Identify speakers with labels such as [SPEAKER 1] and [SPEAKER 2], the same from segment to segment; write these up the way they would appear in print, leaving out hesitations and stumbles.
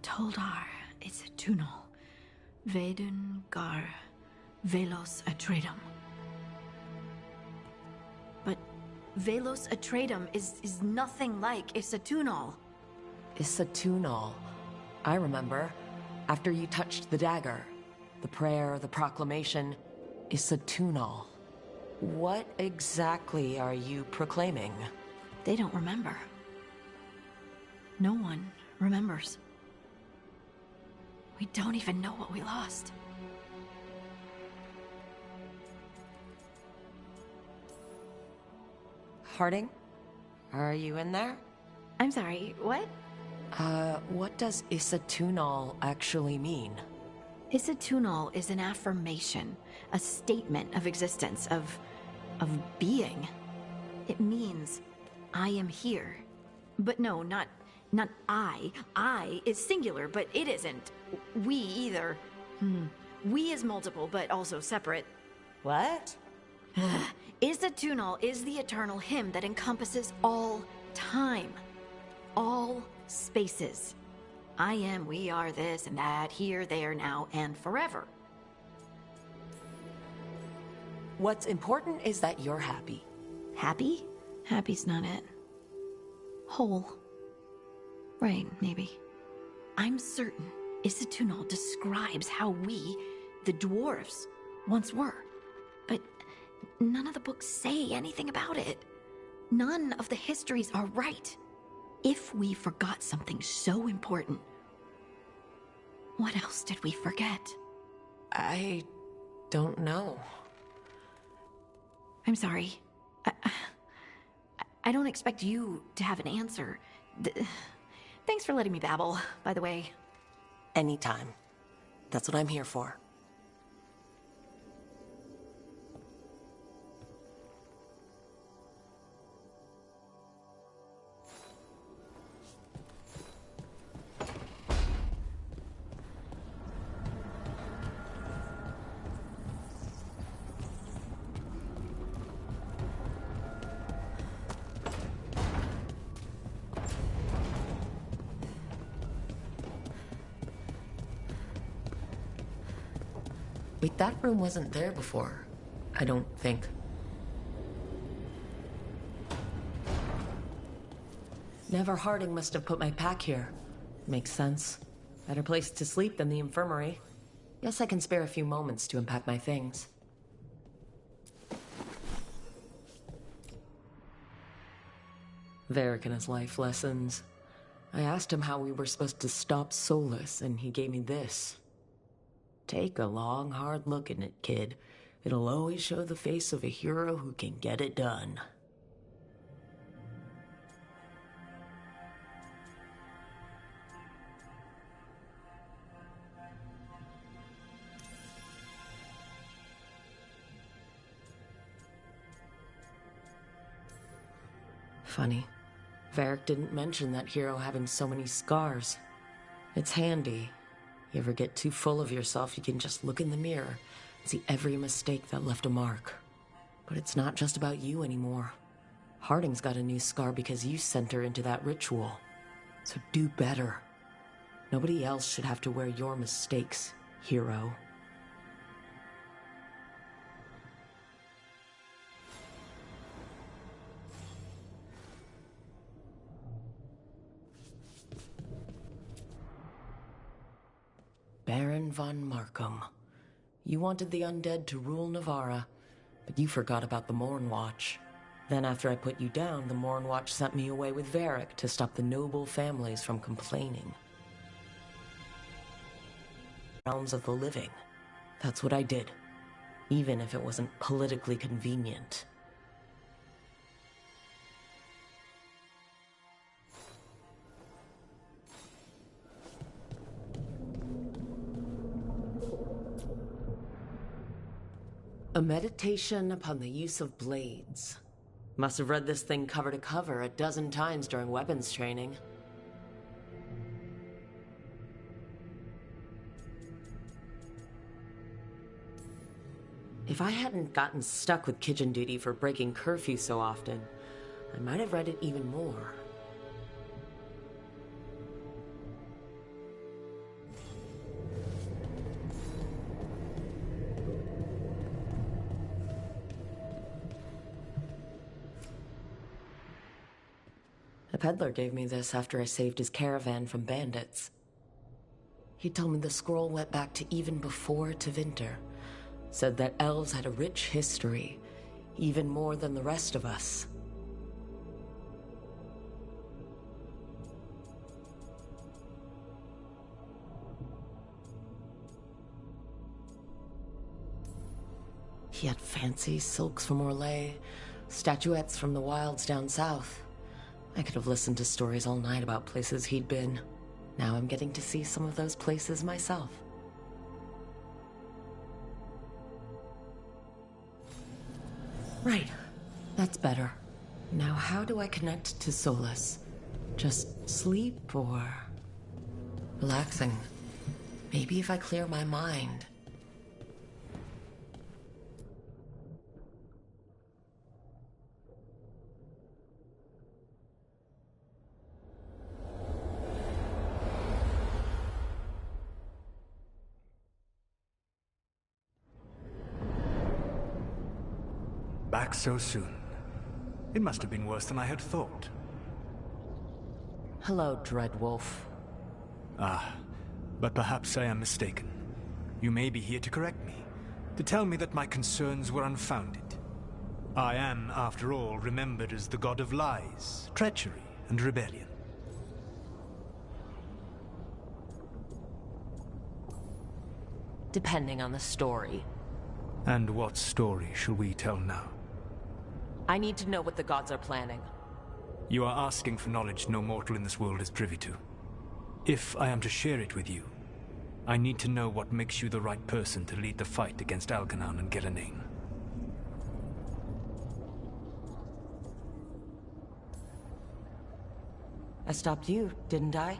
[SPEAKER 1] Toldar, it's a tunal. Veilguard, Velos Atreidim. But Velos Atreidim is nothing like Isatunal.
[SPEAKER 2] Isatunal. I remember. After you touched the dagger. The prayer, the proclamation. Isatunal. What exactly are you proclaiming?
[SPEAKER 1] They don't remember. No one remembers. We don't even know what we lost.
[SPEAKER 2] Harding? Are you in there?
[SPEAKER 1] I'm sorry, what?
[SPEAKER 2] What does Isatunal actually mean?
[SPEAKER 1] Isatunal is an affirmation, a statement of existence, of being. It means, I am here. But no, not I. I is singular, but it isn't. We either. We is multiple, but also separate.
[SPEAKER 2] What?
[SPEAKER 1] Isatunal is the eternal hymn that encompasses all time. All spaces. I am, we are, this and that, here, there, now, and forever.
[SPEAKER 2] What's important is that you're happy.
[SPEAKER 1] Happy? Happy's not it. Whole. Right, maybe. I'm certain Isatunal describes how we, the dwarves, once were. But none of the books say anything about it. None of the histories are right. If we forgot something so important, what else did we forget?
[SPEAKER 2] I don't know.
[SPEAKER 1] I'm sorry. I don't expect you to have an answer. Thanks for letting me babble, by the way.
[SPEAKER 2] Anytime. That's what I'm here for. Wait, that room wasn't there before. I don't think. Never Harding must have put my pack here. Makes sense. Better place to sleep than the infirmary. Guess I can spare a few moments to unpack my things. Varric and his life lessons. I asked him how we were supposed to stop Solus, and he gave me this. Take a long, hard look at it, kid. It'll always show the face of a hero who can get it done. Funny. Varric didn't mention that hero having so many scars. It's handy. You ever get too full of yourself, you can just look in the mirror and see every mistake that left a mark. But it's not just about you anymore. Harding's got a new scar because you sent her into that ritual. So do better. Nobody else should have to wear your mistakes, hero. Baron von Markham. You wanted the undead to rule Navarra, but you forgot about the Mornwatch. Then after I put you down, the Mornwatch sent me away with Varric to stop the noble families from complaining. Realms of the living. That's what I did, even if it wasn't politically convenient. A meditation upon the use of blades. Must have read this thing cover to cover a dozen times during weapons training. If I hadn't gotten stuck with kitchen duty for breaking curfew so often, I might have read it even more. peddler gave me this after I saved his caravan from bandits. He told me the scroll went back to even before Tevinter. Said that elves had a rich history, even more than the rest of us. He had fancy silks from Orlais, statuettes from the wilds down south. I could have listened to stories all night about places he'd been. Now I'm getting to see some of those places myself. Right. That's better. Now how do I connect to Solus? Just sleep or... relaxing? Maybe if I clear my mind.
[SPEAKER 3] Back so soon. It must have been worse than I had thought.
[SPEAKER 2] Hello, Dreadwolf.
[SPEAKER 3] Ah, but perhaps I am mistaken. You may be here to correct me, to tell me that my concerns were unfounded. I am, after all, remembered as the god of lies, treachery, and rebellion.
[SPEAKER 2] Depending on the story.
[SPEAKER 3] And what story shall we tell now?
[SPEAKER 2] I need to know what the gods are planning.
[SPEAKER 3] You are asking for knowledge no mortal in this world is privy to. If I am to share it with you, I need to know what makes you the right person to lead the fight against Algernon and Gillenane.
[SPEAKER 2] I stopped you, didn't I?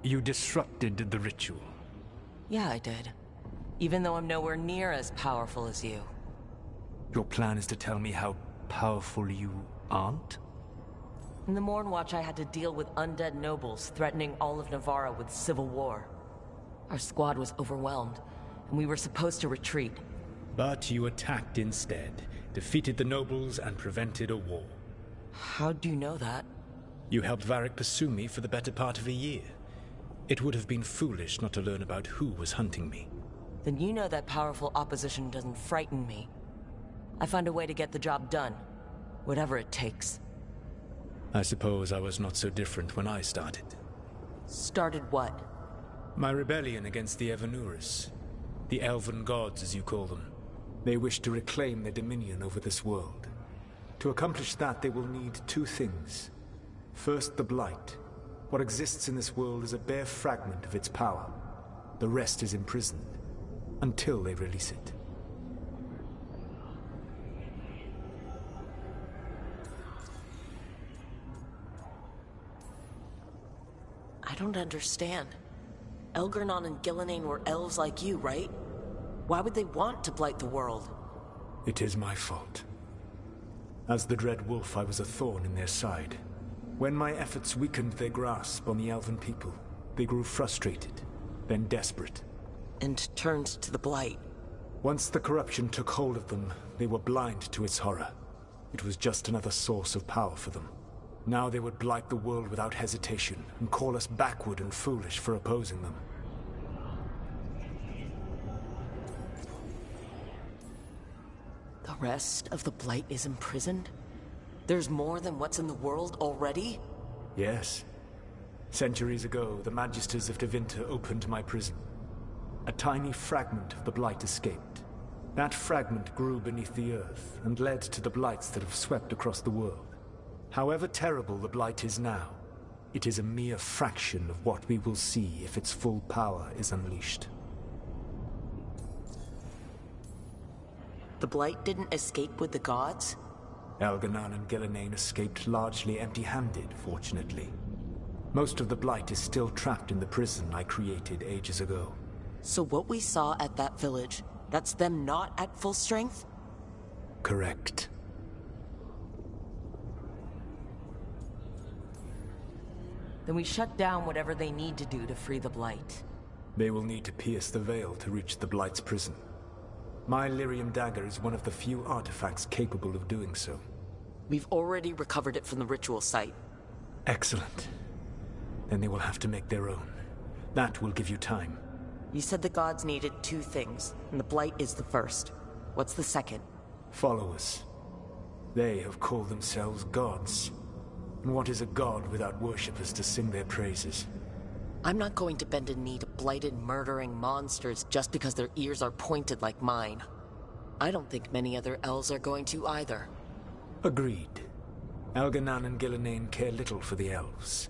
[SPEAKER 3] You disrupted the ritual.
[SPEAKER 2] Yeah, I did. Even though I'm nowhere near as powerful as you.
[SPEAKER 3] Your plan is to tell me how powerful you aren't?
[SPEAKER 2] In the Mornwatch, I had to deal with undead nobles threatening all of Navarra with civil war. Our squad was overwhelmed, and we were supposed to retreat.
[SPEAKER 3] But you attacked instead, defeated the nobles, and prevented a war.
[SPEAKER 2] How'd you know that?
[SPEAKER 3] You helped Varric pursue me for the better part of a year. It would have been foolish not to learn about who was hunting me.
[SPEAKER 2] Then you know that powerful opposition doesn't frighten me. I find a way to get the job done, whatever it takes.
[SPEAKER 3] I suppose I was not so different when I started.
[SPEAKER 2] Started what?
[SPEAKER 3] My rebellion against the Evanuris. The elven gods, as you call them. They wish to reclaim their dominion over this world. To accomplish that, they will need two things. First, the Blight. What exists in this world is a bare fragment of its power. The rest is imprisoned, until they release it.
[SPEAKER 2] I don't understand. Algernon and Gillenane were elves like you, right? Why would they want to blight the world?
[SPEAKER 3] It is my fault. As the Dread Wolf, I was a thorn in their side. When my efforts weakened their grasp on the elven people, they grew frustrated, then desperate.
[SPEAKER 2] And turned to the Blight.
[SPEAKER 3] Once the corruption took hold of them, they were blind to its horror. It was just another source of power for them. Now they would blight the world without hesitation, and call us backward and foolish for opposing them.
[SPEAKER 2] The rest of the Blight is imprisoned? There's more than what's in the world already?
[SPEAKER 3] Yes. Centuries ago, the Magisters of Tevinter opened my prison. A tiny fragment of the Blight escaped. That fragment grew beneath the earth, and led to the Blights that have swept across the world. However terrible the Blight is now, it is a mere fraction of what we will see if its full power is unleashed.
[SPEAKER 2] The Blight didn't escape with the gods?
[SPEAKER 3] Algernon and Gillenane escaped largely empty-handed, fortunately. Most of the Blight is still trapped in the prison I created ages ago.
[SPEAKER 2] So what we saw at that village, that's them not at full strength?
[SPEAKER 3] Correct.
[SPEAKER 2] Then we shut down whatever they need to do to free the Blight.
[SPEAKER 3] They will need to pierce the veil to reach the Blight's prison. My Lyrium dagger is one of the few artifacts capable of doing so.
[SPEAKER 2] We've already recovered it from the ritual site.
[SPEAKER 3] Excellent. Then they will have to make their own. That will give you time.
[SPEAKER 2] You said the gods needed 2 things, and the Blight is the first. What's the second?
[SPEAKER 3] Followers. They have called themselves gods. And what is a god without worshippers to sing their praises?
[SPEAKER 2] I'm not going to bend a knee to blighted, murdering monsters just because their ears are pointed like mine. I don't think many other elves are going to either.
[SPEAKER 3] Agreed. Elganan and Gillenane care little for the elves.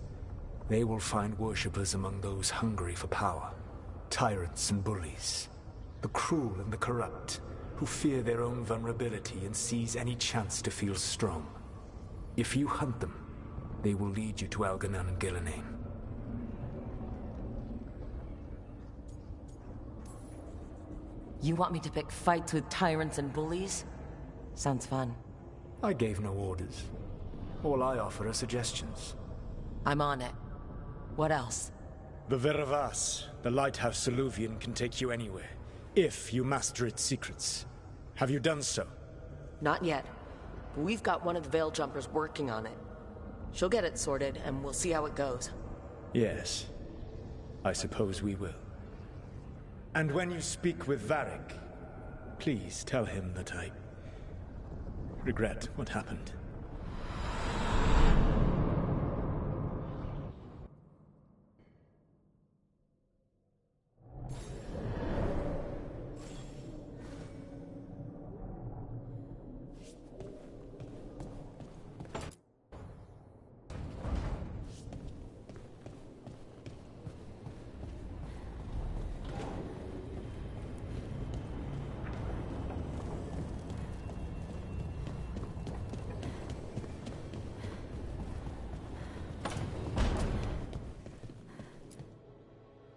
[SPEAKER 3] They will find worshippers among those hungry for power. Tyrants and bullies. The cruel and the corrupt, who fear their own vulnerability and seize any chance to feel strong. If you hunt them, they will lead you to Elganan and Gillenane.
[SPEAKER 2] You want me to pick fights with tyrants and bullies? Sounds fun.
[SPEAKER 3] I gave no orders. All I offer are suggestions.
[SPEAKER 2] I'm on it. What else?
[SPEAKER 3] The Veravas, the lighthouse Soluvian, can take you anywhere, if you master its secrets. Have you done so?
[SPEAKER 2] Not yet, but we've got one of the Veil Jumpers working on it. She'll get it sorted, and we'll see how it goes.
[SPEAKER 3] Yes. I suppose we will. And when you speak with Varric, please tell him that I regret what happened.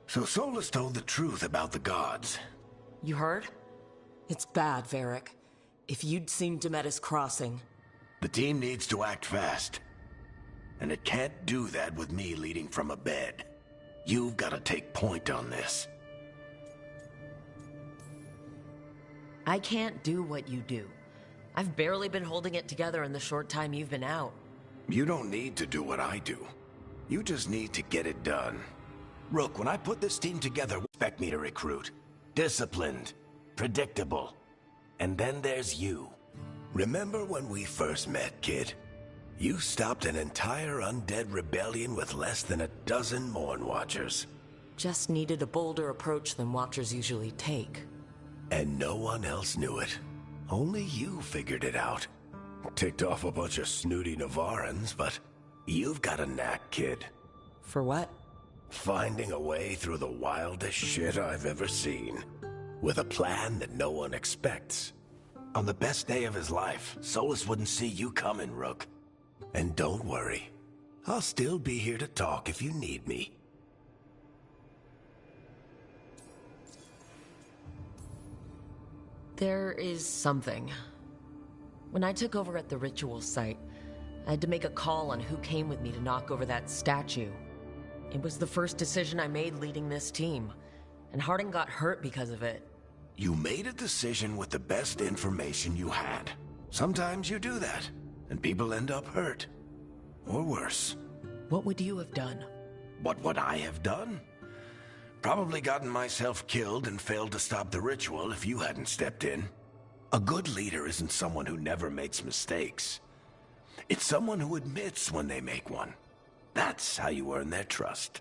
[SPEAKER 4] So Solus told the truth about the gods.
[SPEAKER 2] You heard? It's bad, Varric. If you'd seen Demetis crossing...
[SPEAKER 4] The team needs to act fast. And it can't do that with me leading from a bed. You've got to take point on this.
[SPEAKER 2] I can't do what you do. I've barely been holding it together in the short time you've been out.
[SPEAKER 4] You don't need to do what I do. You just need to get it done. Rook, when I put this team together, expect me to recruit. Disciplined, predictable. And then there's you. Remember when we first met, kid? You stopped an entire undead rebellion with less than a dozen Morn Watchers.
[SPEAKER 2] Just needed a bolder approach than Watchers usually take.
[SPEAKER 4] And no one else knew it. Only you figured it out. Ticked off a bunch of snooty Navarans, but you've got a knack, kid.
[SPEAKER 2] For what?
[SPEAKER 4] Finding a way through the wildest shit I've ever seen. With a plan that no one expects. On the best day of his life, Solus wouldn't see you coming, Rook. And don't worry. I'll still be here to talk if you need me.
[SPEAKER 2] There is something. When I took over at the ritual site, I had to make a call on who came with me to knock over that statue. It was the first decision I made leading this team, and Harding got hurt because of it.
[SPEAKER 4] You made a decision with the best information you had. Sometimes you do that, and people end up hurt. Or worse.
[SPEAKER 2] What would you have done?
[SPEAKER 4] What would I have done? Probably gotten myself killed and failed to stop the ritual if you hadn't stepped in. A good leader isn't someone who never makes mistakes. It's someone who admits when they make one. That's how you earn their trust.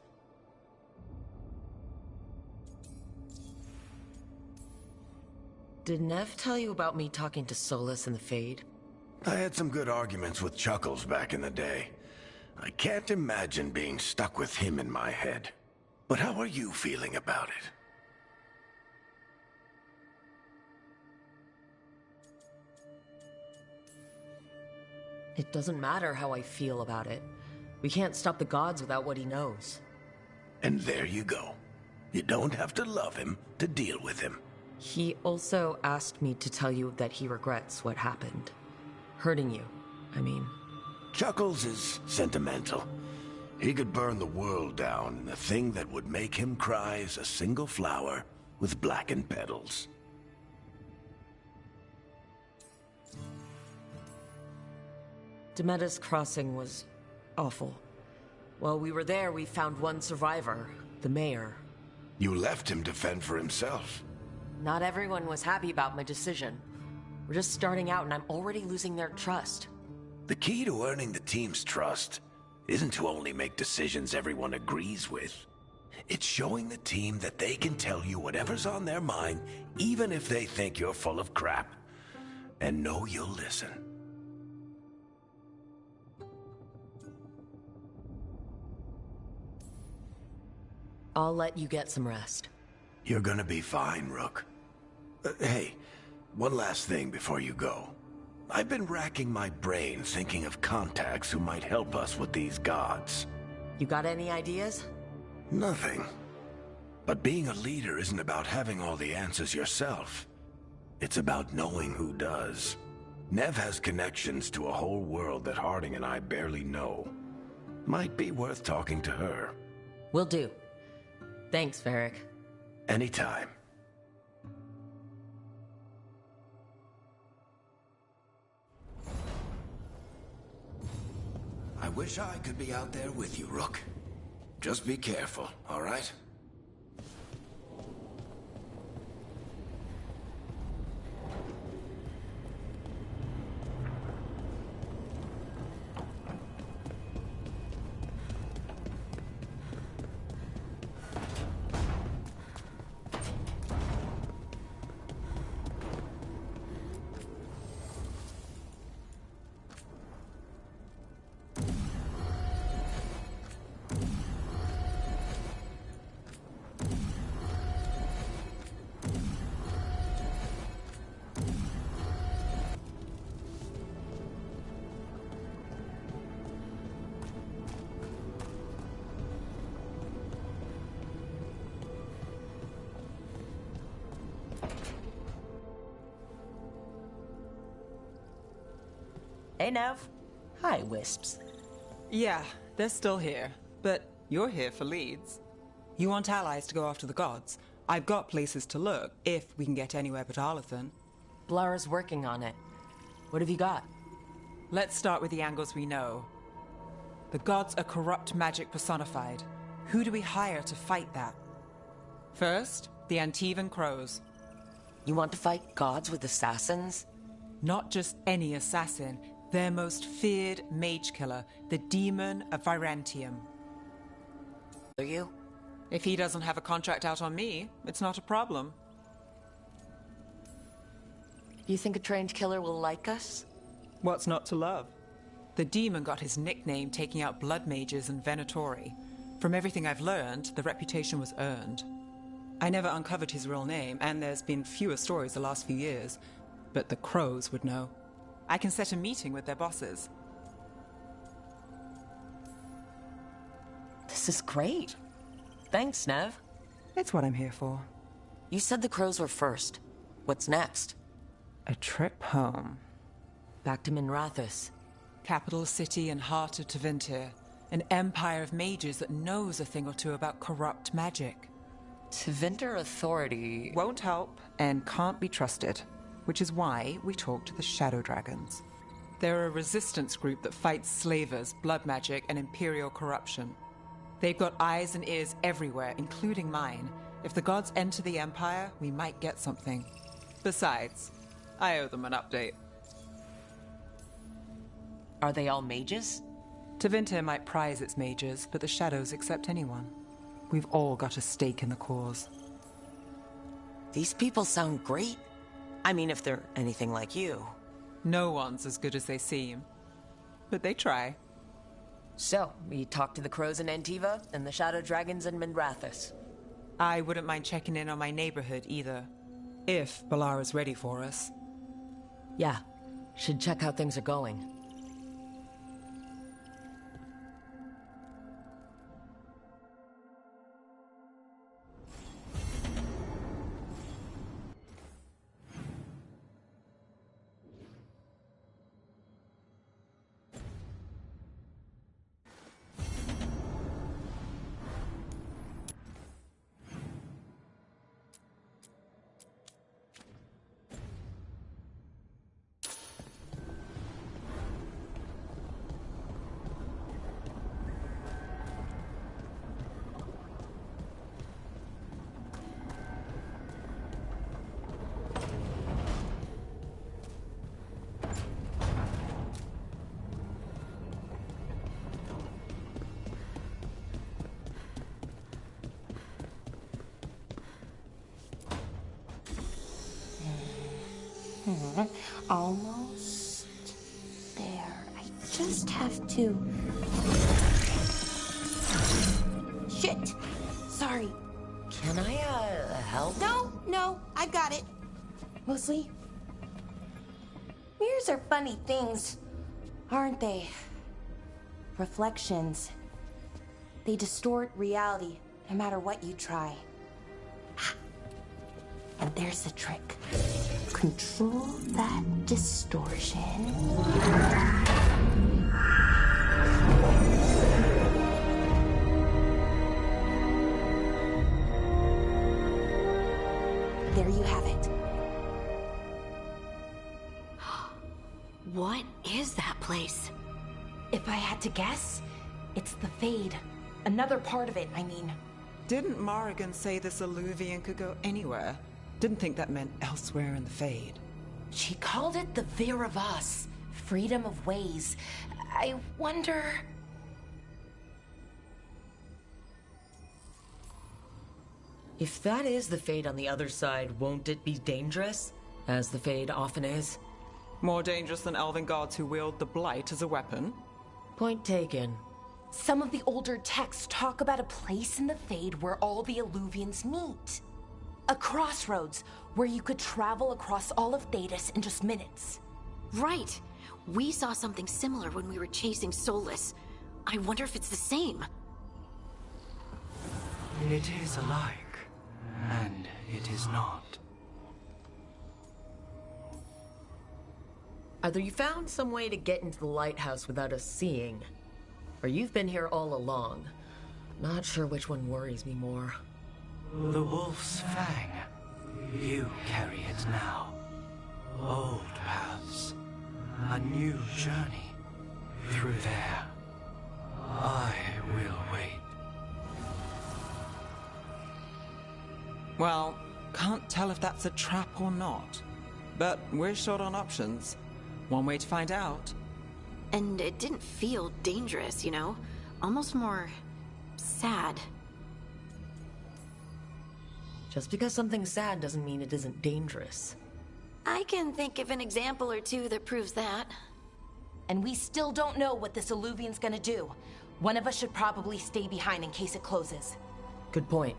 [SPEAKER 2] Did Nev tell you about me talking to Solus in the Fade?
[SPEAKER 4] I had some good arguments with Chuckles back in the day. I can't imagine being stuck with him in my head. But how are you feeling about it?
[SPEAKER 2] It doesn't matter how I feel about it. We can't stop the gods without what he knows.
[SPEAKER 4] And there you go. You don't have to love him to deal with him.
[SPEAKER 2] He also asked me to tell you that he regrets what happened. Hurting you, I mean.
[SPEAKER 4] Chuckles is sentimental. He could burn the world down, and the thing that would make him cry is a single flower with blackened petals.
[SPEAKER 2] Demetis Crossing was awful. While we were there, we found one survivor, the mayor.
[SPEAKER 4] You left him to fend for himself.
[SPEAKER 2] Not everyone was happy about my decision. We're just starting out and I'm already losing their trust.
[SPEAKER 4] The key to earning the team's trust isn't to only make decisions everyone agrees with. It's showing the team that they can tell you whatever's on their mind, even if they think you're full of crap. And know you'll listen.
[SPEAKER 2] I'll let you get some rest.
[SPEAKER 4] You're gonna be fine, Rook. Hey, one last thing before you go. I've been racking my brain thinking of contacts who might help us with these gods.
[SPEAKER 2] You got any ideas?
[SPEAKER 4] Nothing. But being a leader isn't about having all the answers yourself. It's about knowing who does. Nev has connections to a whole world that Harding and I barely know. Might be worth talking to her.
[SPEAKER 2] Will do. Thanks, Varric.
[SPEAKER 4] Anytime. I wish I could be out there with you, Rook. Just be careful, all right?
[SPEAKER 2] Hey, Nev. Hi, Wisps.
[SPEAKER 5] Yeah, they're still here. But you're here for leads. You want allies to go after the gods? I've got places to look, if we can get anywhere but Arlathan.
[SPEAKER 2] Blara's working on it. What have you got?
[SPEAKER 5] Let's start with the angles we know. The gods are corrupt magic personified. Who do we hire to fight that? First, the Antivan Crows.
[SPEAKER 2] You want to fight gods with assassins?
[SPEAKER 5] Not just any assassin, their most feared mage killer, the Demon of Virantium.
[SPEAKER 2] Are you?
[SPEAKER 5] If he doesn't have a contract out on me, it's not a problem.
[SPEAKER 2] You think a trained killer will like us?
[SPEAKER 5] What's not to love? The demon got his nickname taking out blood mages and Venatori. From everything I've learned, the reputation was earned. I never uncovered his real name, and there's been fewer stories the last few years, but the Crows would know. I can set a meeting with their bosses.
[SPEAKER 2] This is great. Thanks, Nev.
[SPEAKER 5] It's what I'm here for.
[SPEAKER 2] You said the Crows were first. What's next?
[SPEAKER 5] A trip home.
[SPEAKER 2] Back to Minrathous.
[SPEAKER 5] Capital city and heart of Tevinter. An empire of mages that knows a thing or two about corrupt magic.
[SPEAKER 2] Tevinter authority
[SPEAKER 5] Won't help and can't be trusted, which is why we talk to the Shadow Dragons. They're a resistance group that fights slavers, blood magic, and imperial corruption. They've got eyes and ears everywhere, including mine. If the gods enter the Empire, we might get something. Besides, I owe them an update.
[SPEAKER 2] Are they all mages?
[SPEAKER 5] Tevinter might prize its mages, but the Shadows accept anyone. We've all got a stake in the cause.
[SPEAKER 2] These people sound great. I mean, if they're anything like you.
[SPEAKER 5] No one's as good as they seem. But they try.
[SPEAKER 2] So, we talked to the Crows in Antiva and the Shadow Dragons in Minrathous.
[SPEAKER 5] I wouldn't mind checking in on my neighborhood either. If Balara's ready for us.
[SPEAKER 2] Yeah, should check how things are going.
[SPEAKER 6] Almost there. I just have to... Shit! Sorry.
[SPEAKER 2] Can I, help?
[SPEAKER 6] No, I've got it. Mostly, mirrors are funny things, aren't they? Reflections. They distort reality, no matter what you try. And there's the trick. Control that distortion. There you have it.
[SPEAKER 1] What is that place?
[SPEAKER 6] If I had to guess, it's the Fade. Another part of it, I mean.
[SPEAKER 5] Didn't Morrigan say this Illuvian could go anywhere? Didn't think that meant elsewhere in the Fade.
[SPEAKER 6] She called it the Vir of Us, freedom of ways. I wonder...
[SPEAKER 2] If that is the Fade on the other side, won't it be dangerous? As the Fade often is.
[SPEAKER 5] More dangerous than elven gods who wield the Blight as a weapon?
[SPEAKER 2] Point taken.
[SPEAKER 6] Some of the older texts talk about a place in the Fade where all the Illuvians meet. A crossroads where you could travel across all of Thedas in just minutes.
[SPEAKER 1] Right. We saw something similar when we were chasing Solus. I wonder if it's the same.
[SPEAKER 7] It is alike, and it is not.
[SPEAKER 2] Either you found some way to get into the lighthouse without us seeing, or you've been here all along. Not sure which one worries me more.
[SPEAKER 7] The Wolf's Fang. You carry it now. Old paths. A new journey. Through there. I will wait.
[SPEAKER 5] Well, can't tell if that's a trap or not. But we're short on options. One way to find out.
[SPEAKER 1] And it didn't feel dangerous, you know? Almost more... sad.
[SPEAKER 2] Just because something's sad doesn't mean it isn't dangerous.
[SPEAKER 1] I can think of an example or two that proves that.
[SPEAKER 6] And we still don't know what this Illuvian's gonna do. One of us should probably stay behind in case it closes.
[SPEAKER 2] Good point.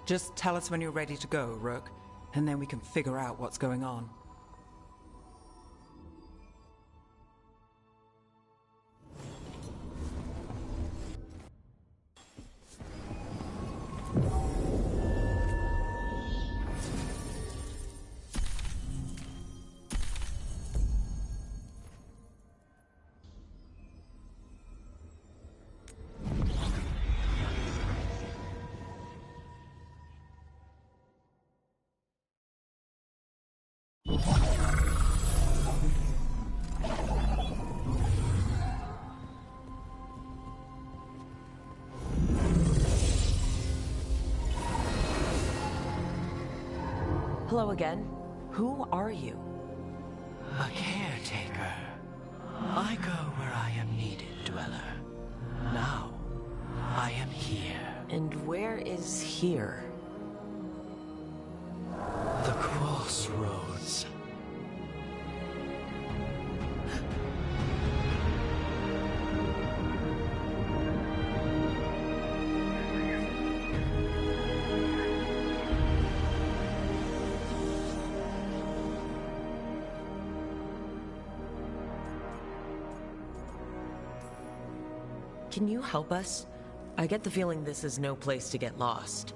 [SPEAKER 5] Just tell us when you're ready to go, Rook, and then we can figure out what's going on.
[SPEAKER 2] Hello again. Who are you?
[SPEAKER 7] A caretaker. I go where I am needed, Dweller. Now, I am here.
[SPEAKER 2] And where is here?
[SPEAKER 7] The crossroads.
[SPEAKER 2] Can you help us? I get the feeling this is no place to get lost.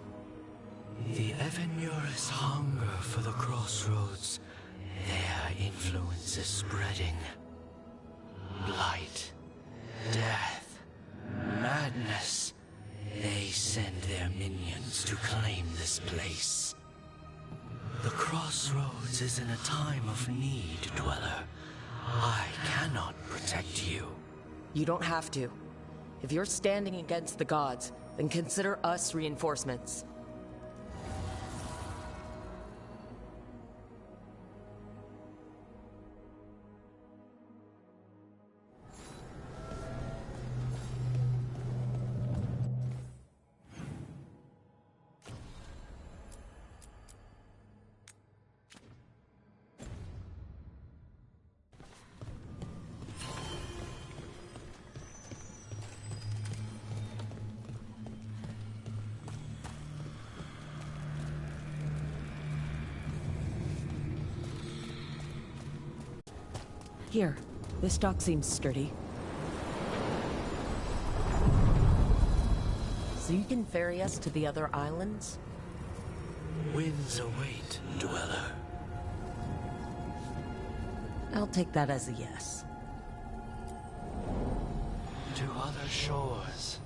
[SPEAKER 7] The Evenurus hunger for the crossroads. Their influence is spreading. Blight, death, madness. They send their minions to claim this place. The crossroads is in a time of need, Dweller. I cannot protect you.
[SPEAKER 2] You don't have to. If you're standing against the gods, then consider us reinforcements. Here, this dock seems sturdy. So you can ferry us to the other islands?
[SPEAKER 7] Winds await, dweller.
[SPEAKER 2] I'll take that as a yes.
[SPEAKER 7] To other shores.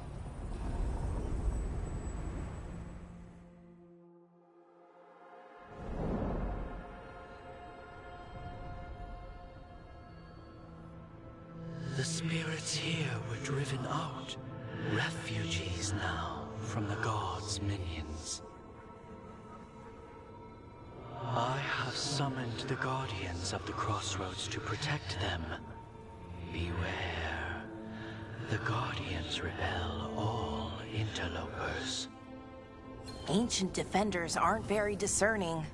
[SPEAKER 7] The spirits here were driven out, refugees now from the gods' minions. I have summoned the guardians of the crossroads to protect them. Beware. The guardians repel all interlopers.
[SPEAKER 6] Ancient defenders aren't very discerning.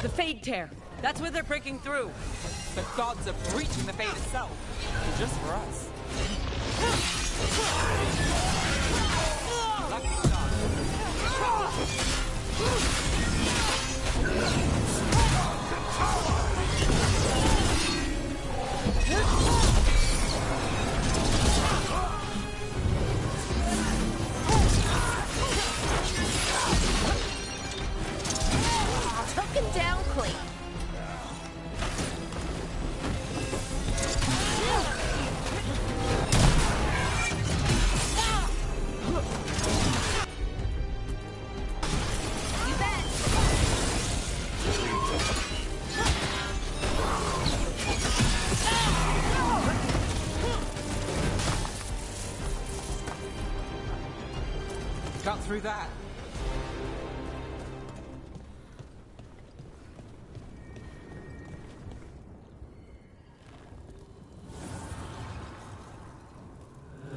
[SPEAKER 2] The Fade Tear! That's where they're breaking through!
[SPEAKER 5] The gods are breaching the fate itself. Just for us. Lucky
[SPEAKER 6] Took him down clean. You bet.
[SPEAKER 5] cut through that.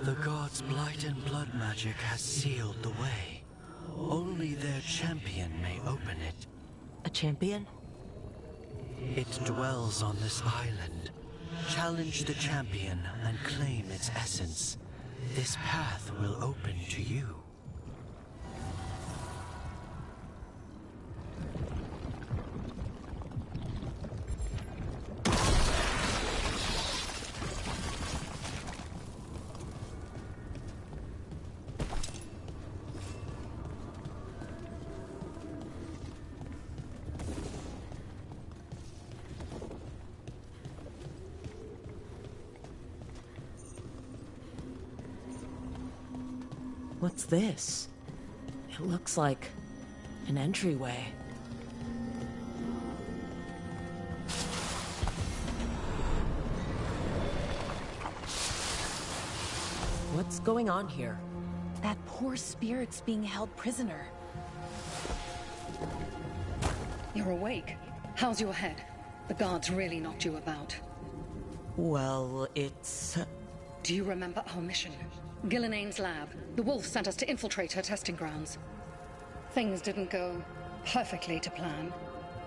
[SPEAKER 7] The gods' blight and blood magic has sealed the way. Only their champion may open it.
[SPEAKER 2] A champion?
[SPEAKER 7] It dwells on this island. Challenge the champion and claim its essence. This path will open to you.
[SPEAKER 2] What's this? It looks like an entryway. What's going on here?
[SPEAKER 6] That poor spirit's being held prisoner.
[SPEAKER 8] You're awake. How's your head? The guards really knocked you about.
[SPEAKER 2] Well, it's...
[SPEAKER 8] Do you remember our mission? Gillenane's lab. The wolf sent us to infiltrate her testing grounds. Things didn't go perfectly to plan,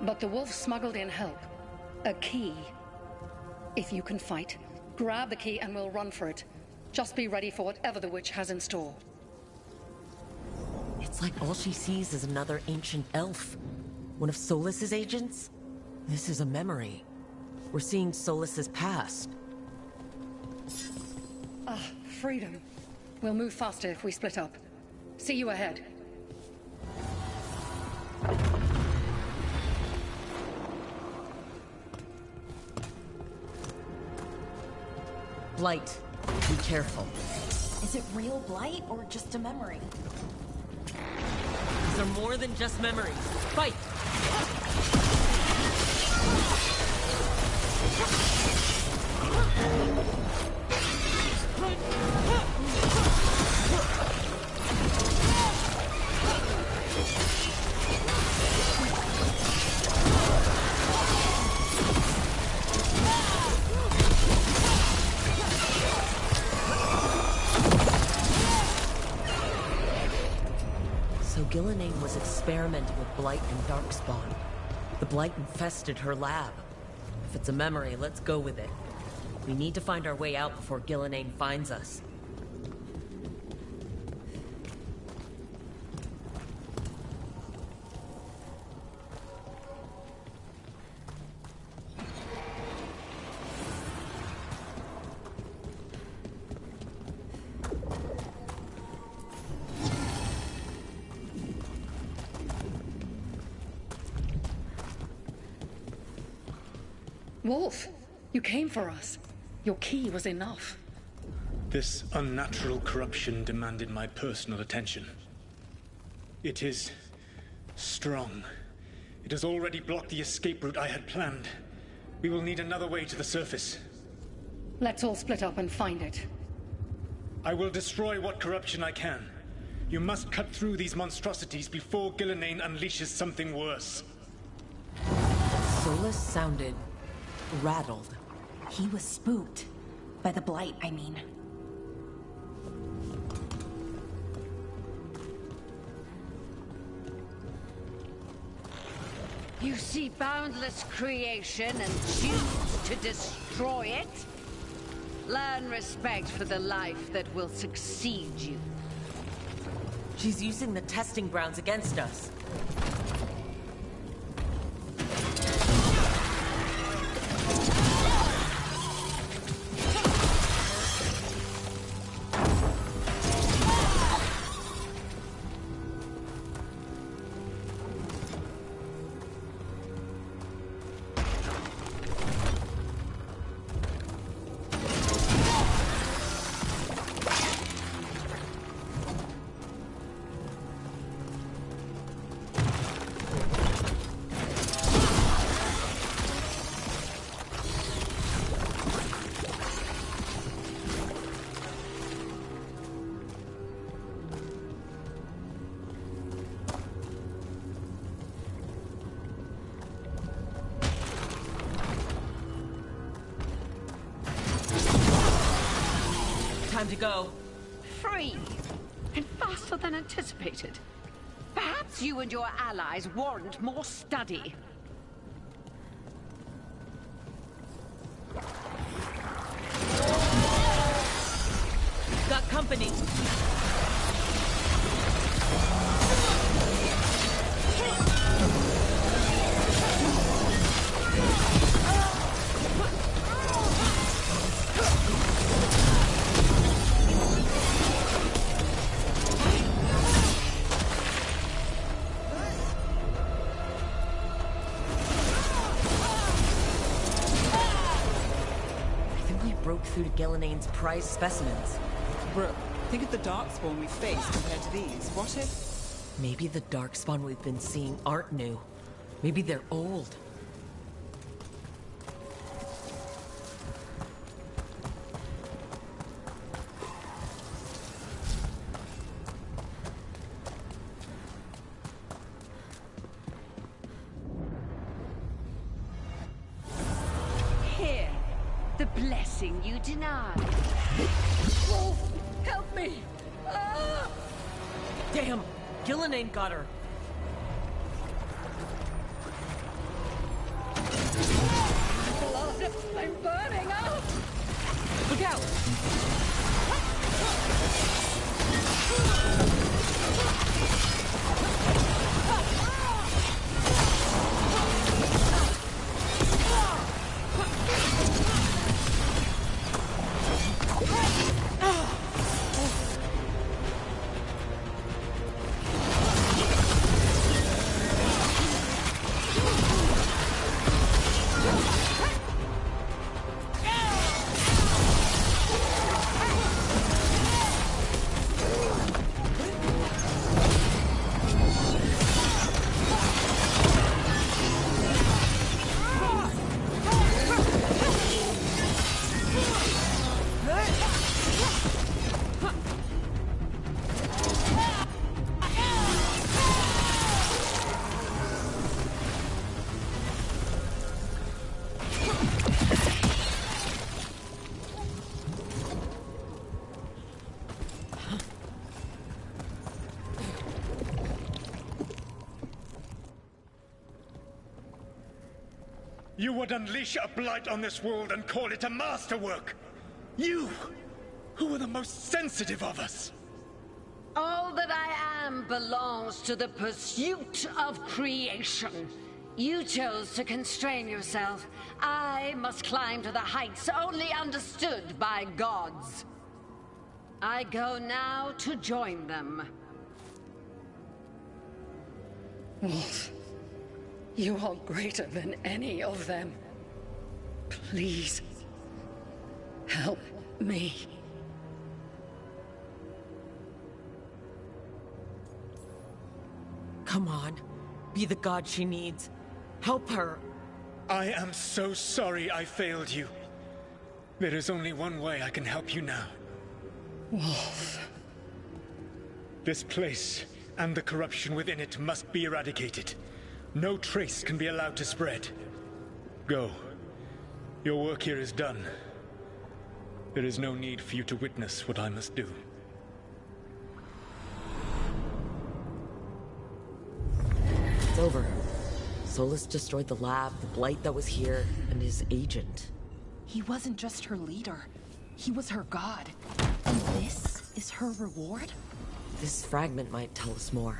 [SPEAKER 8] but the wolf smuggled in help. A key. If you can fight, grab the key and we'll run for it. Just be ready for whatever the witch has in store.
[SPEAKER 2] It's like all she sees is another ancient elf. One of Solas's agents? This is a memory. We're seeing Solas's past.
[SPEAKER 8] Freedom. We'll move faster if we split up. See you ahead.
[SPEAKER 2] Blight, be careful.
[SPEAKER 6] Is it real blight or just a memory?
[SPEAKER 2] These are more than just memories. Fight! So Gillenane was experimenting with Blight and Darkspawn. The Blight infested her lab. If it's a memory, let's go with it. We need to find our way out before Gillenane finds us.
[SPEAKER 8] Wolf, you came for us. Your key was enough.
[SPEAKER 3] This unnatural corruption demanded my personal attention. It is strong. It has already blocked the escape route I had planned. We will need another way to the surface.
[SPEAKER 8] Let's all split up and find it.
[SPEAKER 3] I will destroy what corruption I can. You must cut through these monstrosities before Gillenane unleashes something worse.
[SPEAKER 2] Solus sounded rattled.
[SPEAKER 1] He was spooked. By the Blight, I mean.
[SPEAKER 9] You see boundless creation and choose to destroy it? Learn respect for the life that will succeed you.
[SPEAKER 2] She's using the testing grounds against us. Time to go.
[SPEAKER 9] Free! And faster than anticipated. Perhaps you and your allies warrant more study.
[SPEAKER 2] Got company. Broke through to Gillenane's prized specimens.
[SPEAKER 5] Brooke, think of the Darkspawn we faced compared to these. What if...
[SPEAKER 2] Maybe the Darkspawn we've been seeing aren't new. Maybe they're old.
[SPEAKER 9] Here, the blessing you denied.
[SPEAKER 8] Wolf, help me! Ah!
[SPEAKER 2] Damn! Gillenane got her!
[SPEAKER 8] Blood! I'm burning up!
[SPEAKER 2] Look out!
[SPEAKER 10] You would unleash a blight on this world and call it a masterwork! You, who are the most sensitive of us!
[SPEAKER 9] All that I am belongs to the pursuit of creation. You chose to constrain yourself. I must climb to the heights only understood by gods. I go now to join them.
[SPEAKER 8] Wolf, you are greater than any of them. Please, help me.
[SPEAKER 2] Come on. Be the god she needs. Help her.
[SPEAKER 10] I am so sorry I failed you. There is only one way I can help you now.
[SPEAKER 8] Wolf.
[SPEAKER 10] This place and the corruption within it must be eradicated. No trace can be allowed to spread. Go. Your work here is done. There is no need for you to witness what I must do.
[SPEAKER 2] It's over. Solus destroyed the lab, the blight that was here, and his agent.
[SPEAKER 6] He wasn't just her leader. He was her god. And this is her reward?
[SPEAKER 2] This fragment might tell us more.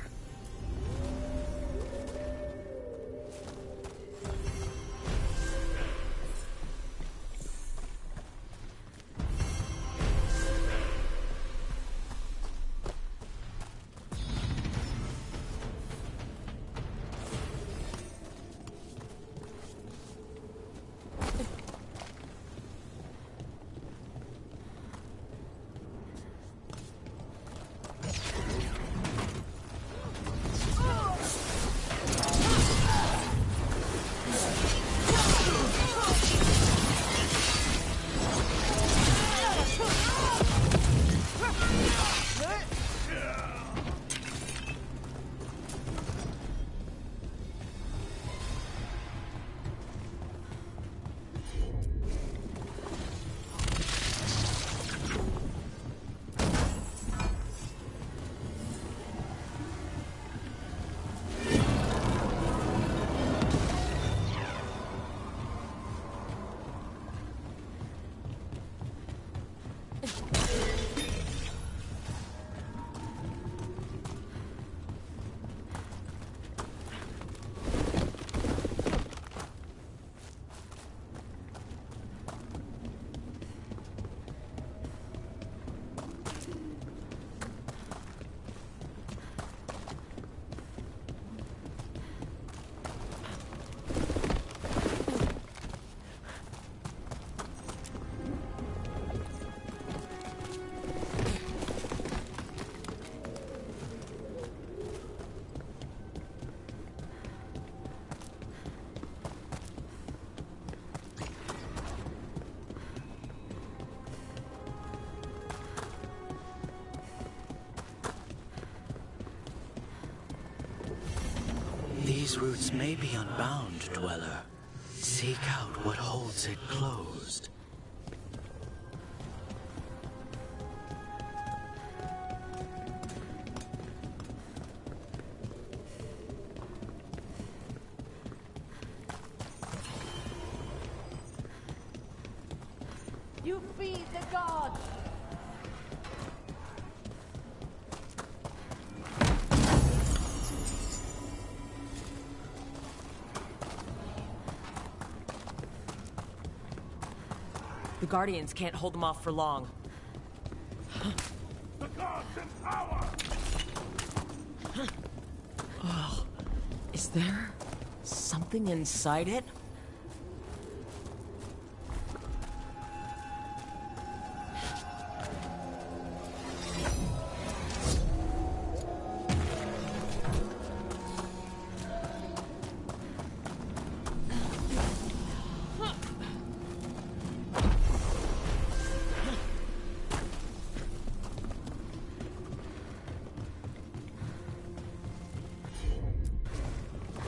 [SPEAKER 7] These roots may be unbound, Dweller. Seek out what holds it closed.
[SPEAKER 9] You feed the gods!
[SPEAKER 2] The Guardians can't hold them off for long.
[SPEAKER 10] The gods in power!
[SPEAKER 2] Oh, is there something inside it?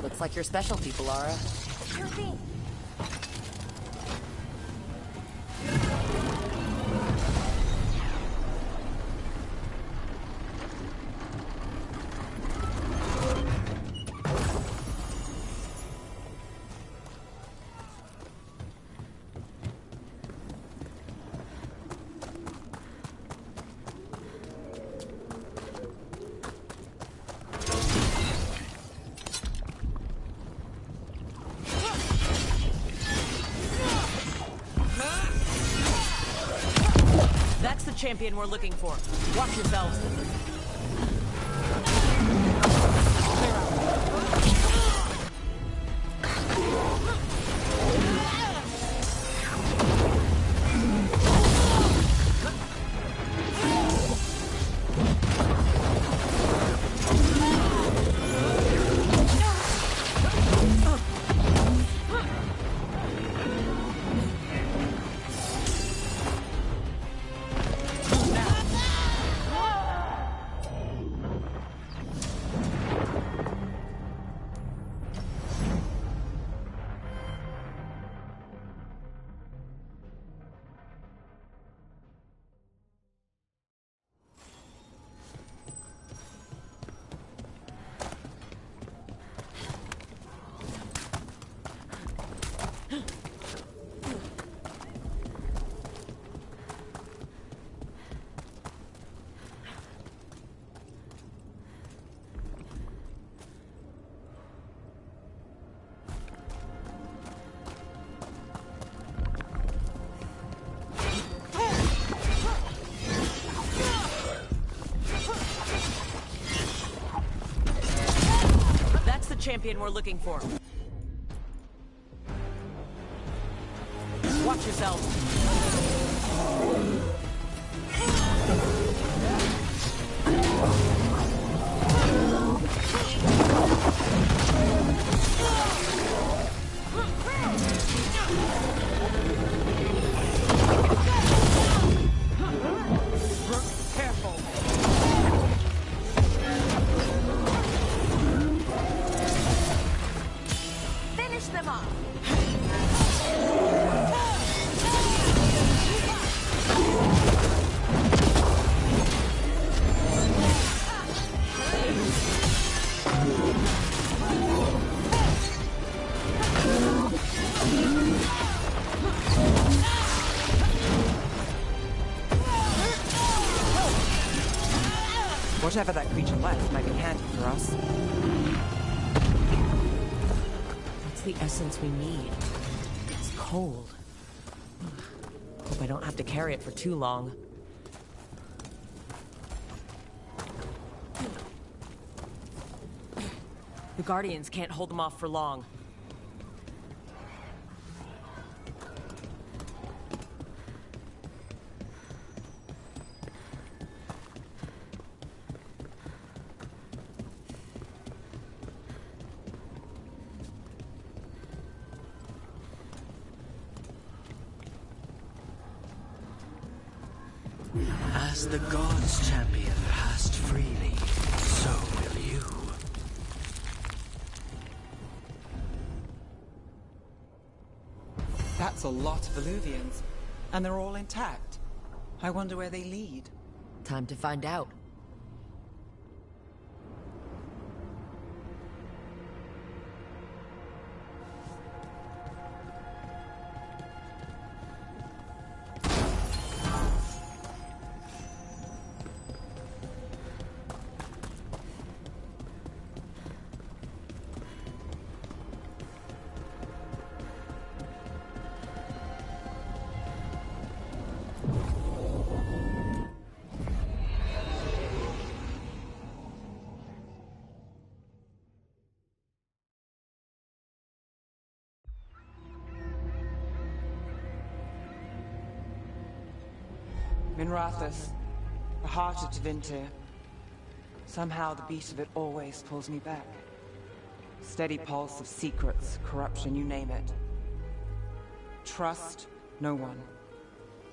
[SPEAKER 1] Looks like your specialty, Lara.
[SPEAKER 6] Sure thing.
[SPEAKER 2] champion we're looking for. Watch yourselves. Clear out. Champion we're looking for. Watch yourself. Careful. Them off.
[SPEAKER 5] Whatever that creature left might be handy for us.
[SPEAKER 2] That's the essence we need. It's cold. Hope I don't have to carry it for too long. The Guardians can't hold them off for long.
[SPEAKER 7] As the gods' champion passed freely, so will you.
[SPEAKER 5] That's a lot of Illuvians, and they're all intact. I wonder where they lead.
[SPEAKER 2] Time to find out.
[SPEAKER 5] Minrathous, the heart of Tevinter. Somehow the beat of it always pulls me back. Steady pulse of secrets, corruption, you name it. Trust no one.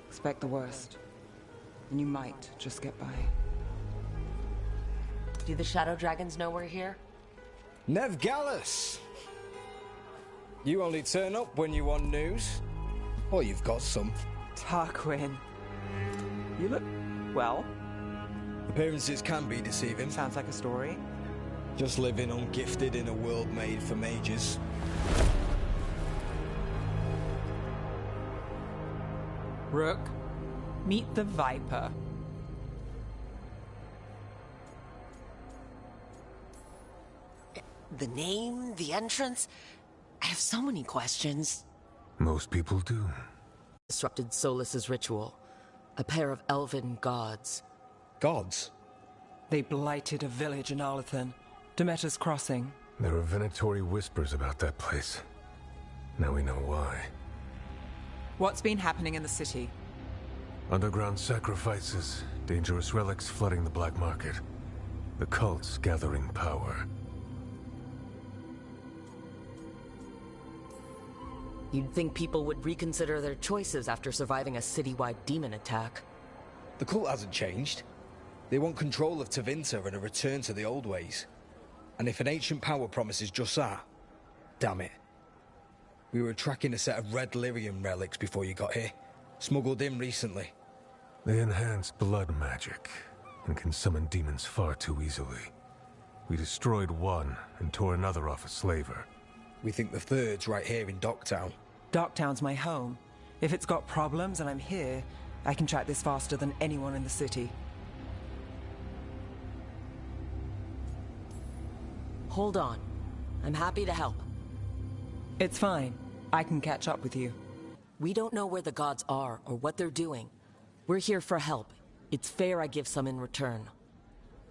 [SPEAKER 5] Expect the worst. And you might just get by.
[SPEAKER 2] Do the Shadow Dragons know we're here?
[SPEAKER 11] Nev Gallus! You only turn up when you want news. Or you've got some.
[SPEAKER 5] Tarquin. You look... well.
[SPEAKER 11] Appearances can be deceiving.
[SPEAKER 5] Sounds like a story.
[SPEAKER 11] Just living ungifted in a world made for mages.
[SPEAKER 5] Rook, meet the Viper.
[SPEAKER 2] The name, the entrance... I have so many questions.
[SPEAKER 12] Most people do.
[SPEAKER 2] Disrupted Solus's ritual. A pair of elven gods.
[SPEAKER 11] Gods?
[SPEAKER 5] They blighted a village in Arlethan, Demeter's Crossing.
[SPEAKER 12] There are venatory whispers about that place. Now we know why.
[SPEAKER 5] What's been happening in the city?
[SPEAKER 12] Underground sacrifices, dangerous relics flooding the black market. The cults gathering power.
[SPEAKER 2] You'd think people would reconsider their choices after surviving a citywide demon attack.
[SPEAKER 11] The cult hasn't changed. They want control of Tevinter and a return to the old ways. And if an ancient power promises just that, damn it. We were tracking a set of red lyrium relics before you got here. Smuggled in recently.
[SPEAKER 12] They enhance blood magic and can summon demons far too easily. We destroyed one and tore another off a slaver.
[SPEAKER 11] We think the third's right here in Docktown.
[SPEAKER 5] Docktown's my home. If it's got problems and I'm here, I can track this faster than anyone in the city.
[SPEAKER 2] Hold on. I'm happy to help.
[SPEAKER 5] It's fine. I can catch up with you.
[SPEAKER 2] We don't know where the gods are or what they're doing. We're here for help. It's fair I give some in return.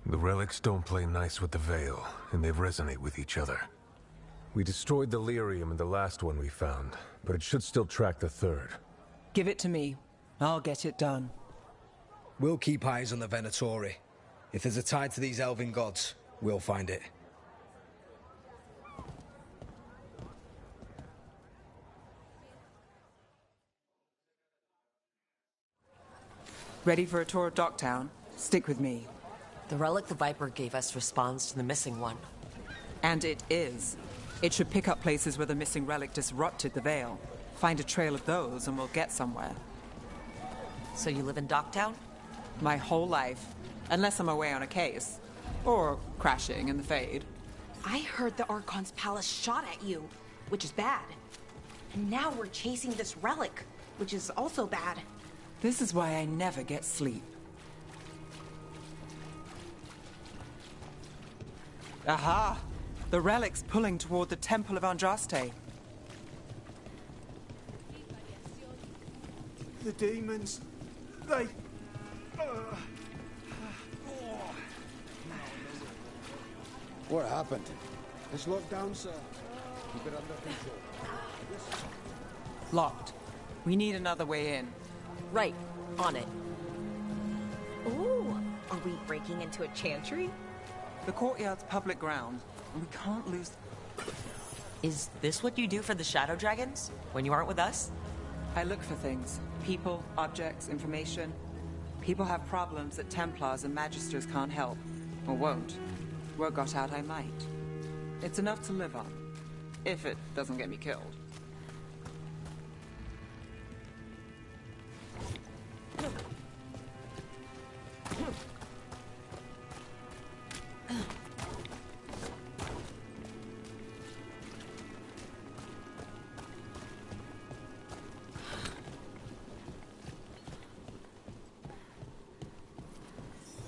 [SPEAKER 12] The relics don't play nice with the Veil, and they resonate with each other. We destroyed the lyrium in the last one we found, but it should still track the third.
[SPEAKER 5] Give it to me. I'll get it done.
[SPEAKER 11] We'll keep eyes on the Venatori. If there's a tie to these elven gods, we'll find it.
[SPEAKER 5] Ready for a tour of Docktown? Stick with me.
[SPEAKER 2] The relic the Viper gave us responds to the missing one.
[SPEAKER 5] And it is. It should pick up places where the missing relic disrupted the Veil. Find a trail of those and we'll get somewhere.
[SPEAKER 2] So you live in Docktown?
[SPEAKER 5] My whole life. Unless I'm away on a case. Or crashing in the Fade.
[SPEAKER 6] I heard the Archon's palace shot at you, which is bad. And now we're chasing this relic, which is also bad.
[SPEAKER 5] This is why I never get sleep. Aha! The relic's pulling toward the Temple of Andraste.
[SPEAKER 3] The demons, they...
[SPEAKER 13] What happened? It's locked down, sir. Keep it under control.
[SPEAKER 5] Locked. We need another way in.
[SPEAKER 2] Right. On it.
[SPEAKER 14] Ooh, are we breaking into a chantry?
[SPEAKER 5] The courtyard's public ground, and we can't lose...
[SPEAKER 2] Is this what you do for the Shadow Dragons? When you aren't with us?
[SPEAKER 5] I look for things. People, objects, information. People have problems that Templars and Magisters can't help. Or won't. Word got out I might. It's enough to live on. If it doesn't get me killed.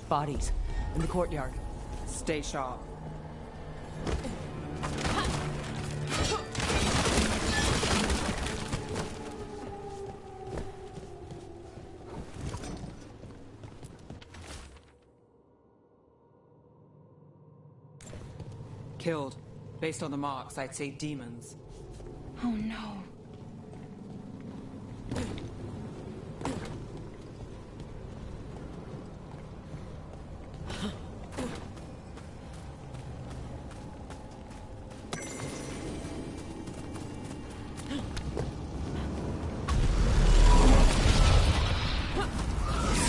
[SPEAKER 2] Bodies. In the courtyard.
[SPEAKER 5] Stay sharp. Killed. Based on the marks, I'd say demons.
[SPEAKER 6] Oh no.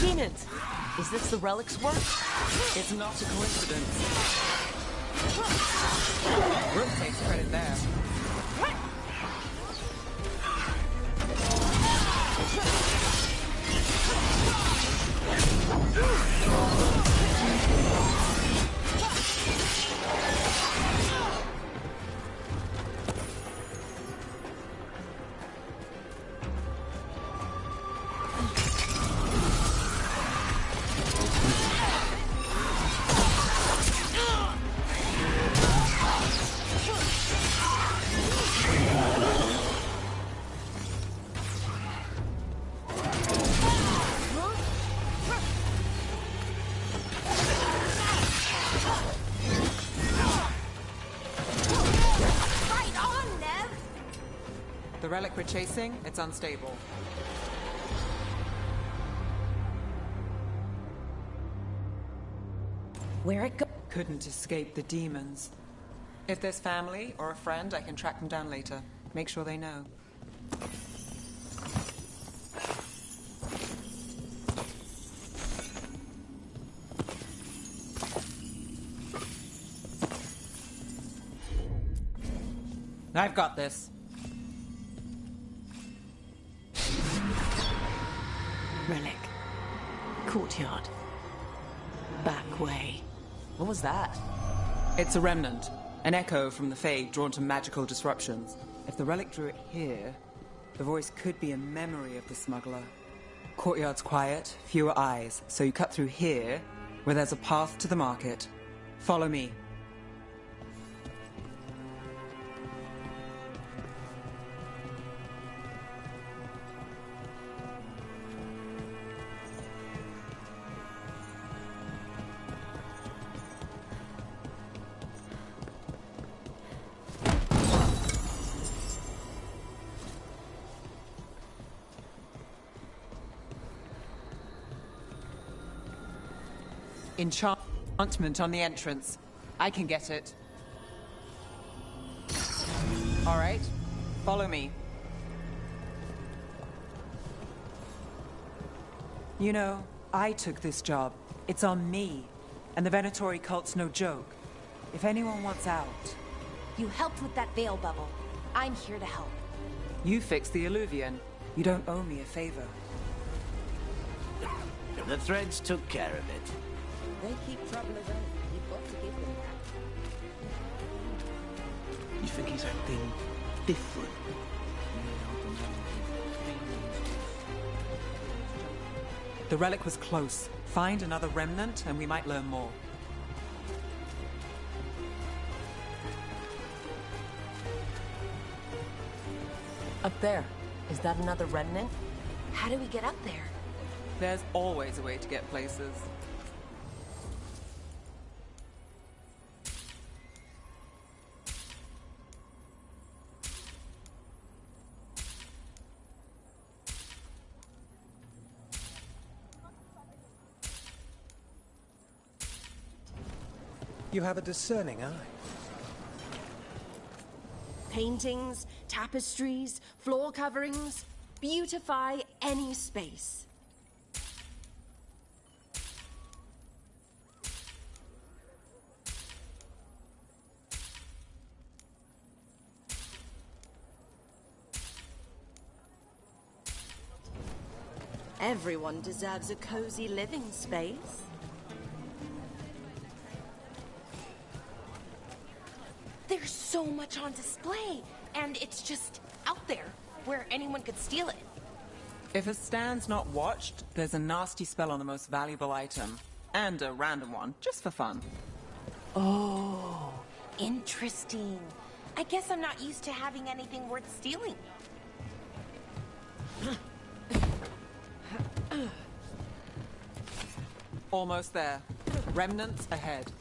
[SPEAKER 2] Demons! Is this the relic's work?
[SPEAKER 5] It's not a coincidence. Rook takes credit there. relic we're chasing, it's unstable.
[SPEAKER 6] Where it go?
[SPEAKER 5] Couldn't escape the demons. If there's family or a friend, I can track them down later. Make sure they know. I've got this.
[SPEAKER 2] Relic. Courtyard. Back way. What was that?
[SPEAKER 5] It's a remnant. An echo from the Fade drawn to magical disruptions. If the relic drew it here, the voice could be a memory of the smuggler. Courtyard's quiet, fewer eyes, so you cut through here, where there's a path to the market. Follow me. Enchantment on the entrance. I can get it. All right, follow me. You know, I took this job. It's on me. And the Venatori cult's no joke. If anyone wants out...
[SPEAKER 6] You helped with that veil bubble. I'm here to help.
[SPEAKER 5] You fixed the Illuvian. You don't owe me a favor.
[SPEAKER 7] The threads took care of it.
[SPEAKER 14] They keep trouble around. You've got to give them that.
[SPEAKER 7] You think he's acting different?
[SPEAKER 5] The relic was close. Find another remnant and we might learn more.
[SPEAKER 2] Up there. Is that another remnant?
[SPEAKER 6] How do we get up there?
[SPEAKER 5] There's always a way to get places.
[SPEAKER 15] You have a discerning eye.
[SPEAKER 14] Paintings, tapestries, floor coverings. Beautify any space. Everyone deserves a cozy living space.
[SPEAKER 6] There's so much on display, and it's just out there, where anyone could steal it.
[SPEAKER 5] If a stand's not watched, there's a nasty spell on the most valuable item. And a random one, just for fun.
[SPEAKER 6] Oh, interesting. I guess I'm not used to having anything worth stealing.
[SPEAKER 5] Almost there. Remnants ahead.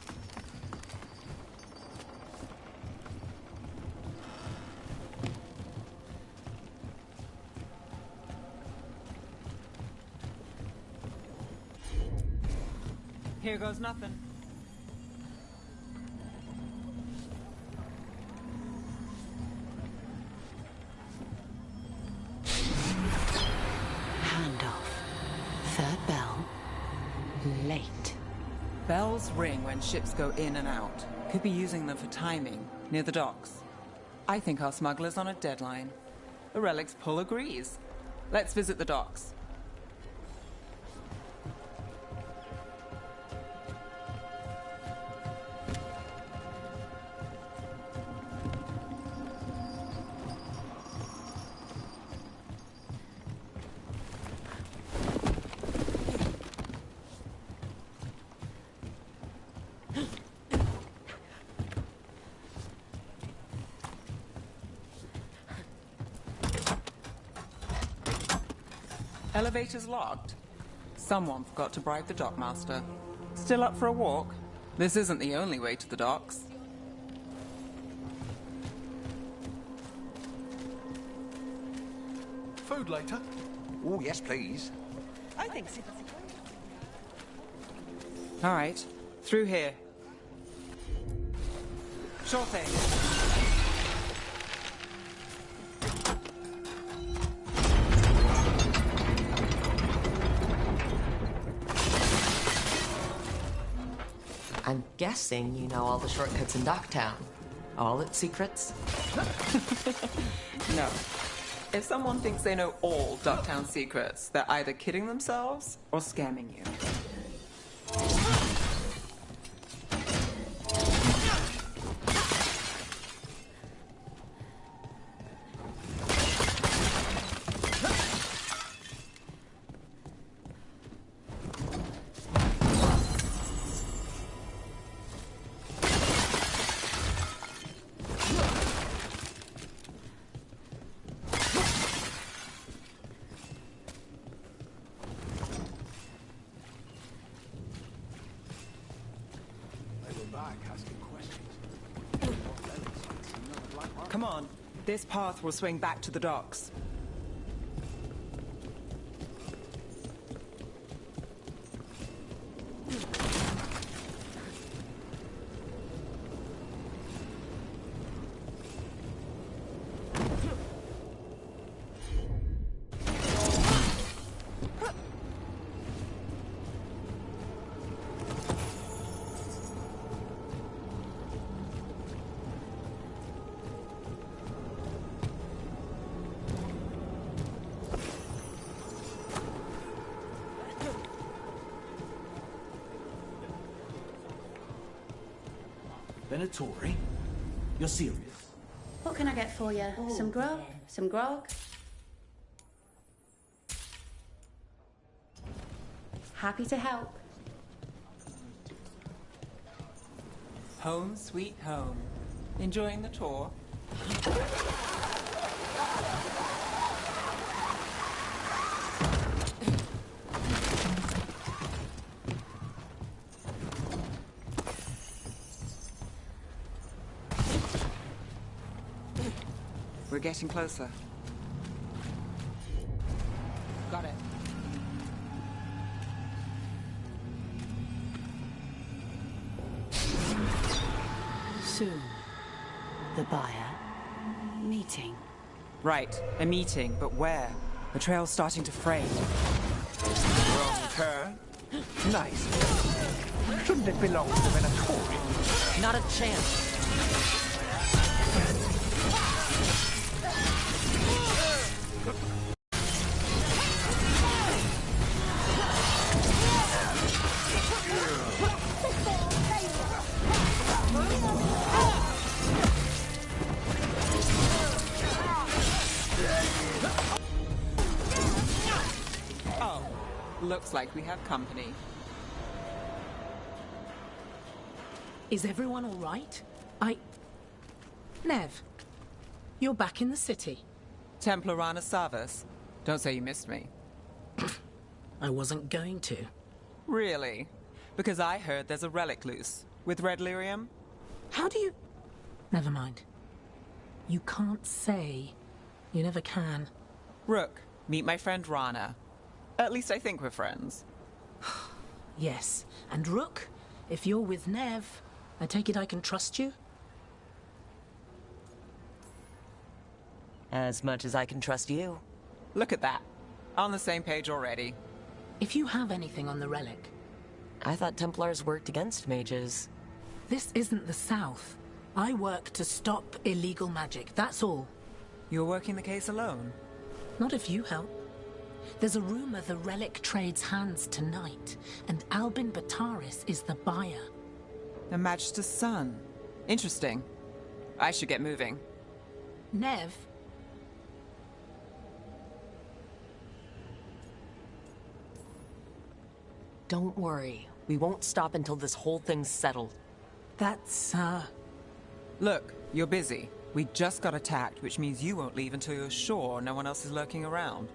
[SPEAKER 5] Here goes nothing.
[SPEAKER 2] Handoff. Third bell. Late.
[SPEAKER 5] Bells ring when ships go in and out. Could be using them for timing, near the docks. I think our smuggler's on a deadline. The relic's pull agrees. Let's visit the docks. Elevator's locked. Someone forgot to bribe the dockmaster. Still up for a walk? This isn't the only way to the docks.
[SPEAKER 15] food later?
[SPEAKER 16] Oh, yes, please.
[SPEAKER 14] I think so.
[SPEAKER 5] All right, through here. Sure thing.
[SPEAKER 2] I'm guessing you know all the shortcuts in Docktown. All its secrets?
[SPEAKER 5] No. If someone thinks they know all Ducktown secrets, they're either kidding themselves or scamming you. Come on. This path will swing back to the docks.
[SPEAKER 7] Venatori? You're serious?
[SPEAKER 17] What can I get for you? Some grub? Some grog? Happy to help.
[SPEAKER 5] Home sweet home. Enjoying the tour? We're getting closer. Got it.
[SPEAKER 1] Soon, the buyer meeting.
[SPEAKER 5] Right, a meeting, but where? The trail's starting to fray.
[SPEAKER 16] Wrong turn. Nice. Shouldn't it belong to the Venatori?
[SPEAKER 2] Not a chance.
[SPEAKER 5] Oh, looks like we have company.
[SPEAKER 18] Is everyone all right? Nev, you're back in the city.
[SPEAKER 5] Templar Rana Savas. Don't say you missed me.
[SPEAKER 18] I wasn't going to.
[SPEAKER 5] Really? Because I heard there's a relic loose. With red lyrium?
[SPEAKER 18] How do you... Never mind. You can't say. You never can.
[SPEAKER 5] Rook, meet my friend Rana. At least I think we're friends.
[SPEAKER 18] Yes. And Rook, if you're with Nev, I take it I can trust you?
[SPEAKER 2] As much as I can trust you.
[SPEAKER 5] Look at that. On the same page already.
[SPEAKER 18] If you have anything on the relic...
[SPEAKER 2] I thought Templars worked against mages.
[SPEAKER 18] This isn't the South. I work to stop illegal magic, that's all.
[SPEAKER 5] You're working the case alone?
[SPEAKER 18] Not if you help. There's a rumor the relic trades hands tonight, and Albin Bataris is the buyer.
[SPEAKER 5] A Magister's son. Interesting. I should get moving.
[SPEAKER 18] Nev?
[SPEAKER 2] Don't worry. We won't stop until this whole thing's settled.
[SPEAKER 18] That's,
[SPEAKER 5] Look, you're busy. We just got attacked, which means you won't leave until you're sure no one else is lurking around.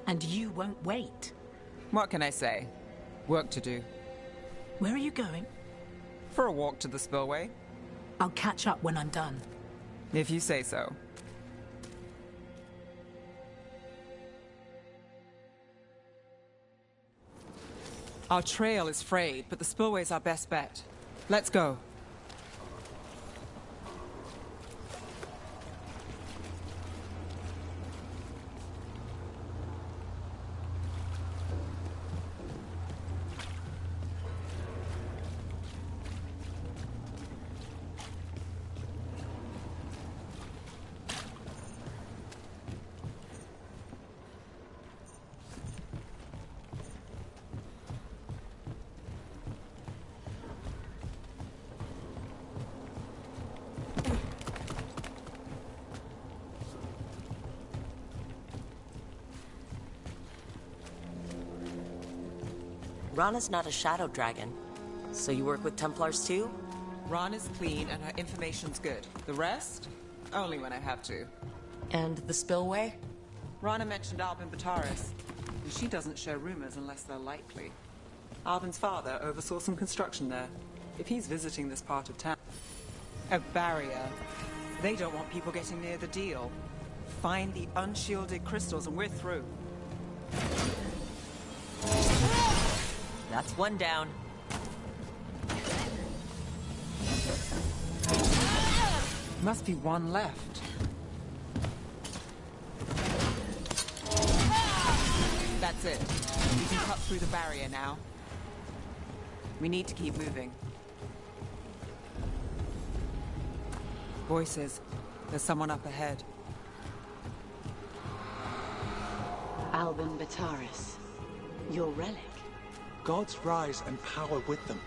[SPEAKER 18] And you won't wait.
[SPEAKER 5] What can I say? Work to do.
[SPEAKER 18] Where are you going?
[SPEAKER 5] For a walk to the spillway.
[SPEAKER 18] I'll catch up when I'm done.
[SPEAKER 5] If you say so. Our trail is frayed, but the spillway's our best bet. Let's go.
[SPEAKER 2] Rana's not a shadow dragon. So you work with Templars too?
[SPEAKER 5] Rana's clean and her information's good. The rest? Only when I have to.
[SPEAKER 2] And the spillway?
[SPEAKER 5] Rana mentioned Albin Bataris. And she doesn't share rumors unless they're likely. Albin's father oversaw some construction there. If he's visiting this part of town... A barrier. They don't want people getting near the deal. Find the unshielded crystals and we're through.
[SPEAKER 2] That's one down.
[SPEAKER 5] Must be one left. That's it. We can cut through the barrier now. We need to keep moving. Voices. There's someone up ahead.
[SPEAKER 14] Albin Bataris. Your relic.
[SPEAKER 15] Gods rise and power with them.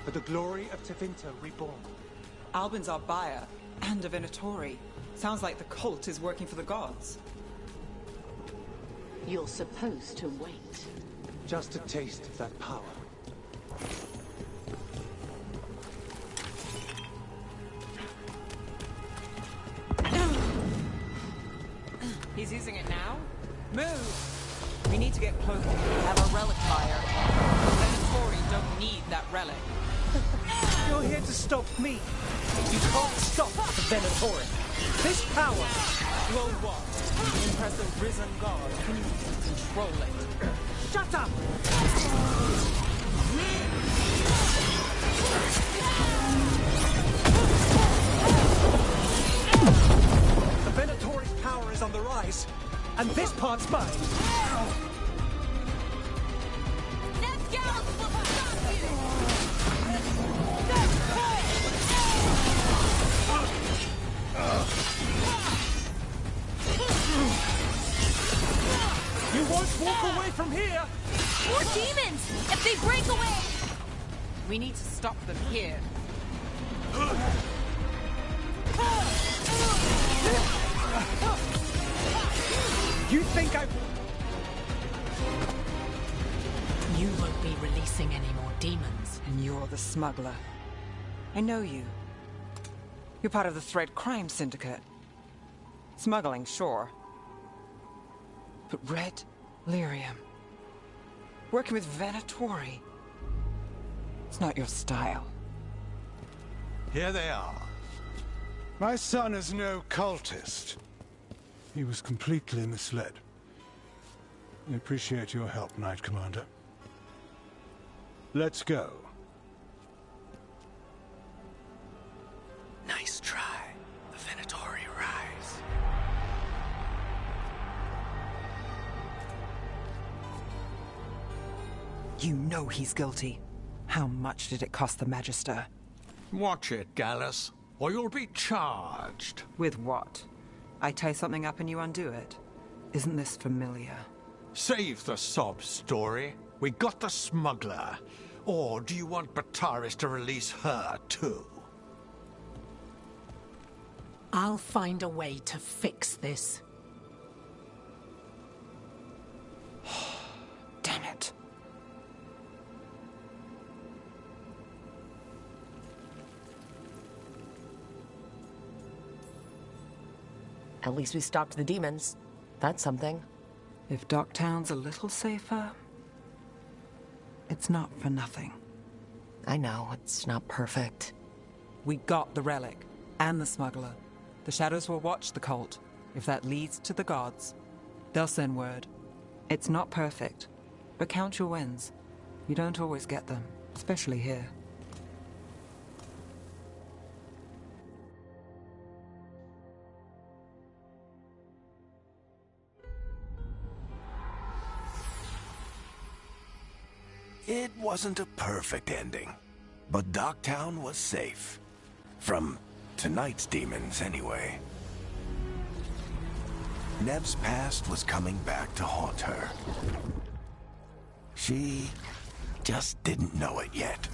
[SPEAKER 15] For the glory of Tevinter reborn.
[SPEAKER 5] Albin's our buyer, and a Venatori. Sounds like the cult is working for the gods.
[SPEAKER 14] You're supposed to wait.
[SPEAKER 15] Just a taste of that power.
[SPEAKER 5] He's using it now? Move! We need to get closer. We have a relic fire. The Venatori don't need that relic.
[SPEAKER 15] You're here to stop me. You can't stop the Venatori. This power
[SPEAKER 5] will what? Impress a risen god. Can you control it?
[SPEAKER 15] Shut up! The Venatori's power is on the rise, and this part's mine. You won't walk away from here!
[SPEAKER 6] More demons! If they break away!
[SPEAKER 5] We need to stop them here.
[SPEAKER 15] You think I...
[SPEAKER 18] You won't be releasing any more demons.
[SPEAKER 5] And you're the smuggler. I know you. You're part of the Thread Crime Syndicate. Smuggling, sure. But red lyrium. Working with Venatori. It's not your style.
[SPEAKER 13] Here they are. My son is no cultist. He was completely misled. I appreciate your help, Knight Commander. Let's go.
[SPEAKER 4] Nice try. The Venatori rise.
[SPEAKER 5] You know he's guilty. How much did it cost the Magister?
[SPEAKER 7] Watch it, Gallus, or you'll be charged.
[SPEAKER 5] With what? I tie something up and you undo it. Isn't this familiar?
[SPEAKER 7] Save the sob story. We got the smuggler. Or do you want Bataris to release her, too?
[SPEAKER 18] I'll find a way to fix this.
[SPEAKER 5] Damn it.
[SPEAKER 2] At least we stopped the demons. That's something.
[SPEAKER 5] If Docktown's a little safer, it's not for nothing.
[SPEAKER 2] I know, it's not perfect.
[SPEAKER 5] We got the relic, and the smuggler. The Shadows will watch the cult. If that leads to the gods, they'll send word. It's not perfect, but count your wins. You don't always get them, especially here.
[SPEAKER 4] It wasn't a perfect ending, but Docktown was safe. From tonight's demons, anyway. Nev's past was coming back to haunt her. She just didn't know it yet.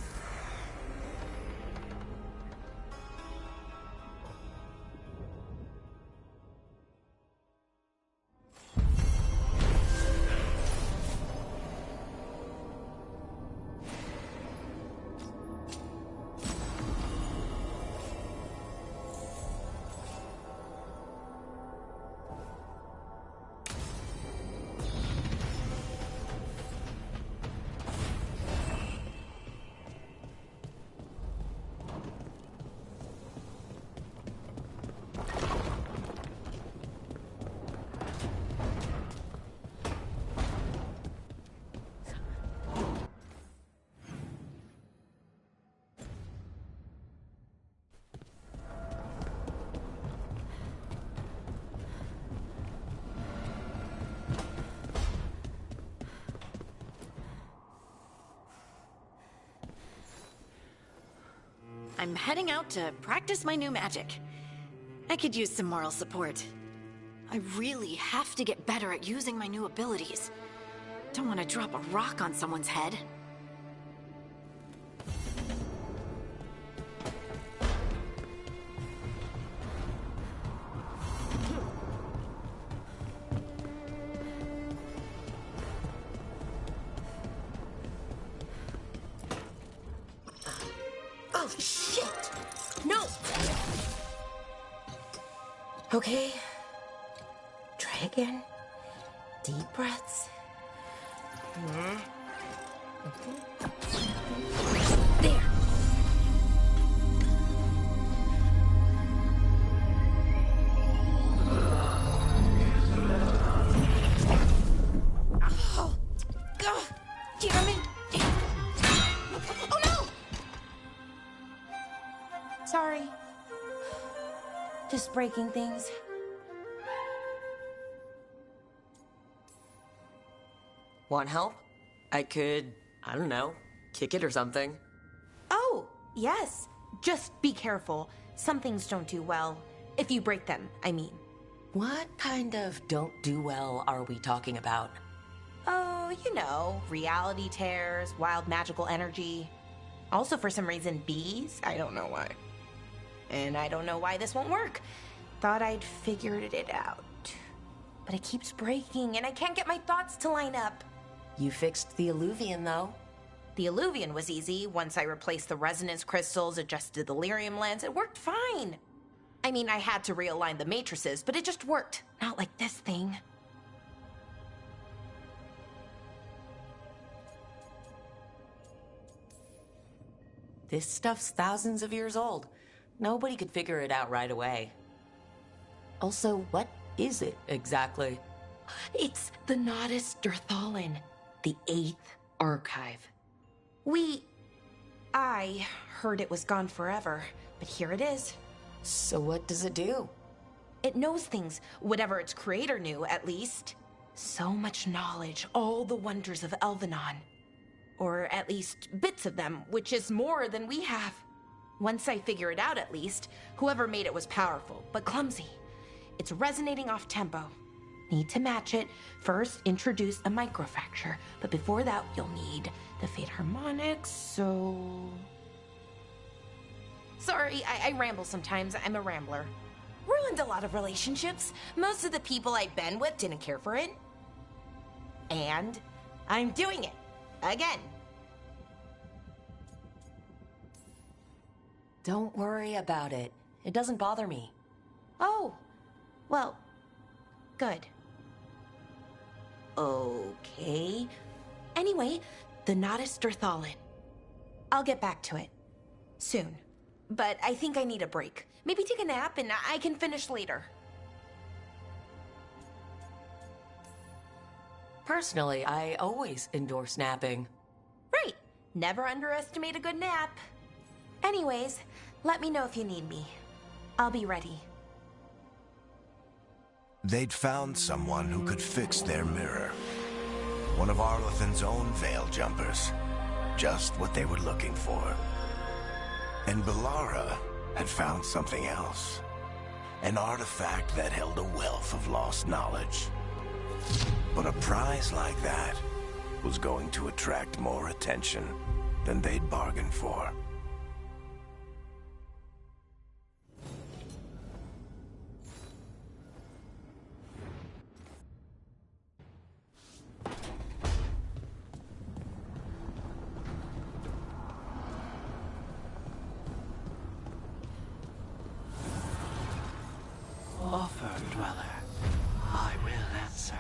[SPEAKER 1] I'm heading out to practice my new magic. I could use some moral support. I really have to get better at using my new abilities. Don't want to drop a rock on someone's head.
[SPEAKER 6] Oh, shit! No! Okay. Try again. Deep breaths. There! Oh! God! Damn it! Oh no! Sorry. Just breaking things.
[SPEAKER 2] Want help? I could, I don't know, kick it or something.
[SPEAKER 6] Oh, yes. Just be careful. Some things don't do well. If you break them, I mean.
[SPEAKER 2] What kind of don't do well are we talking about?
[SPEAKER 6] Oh, you know, reality tears, wild magical energy. Also, for some reason, bees. I don't know why. And I don't know why this won't work. Thought I'd figured it out. But it keeps breaking, and I can't get my thoughts to line up.
[SPEAKER 2] You fixed the Illuvian, though.
[SPEAKER 6] The Illuvian was easy. Once I replaced the resonance crystals, adjusted the lyrium lens, it worked fine. I mean, I had to realign the matrices, but it just worked. Not like this thing.
[SPEAKER 2] This stuff's thousands of years old. Nobody could figure it out right away. Also, what is it exactly?
[SPEAKER 6] It's the Nodus Derthalin, the 8th archive. I heard it was gone forever, but here it is.
[SPEAKER 2] So what does it do?
[SPEAKER 6] It knows things, whatever its creator knew, at least. So much knowledge, all the wonders of Elvenon. Or at least bits of them, which is more than we have. Once I figure it out, at least, whoever made it was powerful, but clumsy. It's resonating off tempo. Need to match it. First, introduce a microfracture, but before that, you'll need the Fate harmonics, so... Sorry, I ramble sometimes. I'm a rambler. Ruined a lot of relationships. Most of the people I've been with didn't care for it. And I'm doing it. Again.
[SPEAKER 2] Don't worry about it. It doesn't bother me.
[SPEAKER 6] Oh, well, good. Okay. Anyway, the Nodus Derthalin. I'll get back to it. Soon. But I think I need a break. Maybe take a nap and I can finish later.
[SPEAKER 2] Personally, I always endorse napping.
[SPEAKER 6] Right. Never underestimate a good nap. Anyways, let me know if you need me. I'll be ready.
[SPEAKER 4] They'd found someone who could fix their mirror. One of Arlathan's own Veil Jumpers. Just what they were looking for. And Bellara had found something else. An artifact that held a wealth of lost knowledge. But a prize like that was going to attract more attention than they'd bargained for.
[SPEAKER 7] Offer, Dweller. I will answer.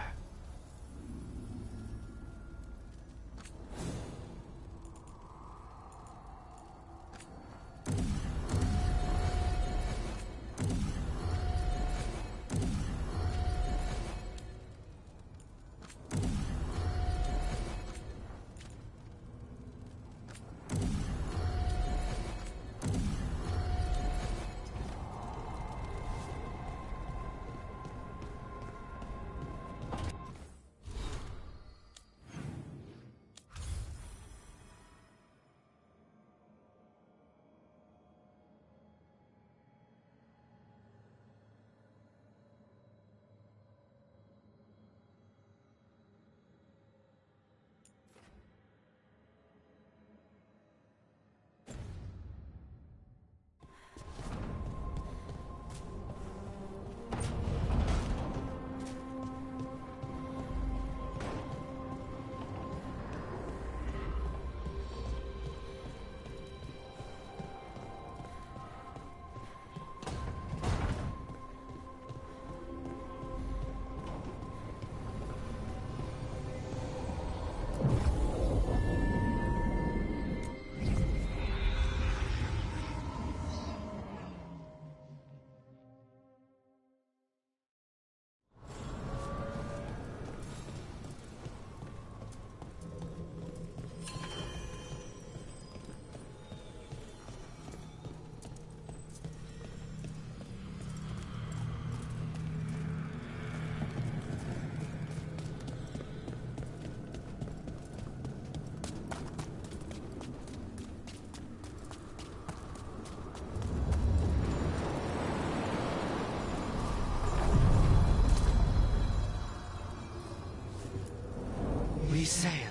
[SPEAKER 7] We sail.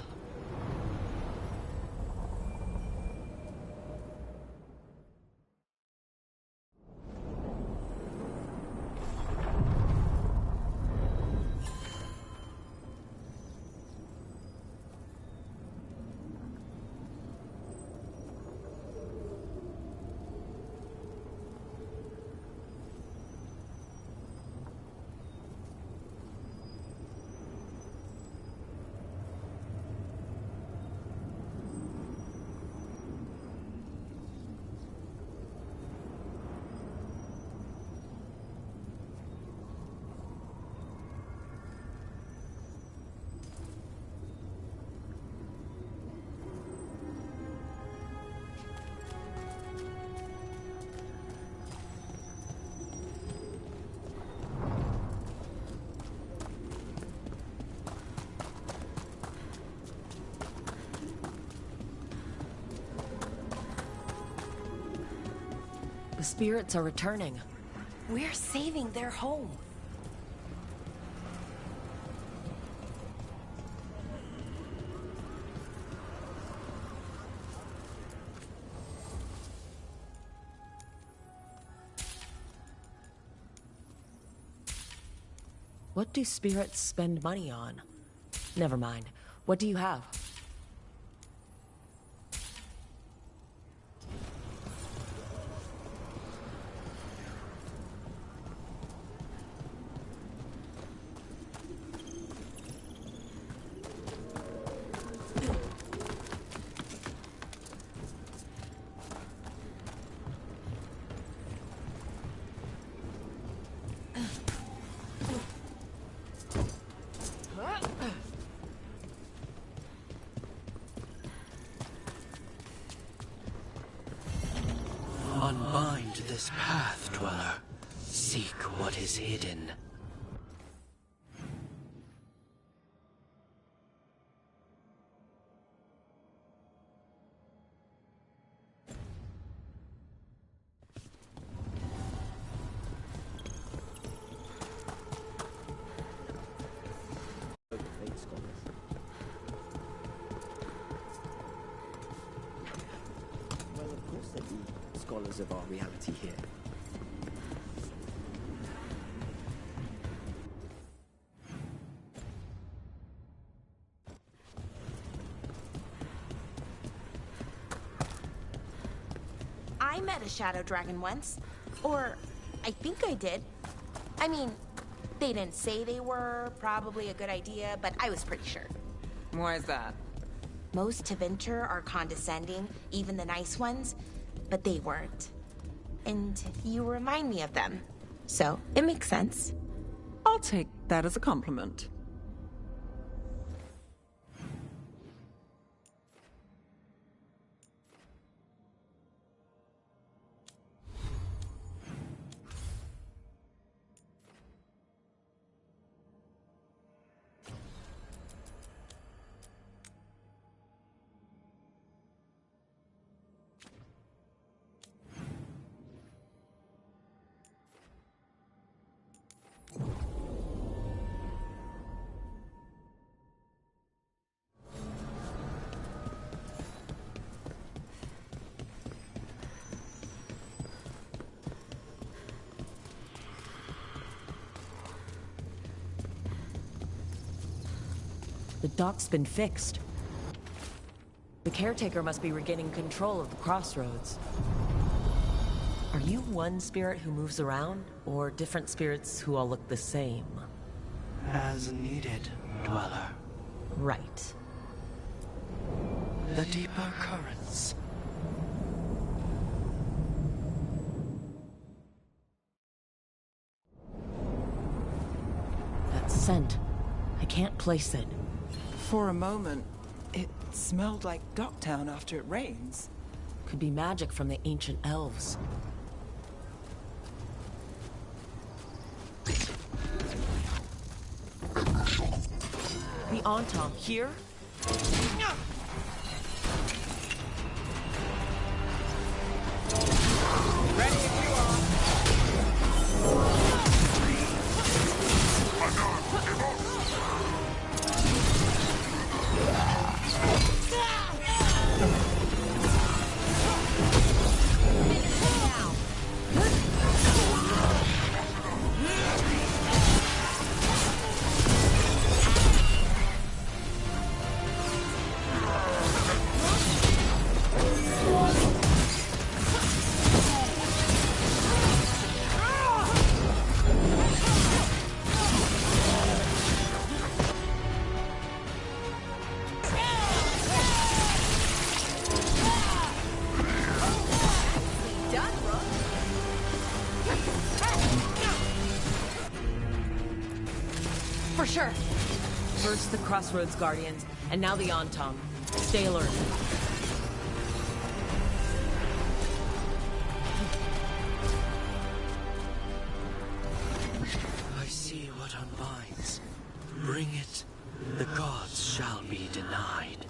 [SPEAKER 2] The spirits are returning.
[SPEAKER 6] We're saving their home.
[SPEAKER 2] What do spirits spend money on? Never mind. What do you have?
[SPEAKER 7] Unbind this path, Dweller. Seek what is hidden.
[SPEAKER 19] Well, of course there be scholars of our reality here.
[SPEAKER 6] I met a shadow dragon once. Or, I think I did. I mean, they didn't say they were probably a good idea, but I was pretty sure.
[SPEAKER 5] Why is that?
[SPEAKER 6] Most Tevinter are condescending, even the nice ones, but they weren't. And you remind me of them. So, it makes sense.
[SPEAKER 5] I'll take that as a compliment.
[SPEAKER 2] The dock's been fixed. The caretaker must be regaining control of the crossroads. Are you one spirit who moves around, or different spirits who all look the same?
[SPEAKER 7] As needed, Dweller.
[SPEAKER 2] Right.
[SPEAKER 7] The deeper currents.
[SPEAKER 2] That scent. I can't place it.
[SPEAKER 5] For a moment, it smelled like Docktown after it rains.
[SPEAKER 2] Could be magic from the ancient elves. The Anton here?
[SPEAKER 5] Ready if you are.
[SPEAKER 6] For sure.
[SPEAKER 2] First the Crossroads Guardians, and now the Anton. Stay alert.
[SPEAKER 7] I see what unbinds. Bring it, the gods shall be denied.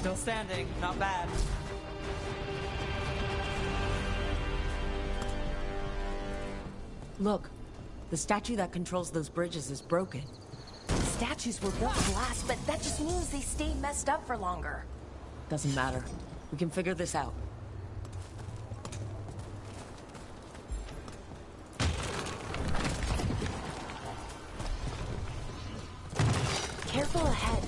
[SPEAKER 5] Still standing, not bad.
[SPEAKER 2] Look, the statue that controls those bridges is broken.
[SPEAKER 6] Statues were built to last, but that just means they stayed messed up for longer.
[SPEAKER 2] Doesn't matter. We can figure this out.
[SPEAKER 6] Careful ahead.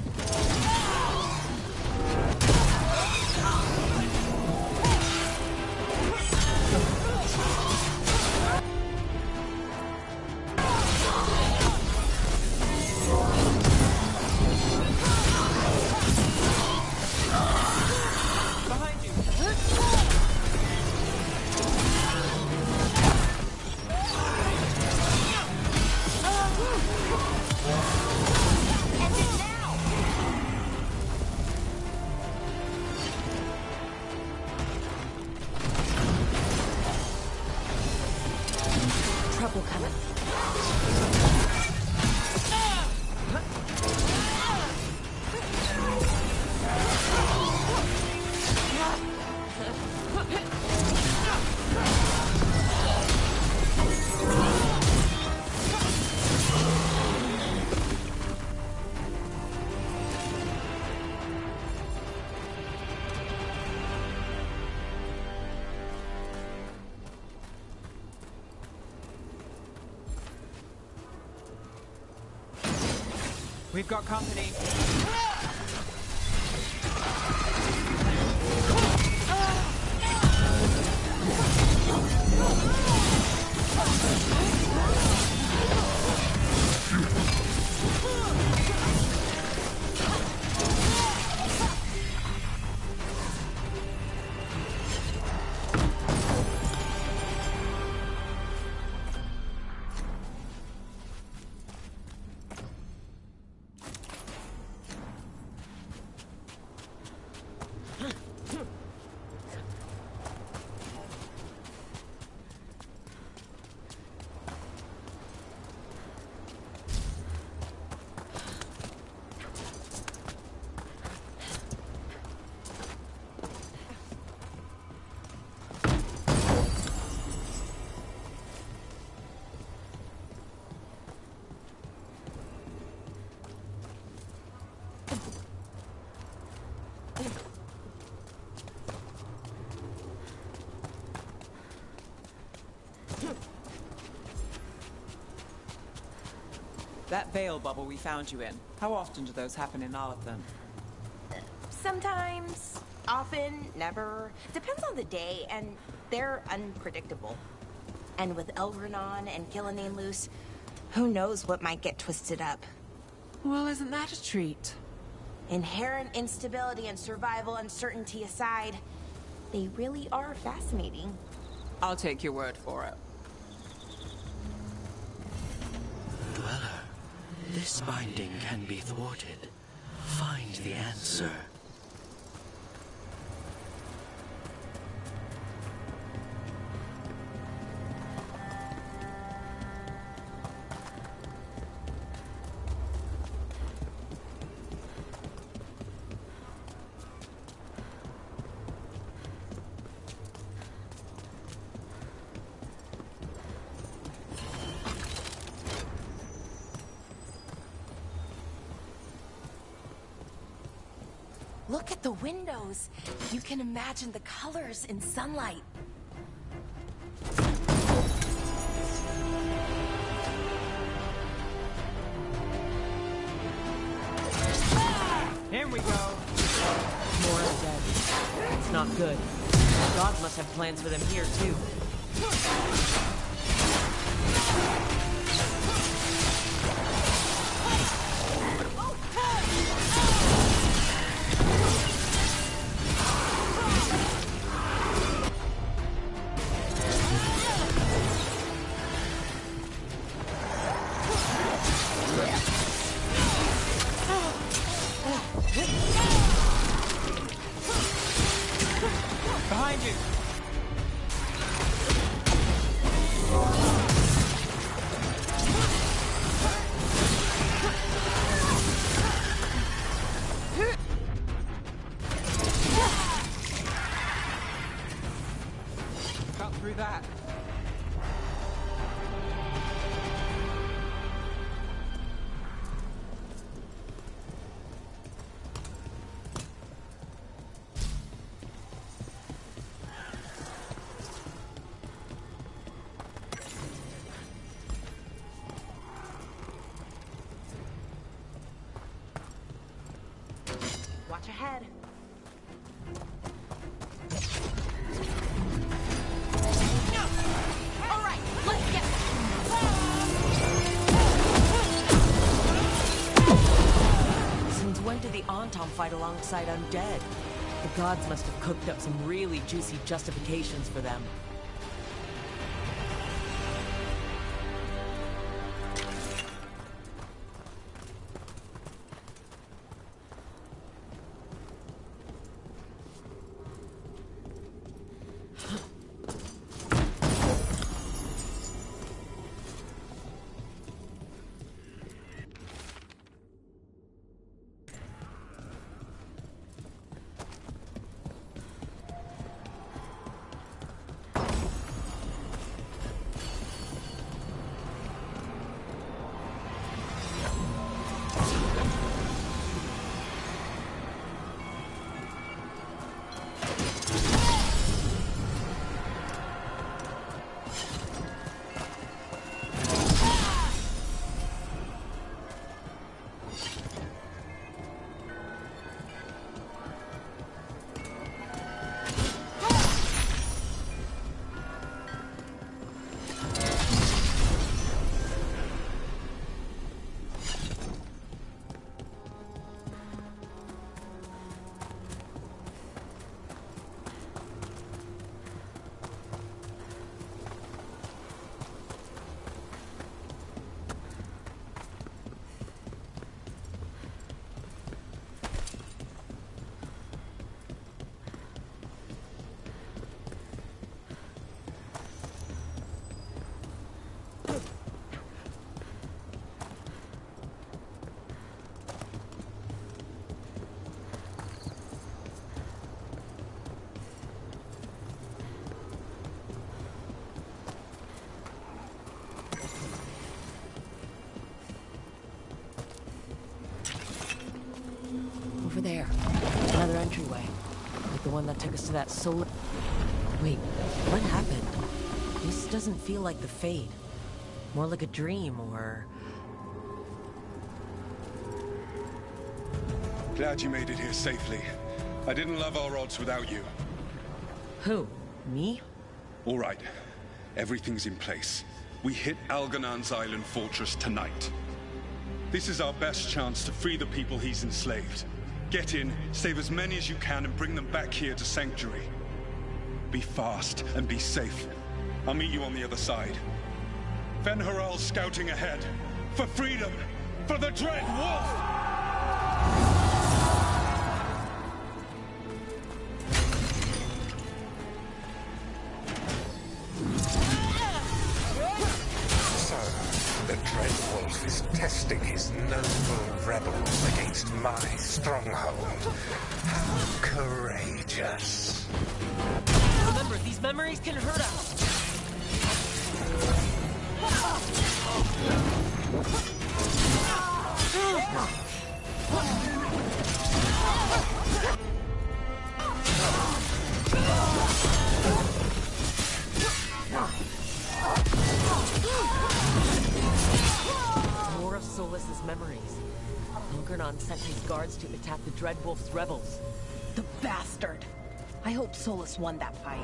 [SPEAKER 6] Trouble coming.
[SPEAKER 5] We've got company. That veil bubble we found you in, how often do those happen in Arlethan?
[SPEAKER 6] Sometimes, often, never. Depends on the day, and they're unpredictable. And with Elrenon and Gillenane loose, who knows what might get twisted up.
[SPEAKER 5] Well, isn't that a treat?
[SPEAKER 6] Inherent instability and survival uncertainty aside, they really are fascinating.
[SPEAKER 5] I'll take your word for it.
[SPEAKER 7] Dweller, this binding can be thwarted. Find the answer.
[SPEAKER 6] Look at the windows. You can imagine the colors in sunlight.
[SPEAKER 5] Here we go.
[SPEAKER 2] More undead. It's not good. God must have plans for them here, too.
[SPEAKER 5] Behind you! through that.
[SPEAKER 6] Watch ahead. All right, let's get.
[SPEAKER 2] Since when did the Antom fight alongside undead? The gods must have cooked up some really juicy justifications for them. Over there. Another entryway. Like the one that took us to that solar... Wait, what happened? This doesn't feel like the Fade. More like a dream, or...
[SPEAKER 13] Glad you made it here safely. I didn't love our odds without you.
[SPEAKER 2] Who? Me?
[SPEAKER 13] All right. Everything's in place. We hit Algernon's island fortress tonight. This is our best chance to free the people he's enslaved. Get in, save as many as you can, and bring them back here to Sanctuary. Be fast and be safe. I'll meet you on the other side. Fen-Haral's scouting ahead. For freedom! For the Dread Wolf!
[SPEAKER 20] Testing his noble rebels against my stronghold. How courageous.
[SPEAKER 2] Remember, these memories can hurt us. Solas's memories. Algernon sent his guards to attack the Dreadwolf's rebels.
[SPEAKER 6] The bastard! I hope Solas won that fight.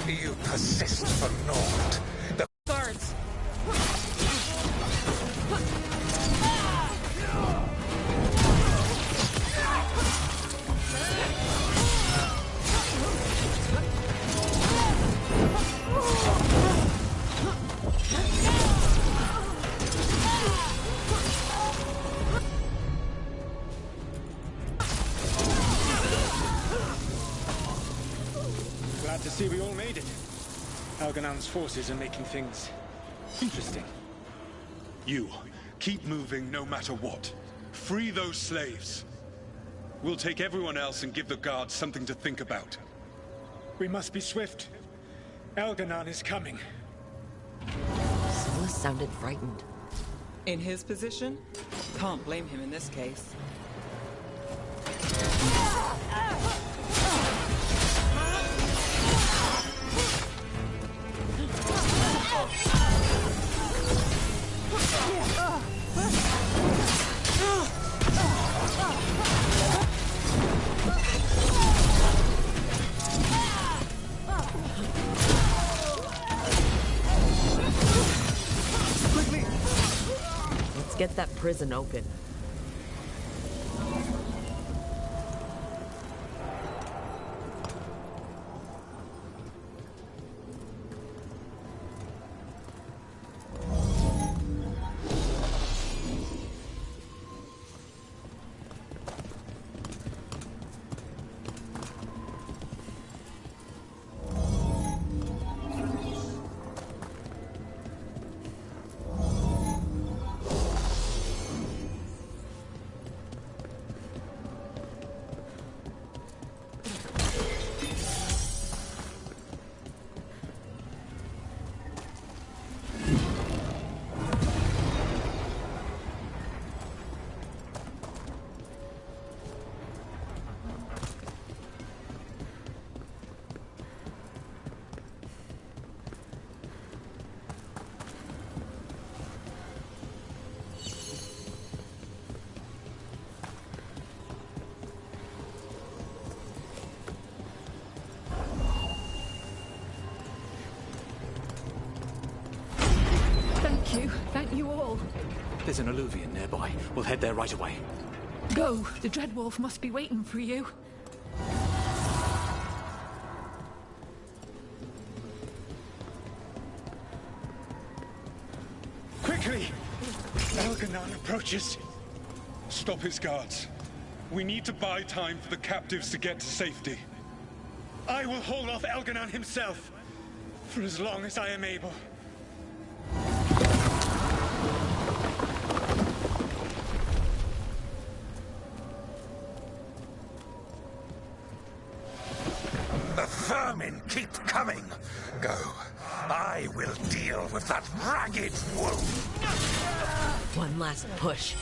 [SPEAKER 20] You persist for naught. The
[SPEAKER 2] guards!
[SPEAKER 10] Glad to see we all made it. Algernon's forces are making things interesting.
[SPEAKER 13] You,
[SPEAKER 21] Keep moving no matter what. Free those slaves. We'll take everyone else and give the guards something to think about.
[SPEAKER 10] We must be swift. Elganon is coming.
[SPEAKER 2] Solus sounded frightened.
[SPEAKER 5] In his position, can't blame him in this case.
[SPEAKER 2] Let's get that prison open.
[SPEAKER 18] Thank you all.
[SPEAKER 3] There's an alluvion nearby. We'll head there right away.
[SPEAKER 18] Go. The Dreadwolf must be waiting for you.
[SPEAKER 10] Quickly! Elganon approaches.
[SPEAKER 21] Stop his guards. We need to buy time for the captives to get to safety.
[SPEAKER 10] I will hold off Elganon himself, for as long as I am able.
[SPEAKER 20] The vermin keep coming. Go. I will deal with that ragged wolf.
[SPEAKER 2] One last push.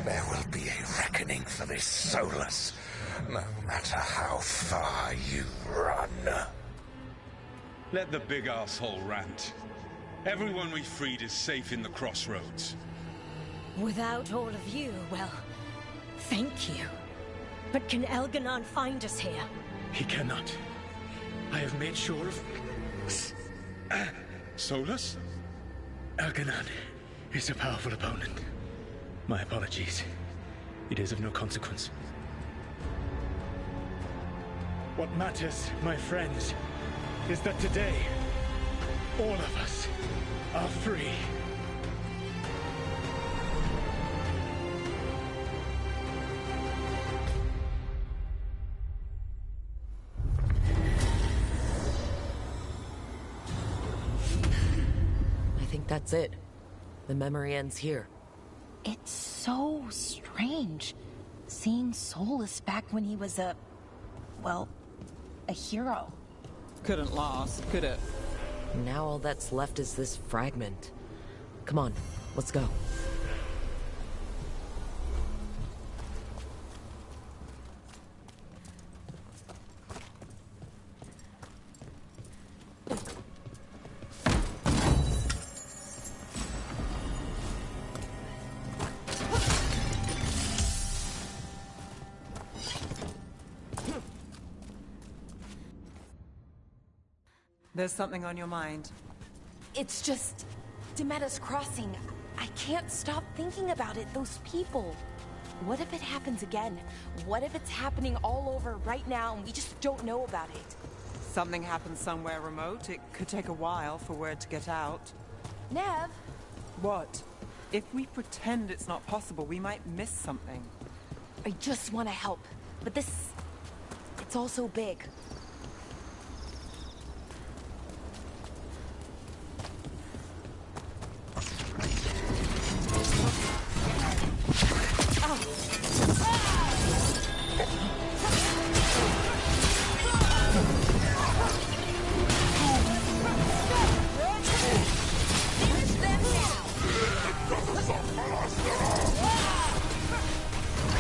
[SPEAKER 20] There will be a reckoning for this Solus, no matter how far you run.
[SPEAKER 21] Let the big asshole rant. Everyone we freed is safe in the crossroads.
[SPEAKER 22] Without all of you, well, thank you. But can Elganon find us here?
[SPEAKER 10] He cannot. I have made sure of...
[SPEAKER 21] Solus?
[SPEAKER 10] Elganon is a powerful opponent. My apologies. It is of no consequence. What matters, my friends, is that today, all of us are free.
[SPEAKER 2] That's it. The memory ends here.
[SPEAKER 6] It's so strange. Seeing Solus back when he was a hero.
[SPEAKER 5] Couldn't last, could it?
[SPEAKER 2] Now all that's left is this fragment. Come on, let's go.
[SPEAKER 5] There's something on your mind.
[SPEAKER 6] It's just Demeter's Crossing. I can't stop thinking about it. Those people. What if it happens again? What if it's happening all over right now and we just don't know about it?
[SPEAKER 5] Something happens somewhere remote. It could take a while for word to get out.
[SPEAKER 6] Nev?
[SPEAKER 5] What? If we pretend it's not possible, we might miss something.
[SPEAKER 6] I just want to help. But it's all so big.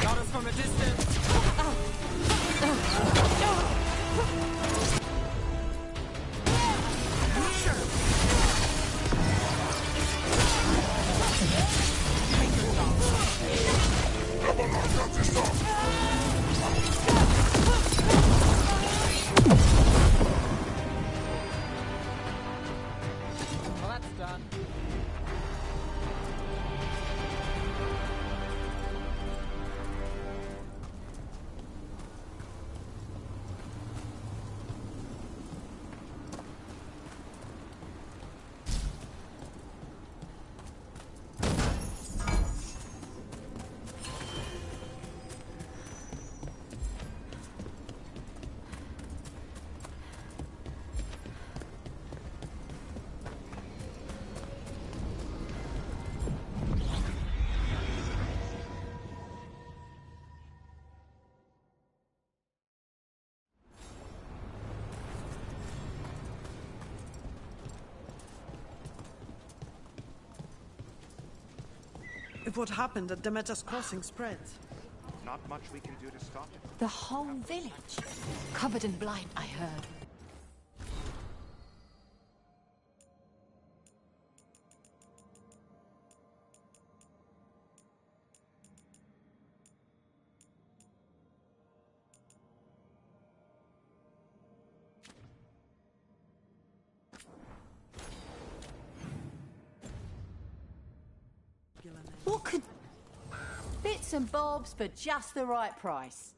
[SPEAKER 5] Got us from a distance. Well, that's done.
[SPEAKER 8] If what happened at Demeter's Crossing spreads.
[SPEAKER 9] Not much we can do to stop it.
[SPEAKER 22] The whole village. Covered in blight, I heard. What could... Bits and bobs for just the right price.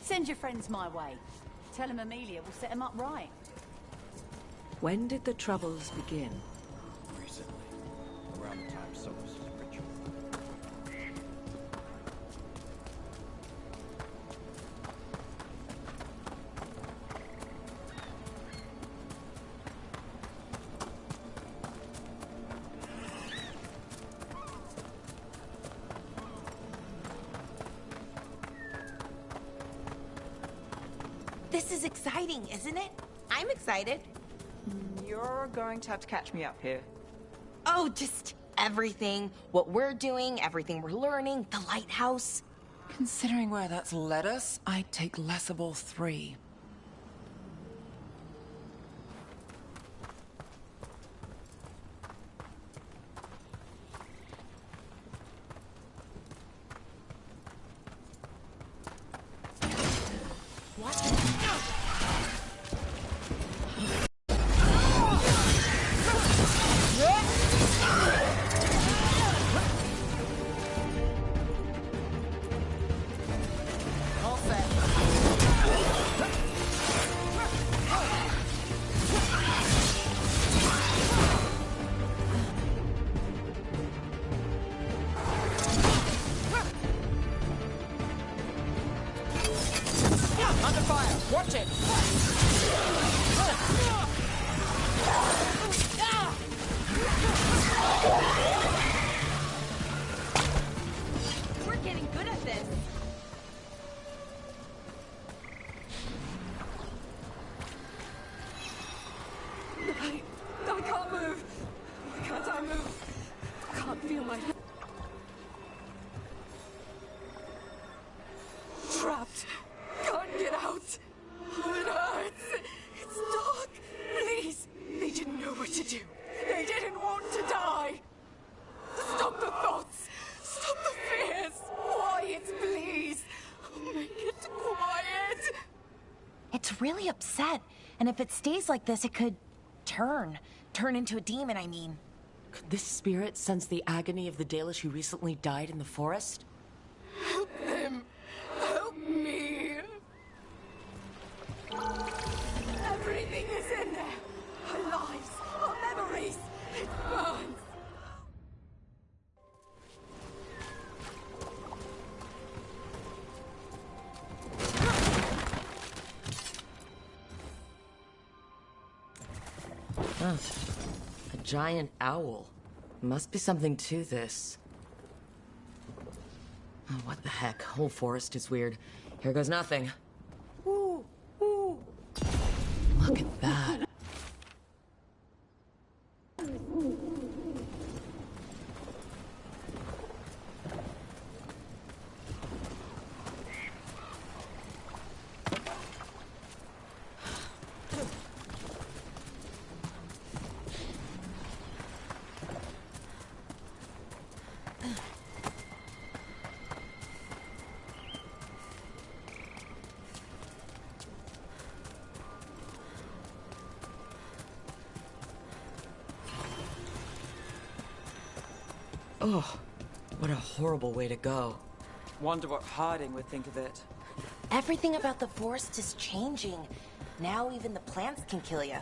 [SPEAKER 22] Send your friends my way. Tell them Amelia will set them up right.
[SPEAKER 23] When did the troubles begin?
[SPEAKER 9] Recently. Around the time Solus' ritual.
[SPEAKER 6] This is exciting, isn't it? I'm excited.
[SPEAKER 5] You're going to have to catch me up here.
[SPEAKER 6] Oh, just everything. What we're doing, everything we're learning, the lighthouse.
[SPEAKER 5] Considering where that's led us, I'd take less of all three.
[SPEAKER 11] I can't move. Why can't I move? I can't feel my... Trapped. Can't get out. Oh, it hurts. It's dark. Please. They didn't know what to do. They didn't want to die. Stop the thoughts. Stop the fears. Quiet, please. Make it quiet.
[SPEAKER 6] It's really upset. And if it stays like this, it could turn into a demon, I mean.
[SPEAKER 2] Could this spirit sense the agony of the Dalish who recently died in the forest?
[SPEAKER 11] Help them. Help me. Everything is in there. Our lives, our memories. It burns.
[SPEAKER 2] Oh, a giant owl. Must be something to this. Oh, what the heck? Whole forest is weird. Here goes nothing.
[SPEAKER 11] Ooh, ooh.
[SPEAKER 2] Look at that. Oh, what a horrible way to go.
[SPEAKER 5] Wonder what Harding would think of it.
[SPEAKER 6] Everything about the forest is changing. Now even the plants can kill you.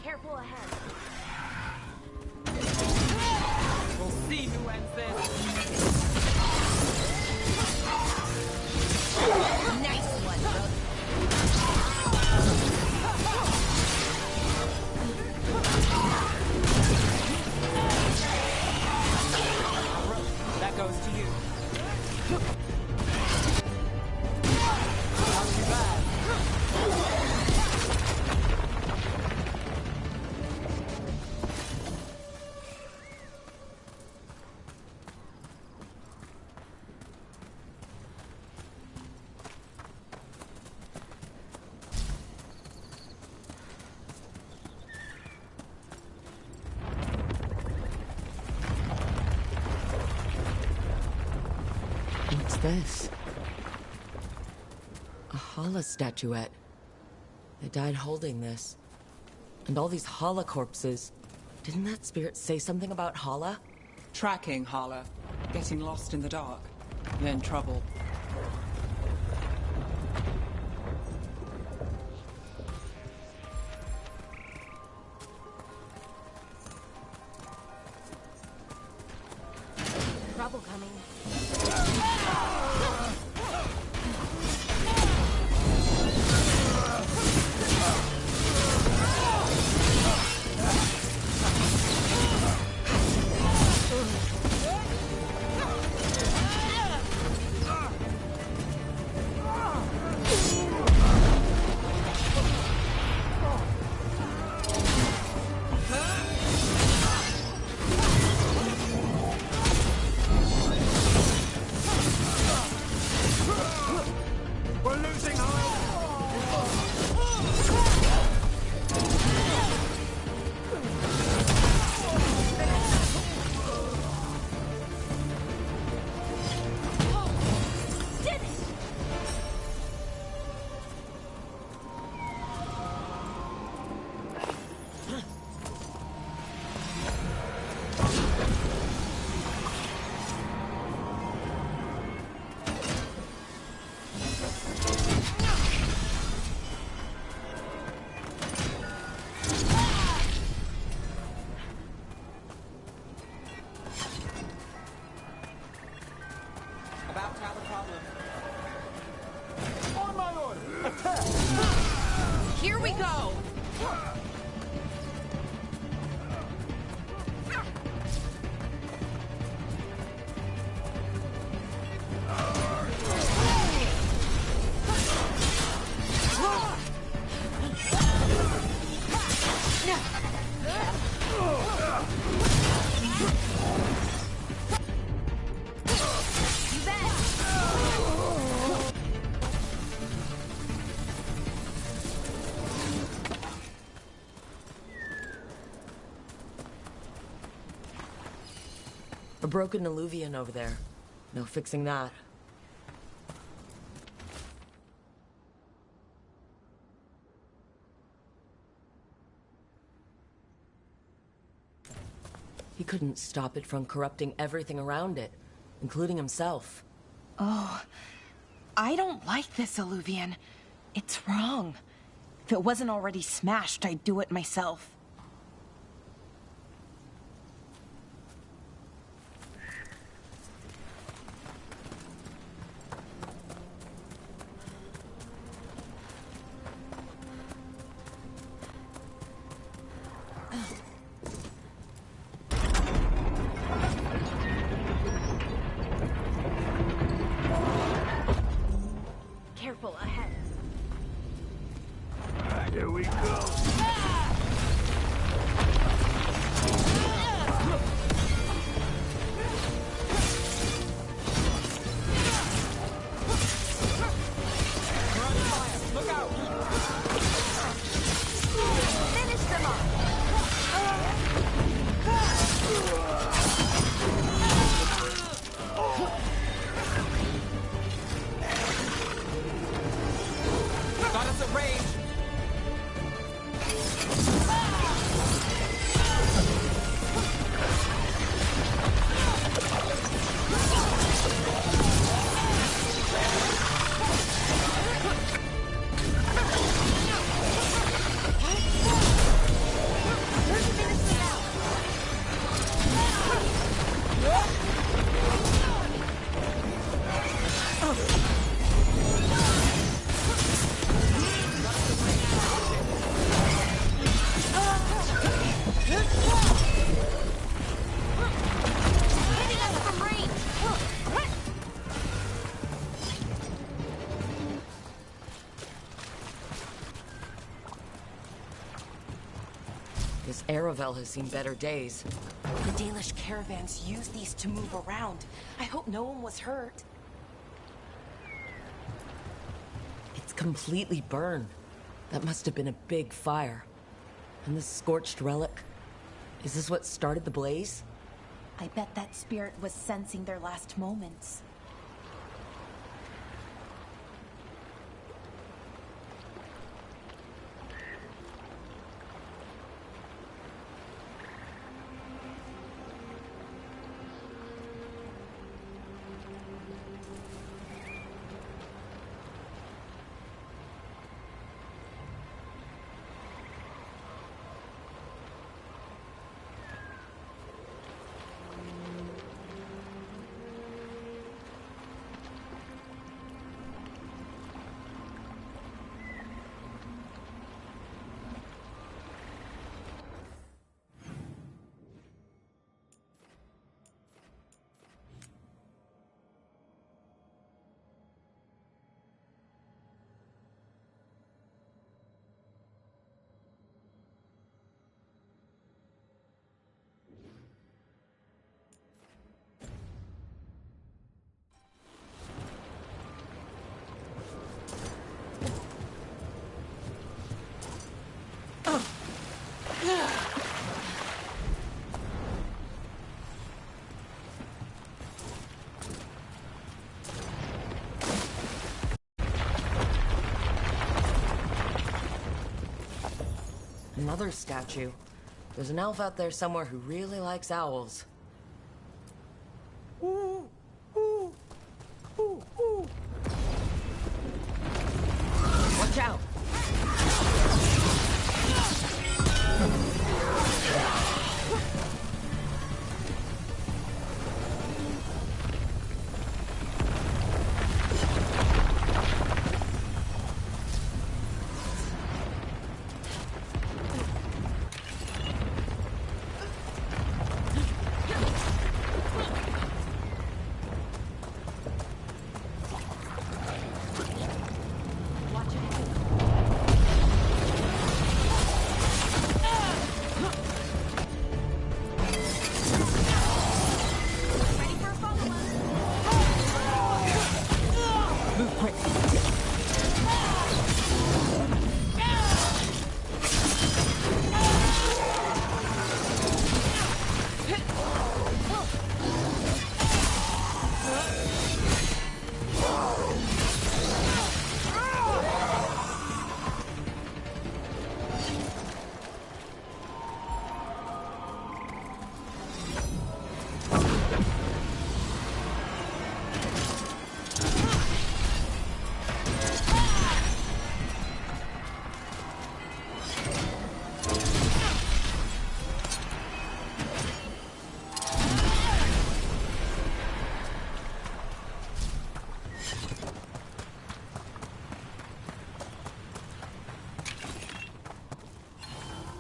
[SPEAKER 6] Careful ahead.
[SPEAKER 5] We'll see who ends this.
[SPEAKER 6] Nice one, Rook.
[SPEAKER 5] That goes to you.
[SPEAKER 2] What's this? A Hala statuette. They died holding this. And all these Hala corpses. Didn't that spirit say something about Hala?
[SPEAKER 5] Tracking Hala. Getting lost in the dark. Then trouble.
[SPEAKER 6] Trouble coming.
[SPEAKER 2] A broken alluvian over there. No fixing that. He couldn't stop it from corrupting everything around it, including himself.
[SPEAKER 6] Oh, I don't like this alluvian. It's wrong. If it wasn't already smashed, I'd do it myself.
[SPEAKER 22] Careful ahead.
[SPEAKER 20] Here we go.
[SPEAKER 11] Look out! Finish them off!
[SPEAKER 15] Got us at range!
[SPEAKER 2] This Aravel has seen better days.
[SPEAKER 6] The Dalish caravans use these to move around. I hope no one was hurt.
[SPEAKER 2] It's completely burned. That must have been a big fire. And this scorched relic? Is this what started the blaze?
[SPEAKER 6] I bet that spirit was sensing their last moments.
[SPEAKER 2] Another statue. There's an elf out there somewhere who really likes owls.
[SPEAKER 11] Ooh, ooh, ooh, ooh.
[SPEAKER 2] Watch out!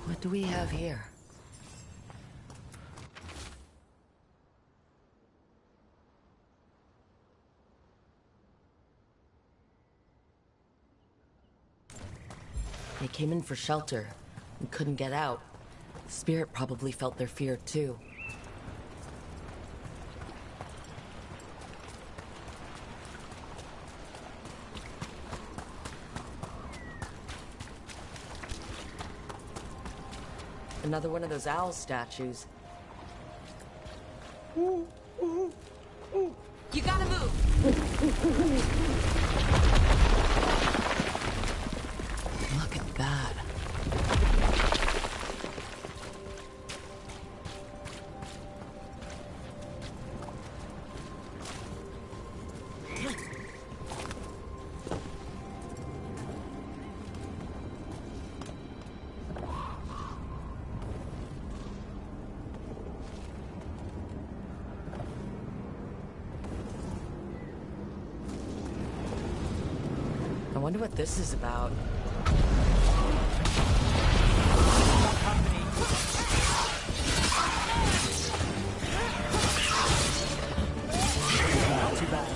[SPEAKER 2] What do we have here? They came in for shelter and couldn't get out. The spirit probably felt their fear too. Another one of those owl statues.
[SPEAKER 6] You gotta move!
[SPEAKER 2] Look at that. I wonder what this is about. Not too bad.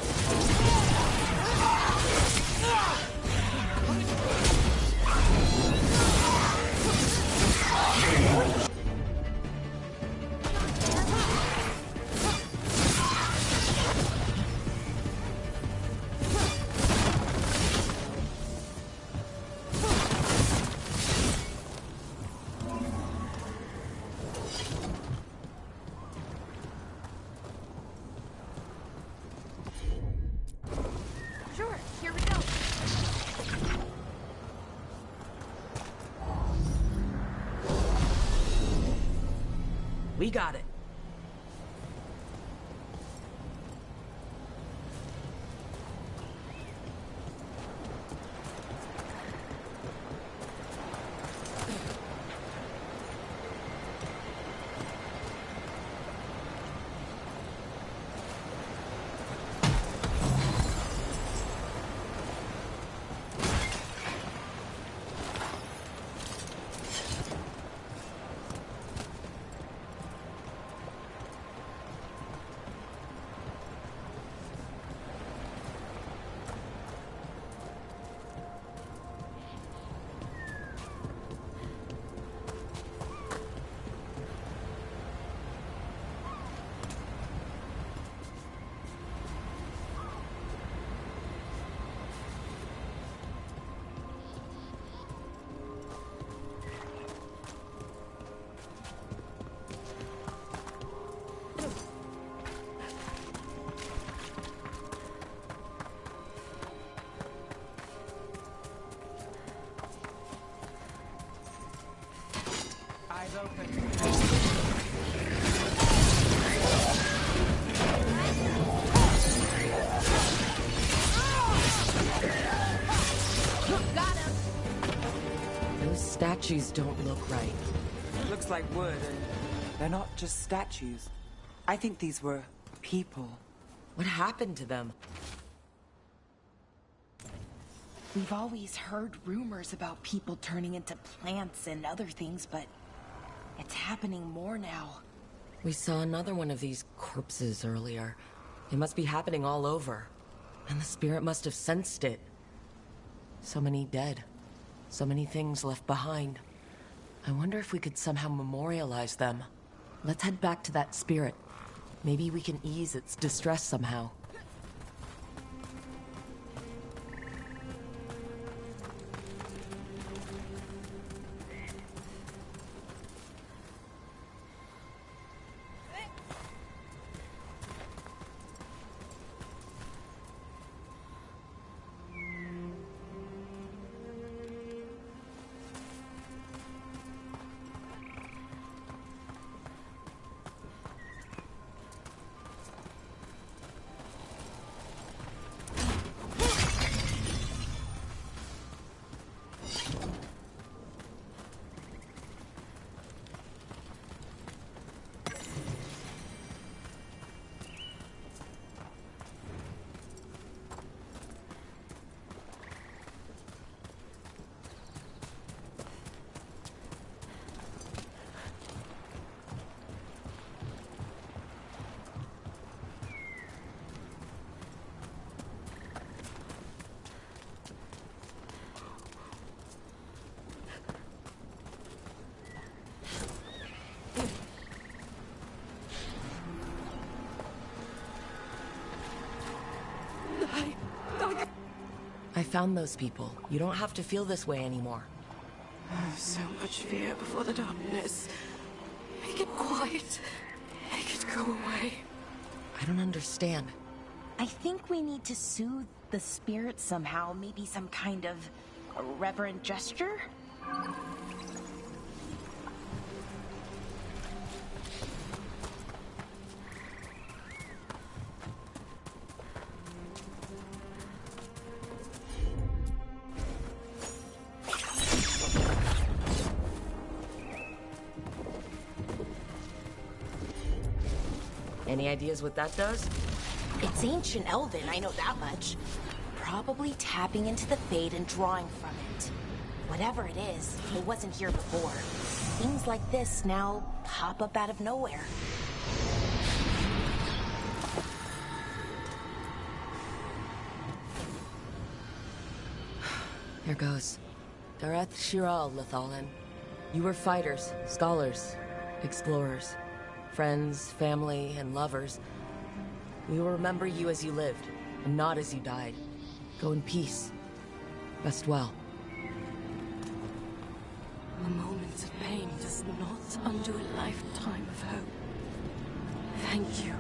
[SPEAKER 6] Sure, here we go. We got it.
[SPEAKER 15] Eyes open.
[SPEAKER 6] Got him!
[SPEAKER 2] Those statues don't look right.
[SPEAKER 5] It looks like wood, and they're not just statues. I think these were people.
[SPEAKER 2] What happened to them?
[SPEAKER 6] We've always heard rumors about people turning into plants and other things, but it's happening more now.
[SPEAKER 2] We saw another one of these corpses earlier. It must be happening all over. And the spirit must have sensed it. So many dead. So many things left behind. I wonder if we could somehow memorialize them. Let's head back to that spirit. Maybe we can ease its distress somehow. found those people. You don't have to feel this way anymore.
[SPEAKER 11] So much fear before the darkness. Make it quiet. Make it go away.
[SPEAKER 2] I don't understand.
[SPEAKER 6] I think we need to soothe the spirit somehow. Maybe some kind of reverent gesture?
[SPEAKER 2] Any ideas what that does?
[SPEAKER 6] It's ancient Elven, I know that much. Probably tapping into the Fade and drawing from it. Whatever it is, it wasn't here before. Things like this now pop up out of nowhere.
[SPEAKER 2] Here goes. Dareth Shiral, Lethalin. You were fighters, scholars, explorers, friends, family, and lovers. We will remember you as you lived, and not as you died. Go in peace. Rest well.
[SPEAKER 11] A moment of pain does not undo a lifetime of hope. Thank you.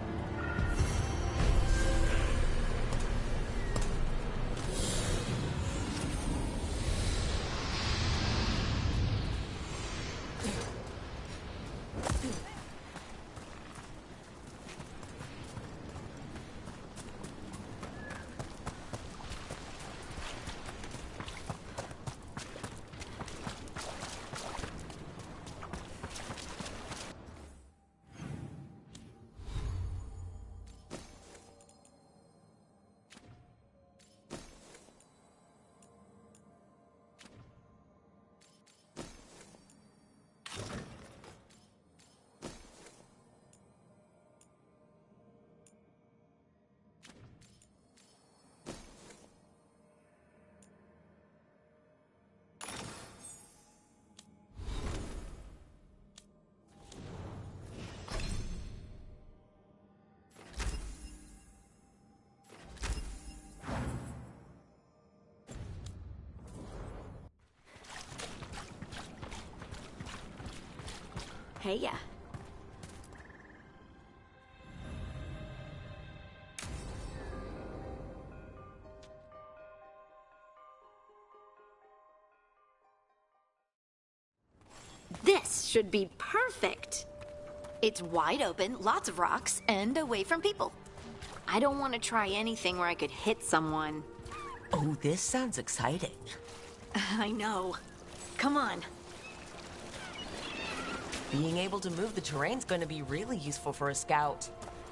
[SPEAKER 1] Hey, yeah. This should be perfect. It's wide open, lots of rocks, and away from people. I don't want to try anything where I could hit someone.
[SPEAKER 2] Oh, this sounds exciting.
[SPEAKER 1] I know. Come on.
[SPEAKER 2] Being able to move the terrain's going to be really useful for a scout.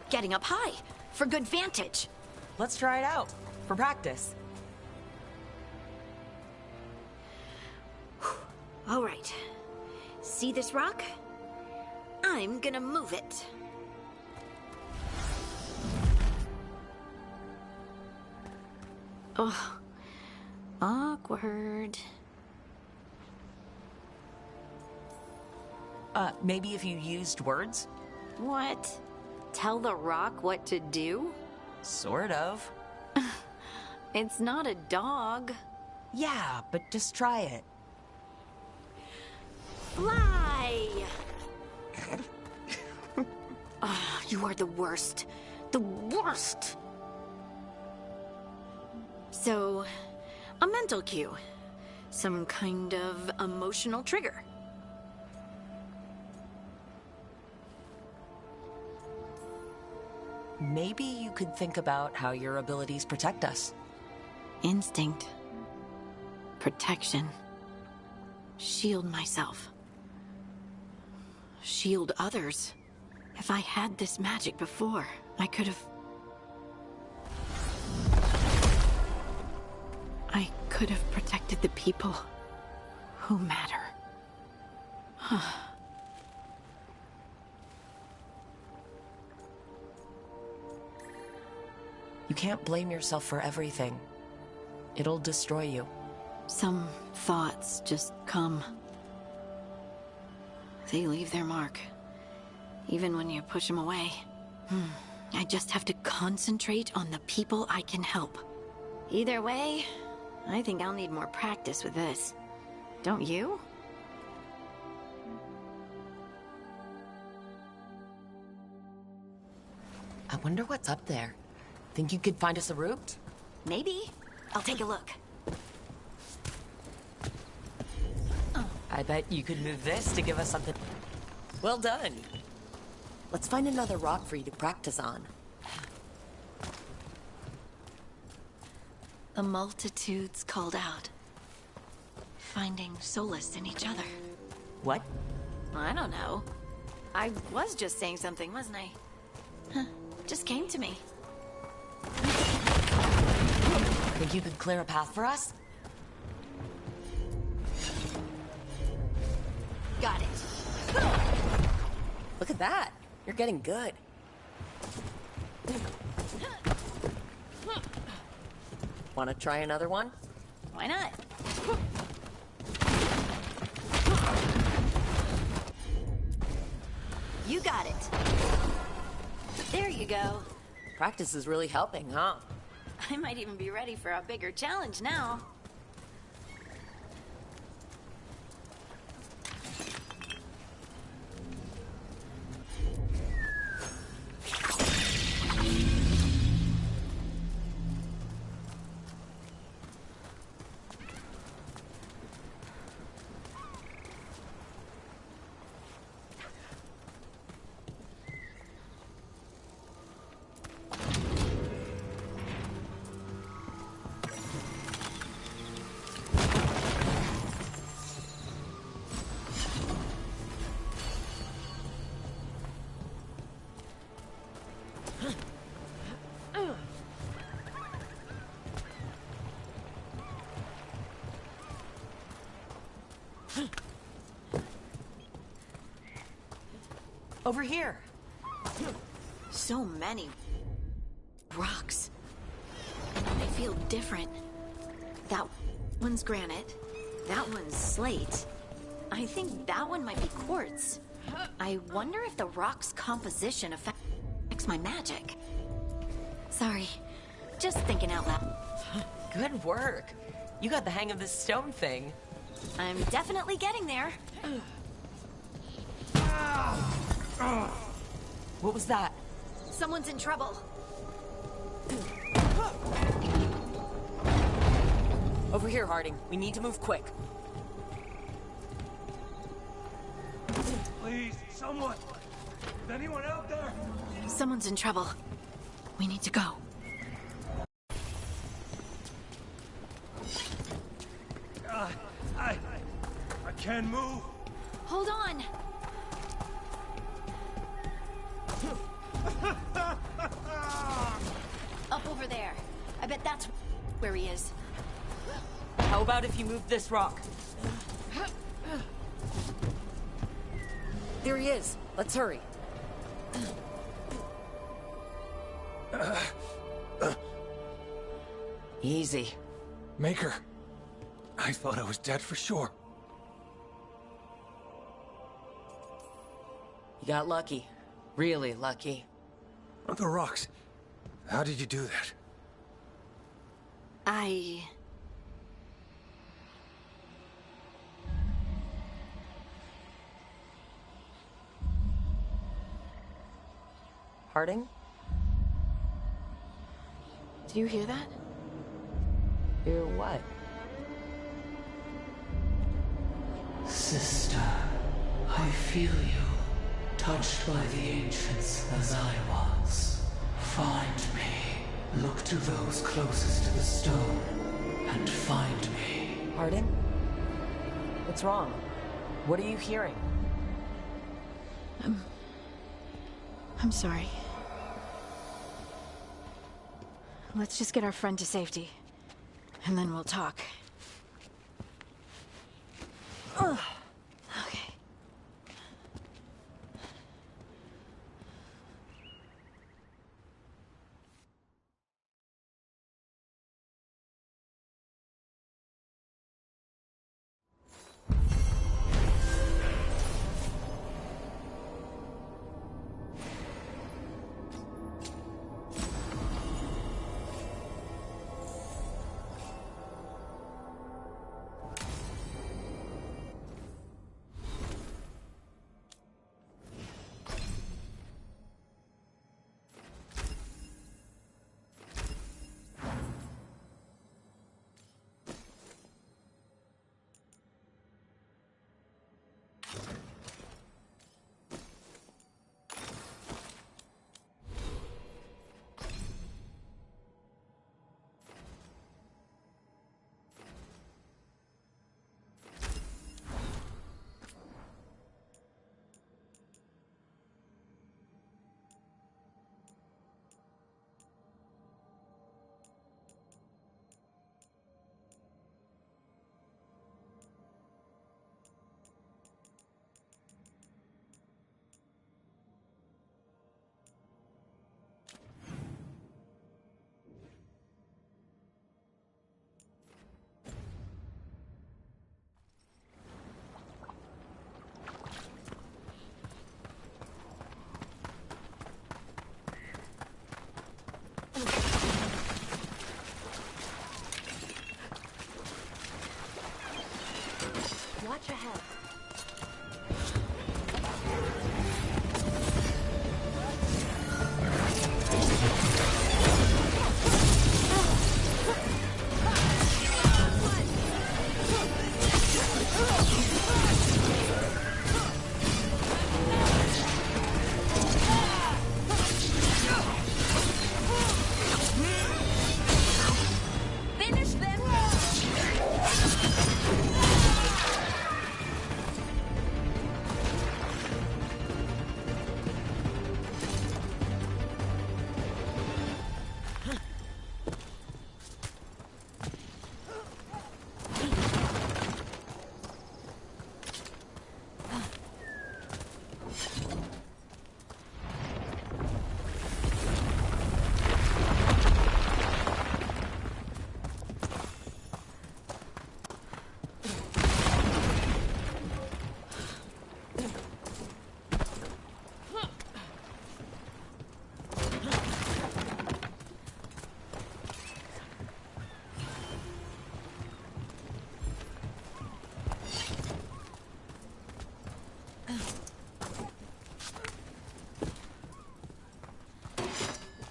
[SPEAKER 1] Getting up high, for good vantage.
[SPEAKER 2] Let's try it out, for practice.
[SPEAKER 1] All right. See this rock? I'm gonna move it. Oh, awkward.
[SPEAKER 2] Maybe if you used words?
[SPEAKER 1] What? Tell the rock what to do?
[SPEAKER 2] Sort of.
[SPEAKER 1] It's not a dog.
[SPEAKER 2] Yeah, but just try it.
[SPEAKER 1] Fly! Oh, you are the worst. The worst! So, a mental cue. Some kind of emotional trigger.
[SPEAKER 2] Maybe you could think about how your abilities protect us.
[SPEAKER 1] Instinct. Protection. Shield myself. Shield others. If I had this magic before, I could have... I could have protected the people who matter.
[SPEAKER 2] You can't blame yourself for everything. It'll destroy you.
[SPEAKER 1] Some thoughts just come. They leave their mark. Even when you push them away. I just have to concentrate on the people I can help. Either way, I think I'll need more practice with this. Don't you?
[SPEAKER 2] I wonder what's up there. Think you could find us a route?
[SPEAKER 1] Maybe. I'll take a look.
[SPEAKER 2] I bet you could move this to give us something. Well done. Let's find another rock for you to practice on.
[SPEAKER 1] The multitudes called out, finding solace in each other.
[SPEAKER 2] What?
[SPEAKER 1] I don't know. I was just saying something, wasn't I? Huh. Just came to me.
[SPEAKER 2] Think you could clear a path for us?
[SPEAKER 1] Got it.
[SPEAKER 2] Look at that. You're getting good. Want to try another one?
[SPEAKER 1] Why not? You got it. There you go.
[SPEAKER 2] Practice is really helping, huh?
[SPEAKER 1] I might even be ready for a bigger challenge now.
[SPEAKER 2] Over here.
[SPEAKER 1] So many rocks. And they feel different. That one's granite. That one's slate. I think that one might be quartz. I wonder if the rock's composition affects my magic. Sorry. Just thinking out loud.
[SPEAKER 2] Good work. You got the hang of this stone thing.
[SPEAKER 1] I'm definitely getting there.
[SPEAKER 2] What was that?
[SPEAKER 1] Someone's in trouble.
[SPEAKER 2] Over here, Harding. We need to move quick.
[SPEAKER 10] Please, someone! Is anyone out there?
[SPEAKER 1] Someone's in trouble. We need to go.
[SPEAKER 10] I can't move.
[SPEAKER 1] Hold on. Up over there. I bet that's where he is.
[SPEAKER 2] How about if you move this rock? There he is. Let's hurry. Easy.
[SPEAKER 10] Maker. I thought I was dead for sure.
[SPEAKER 2] You got lucky. Really lucky.
[SPEAKER 10] The rocks. How did you do that?
[SPEAKER 2] Harding?
[SPEAKER 1] Do you hear that?
[SPEAKER 2] Hear what?
[SPEAKER 7] Sister, I feel you, touched by the ancients as I was. Find me. Look to those closest to the stone, and find me.
[SPEAKER 2] Harding? What's wrong? What are you hearing?
[SPEAKER 1] I'm sorry. Let's just get our friend to safety, and then we'll talk. Ugh. Okay.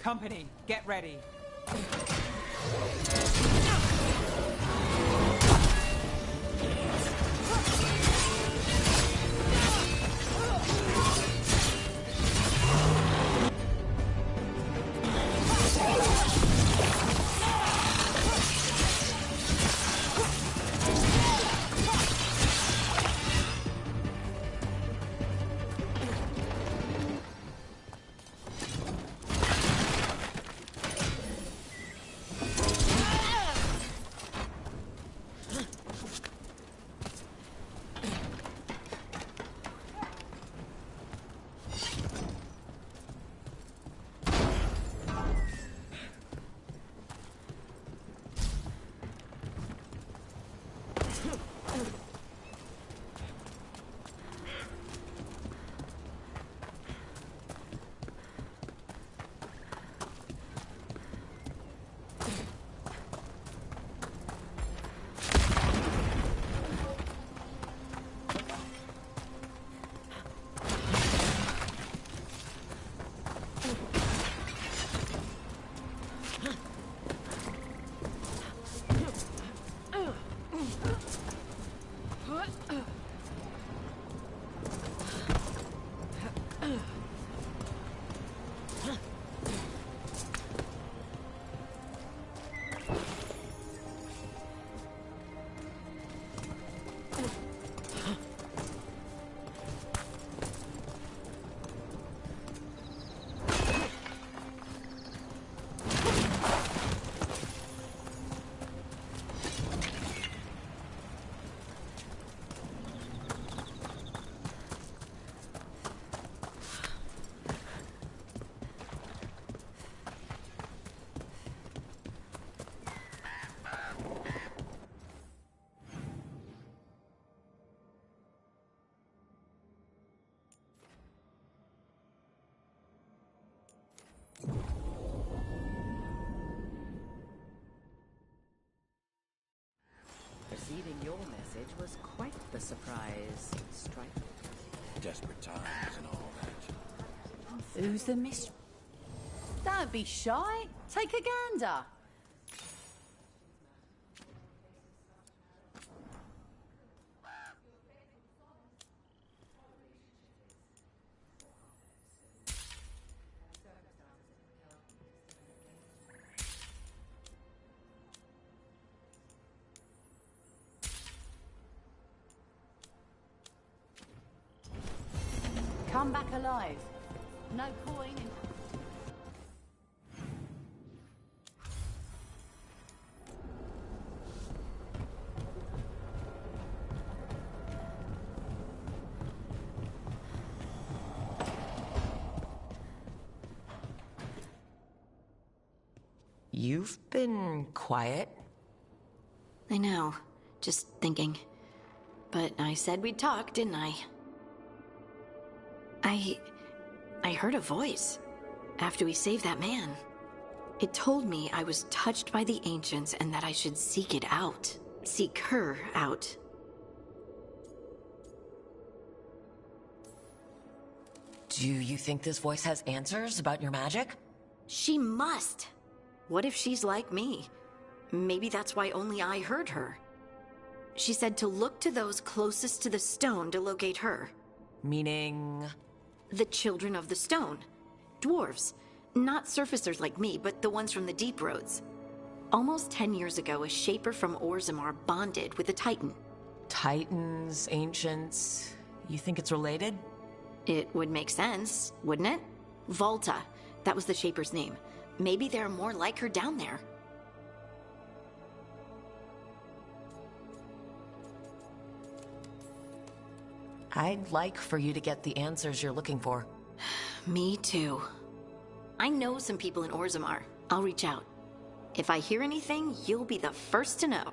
[SPEAKER 5] Company, get ready.
[SPEAKER 12] Receiving your message was quite the surprise, Stripe.
[SPEAKER 9] Desperate times and all that.
[SPEAKER 16] Who's the miss? Don't be shy. Take a gander. Come back alive. No coin in...
[SPEAKER 2] You've been quiet.
[SPEAKER 1] I know. Just thinking. But I said we'd talk, didn't I? I heard a voice after we saved that man. It told me I was touched by the ancients and that I should seek it out. Seek her out.
[SPEAKER 2] Do you think this voice has answers about your magic?
[SPEAKER 1] She must. What if she's like me? Maybe that's why only I heard her. She said to look to those closest to the stone to locate her.
[SPEAKER 2] Meaning?
[SPEAKER 1] The children of the stone. Dwarves. Not surfacers like me, but the ones from the deep roads. Almost 10 years ago, a shaper from Orzammar bonded with a titan.
[SPEAKER 2] Titans, ancients... You think it's related?
[SPEAKER 1] It would make sense, wouldn't it? Volta. That was the shaper's name. Maybe there are more like her down there.
[SPEAKER 2] I'd like for you to get the answers you're looking for.
[SPEAKER 1] Me too. I know some people in Orzammar. I'll reach out. If I hear anything, you'll be the first to know.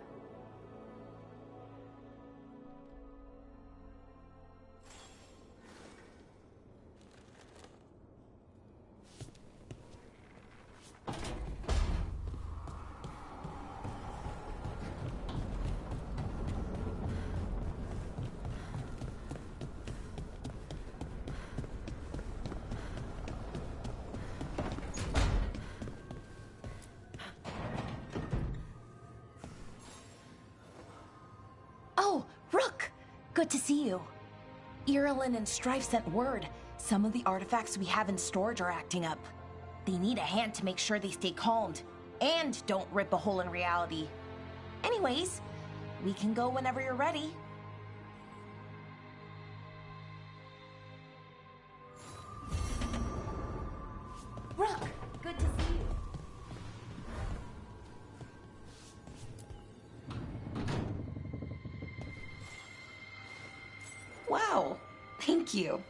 [SPEAKER 6] Good to see you. Irilyn and Strife sent word. Some of the artifacts we have in storage are acting up. They need a hand to make sure they stay calmed, and don't rip a hole in reality. Anyways, we can go whenever you're ready. Rook, good to see you. Wow, thank you.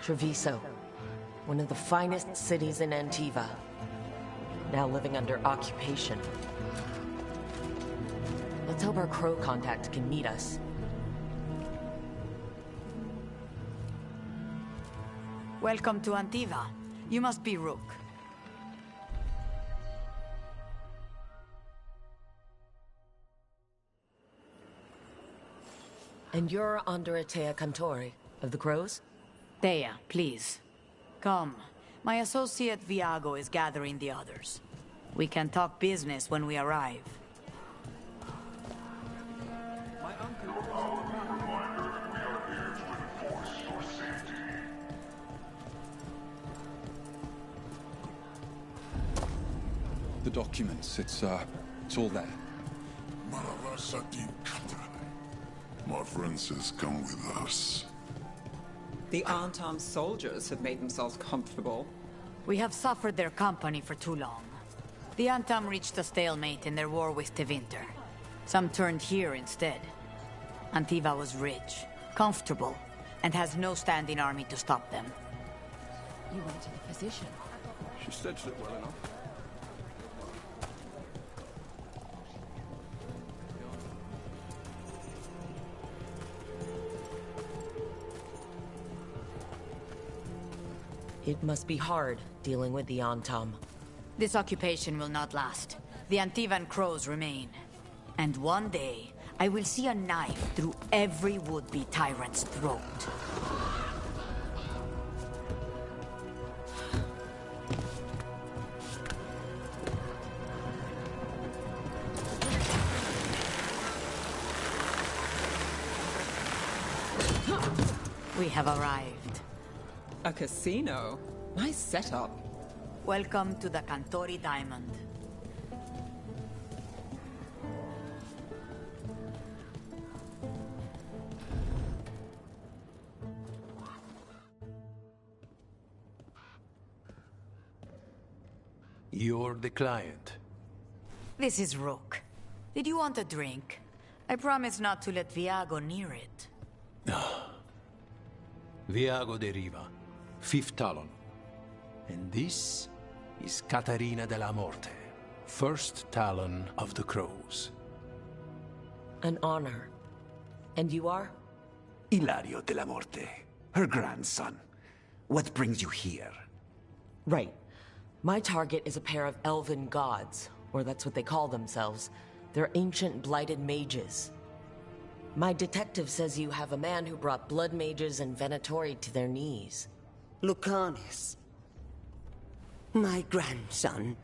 [SPEAKER 2] Treviso, one of the finest cities in Antiva, now living under occupation. Let's hope our crow contact can meet us.
[SPEAKER 4] Welcome to Antiva. You must be Rook.
[SPEAKER 2] And you're Andrea Cantori, of the Crows?
[SPEAKER 4] Thea, please. Come. My associate Viago is gathering the others. We can talk business when we arrive.
[SPEAKER 21] The documents, it's all there.
[SPEAKER 14] My friend says come with us.
[SPEAKER 5] The unarmed soldiers have made themselves comfortable.
[SPEAKER 4] We have suffered their company for too long. The Antam reached a stalemate in their war with Tevinter. Some turned here instead. Antiva was rich, comfortable, and has no standing army to stop them.
[SPEAKER 12] You went to the physician.
[SPEAKER 9] She stitched it well enough.
[SPEAKER 2] It must be hard dealing with the Antam.
[SPEAKER 4] This occupation will not last. The Antivan crows remain. And one day, I will see a knife through every would-be tyrant's throat. We have arrived.
[SPEAKER 5] A casino? Nice setup.
[SPEAKER 4] Welcome to the Cantori Diamond.
[SPEAKER 17] You're the client.
[SPEAKER 4] This is Rook. Did you want a drink? I promise not to let Viago near it.
[SPEAKER 17] Viago de Riva, 5th Talon. And this is Catarina de la Morte, 1st Talon of the Crows.
[SPEAKER 2] An honor. And you are?
[SPEAKER 24] Ilario de la Morte, her grandson. What brings you here?
[SPEAKER 2] Right. My target is a pair of elven gods, or that's what they call themselves. They're ancient blighted mages. My detective says you have a man who brought blood mages and Venatori to their knees.
[SPEAKER 25] Lucanis. My grandson.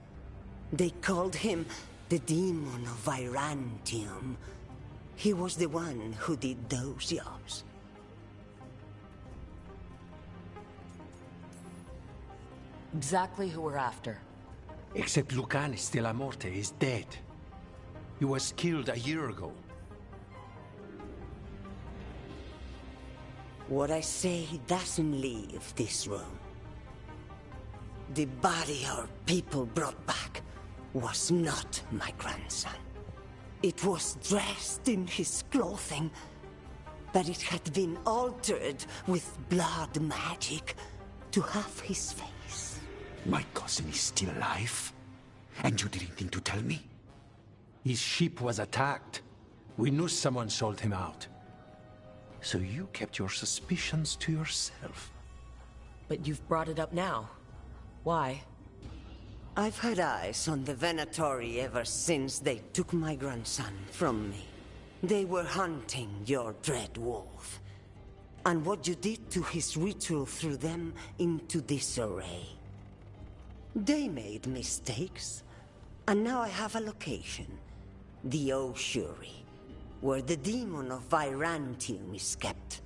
[SPEAKER 25] They called him the Demon of Virantium. He was the one who did those jobs.
[SPEAKER 2] Exactly who we're after.
[SPEAKER 17] Except Lucanis de la Morte is dead. He was killed a year ago.
[SPEAKER 25] What I say doesn't leave this room. The body our people brought back was not my grandson. It was dressed in his clothing, but it had been altered with blood magic to have his face.
[SPEAKER 24] My cousin is still alive? And you didn't think to tell me?
[SPEAKER 17] His ship was attacked. We knew someone sold him out.
[SPEAKER 24] So you kept your suspicions to yourself.
[SPEAKER 2] But you've brought it up now. Why?
[SPEAKER 25] I've had eyes on the Venatori ever since they took my grandson from me. They were hunting your dread wolf. And what you did to his ritual threw them into disarray. They made mistakes, and now I have a location. The ossuary, where the demon of Virantium is kept.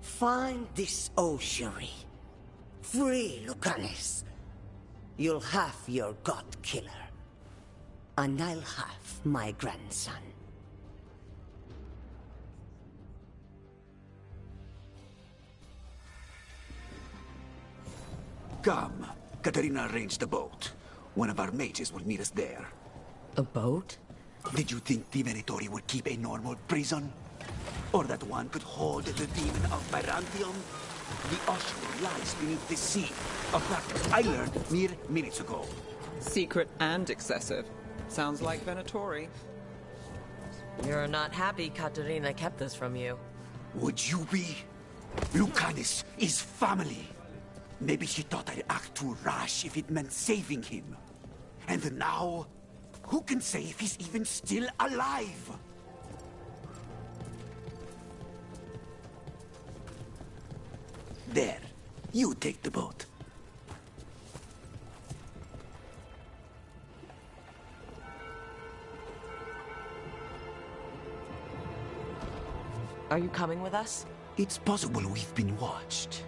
[SPEAKER 25] Find this ossuary. Free Lucanis. You'll have your god killer. And I'll have my grandson.
[SPEAKER 24] Come. Katarina arranged a boat. One of our mages will meet us there.
[SPEAKER 2] A boat?
[SPEAKER 24] Did you think the Venatori would keep a normal prison? Or that one could hold the demon of Virantium? The ossuary lies beneath the sea. A fact I learned mere minutes ago.
[SPEAKER 5] Secret and excessive. Sounds like Venatori.
[SPEAKER 2] You're not happy Katarina kept this from you.
[SPEAKER 24] Would you be? Lucanis is family. Maybe she thought I'd act too rash if it meant saving him. And now, who can say if he's even still alive? There, you take the boat.
[SPEAKER 2] Are you coming with us?
[SPEAKER 24] It's possible we've been watched.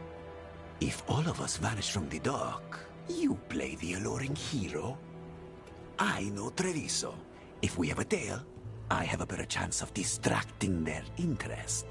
[SPEAKER 24] If all of us vanish from the dock, you play the alluring hero. I know Treviso. If we have a tail, I have a better chance of distracting their interest.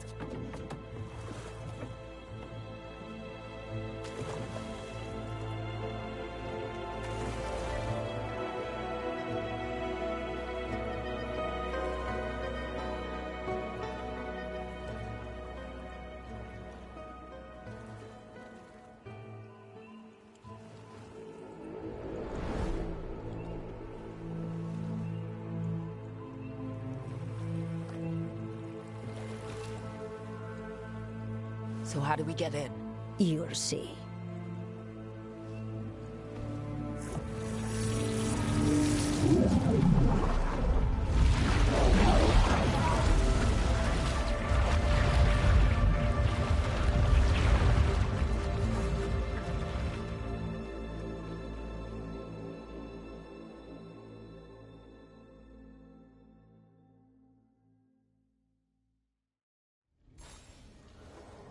[SPEAKER 2] So how do we get in?
[SPEAKER 22] You'll see.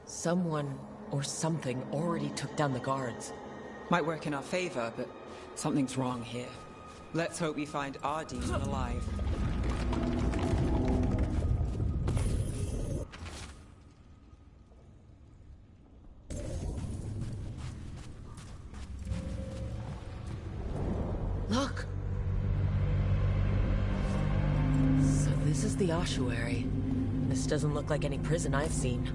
[SPEAKER 2] Someone or something already took down the guards.
[SPEAKER 5] Might work in our favor, but something's wrong here. Let's hope we find our demon alive.
[SPEAKER 2] Look! So this is the ossuary. This doesn't look like any prison I've seen.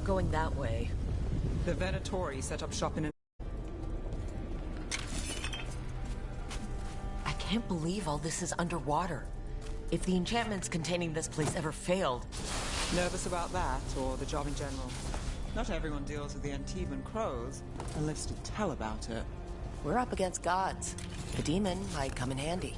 [SPEAKER 2] Going that way.
[SPEAKER 5] The Venatori set up shop in an...
[SPEAKER 2] I can't believe all this is underwater. If the enchantments containing this place ever failed...
[SPEAKER 5] Nervous about that, or the job in general? Not everyone deals with the Antivan crows, and lives to tell about it.
[SPEAKER 2] We're up against gods. The demon might come in handy.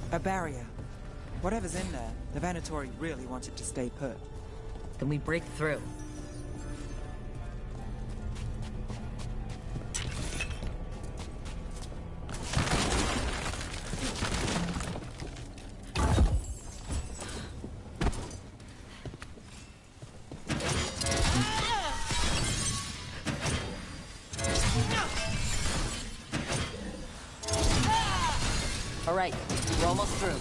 [SPEAKER 5] A barrier. Whatever's in there, the Venatori really wanted to stay put.
[SPEAKER 2] Then we break through. All right, we're almost through.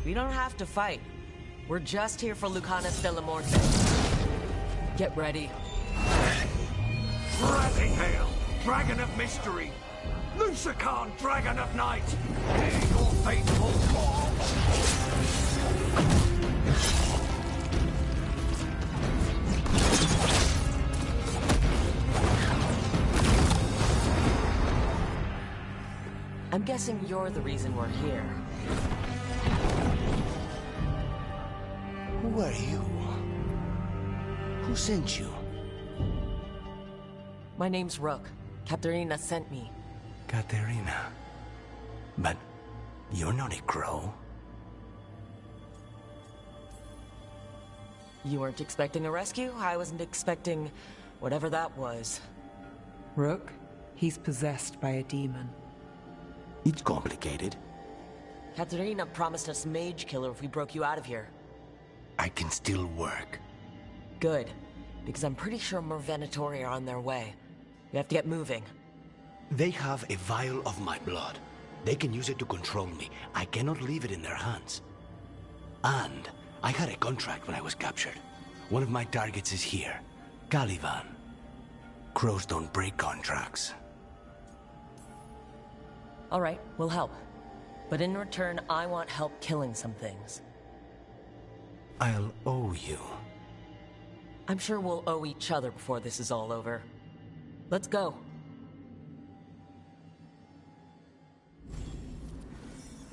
[SPEAKER 2] We don't have to fight. We're just here for Lucanis de la Morte. Get ready.
[SPEAKER 3] Rising Hail, Dragon of Mystery! Lucican, Dragon of Night! Hear your faithful call!
[SPEAKER 2] I'm guessing you're the reason we're here.
[SPEAKER 24] Who are you? Who sent you?
[SPEAKER 2] My name's Rook. Katerina sent me.
[SPEAKER 24] Katerina. But you're not a crow.
[SPEAKER 2] You weren't expecting a rescue? I wasn't expecting whatever that was.
[SPEAKER 5] Rook, he's possessed by a demon.
[SPEAKER 24] It's complicated.
[SPEAKER 2] Katerina promised us Mage Killer if we broke you out of here.
[SPEAKER 24] I can still work.
[SPEAKER 2] Good, because I'm pretty sure more Venatori are on their way. We have to get moving.
[SPEAKER 24] They have a vial of my blood. They can use it to control me. I cannot leave it in their hands. And I had a contract when I was captured. One of my targets is here, Caliban. Crows don't break contracts.
[SPEAKER 2] All right, we'll help. But in return, I want help killing some things.
[SPEAKER 24] I'll owe you.
[SPEAKER 2] I'm sure we'll owe each other before this is all over. Let's go.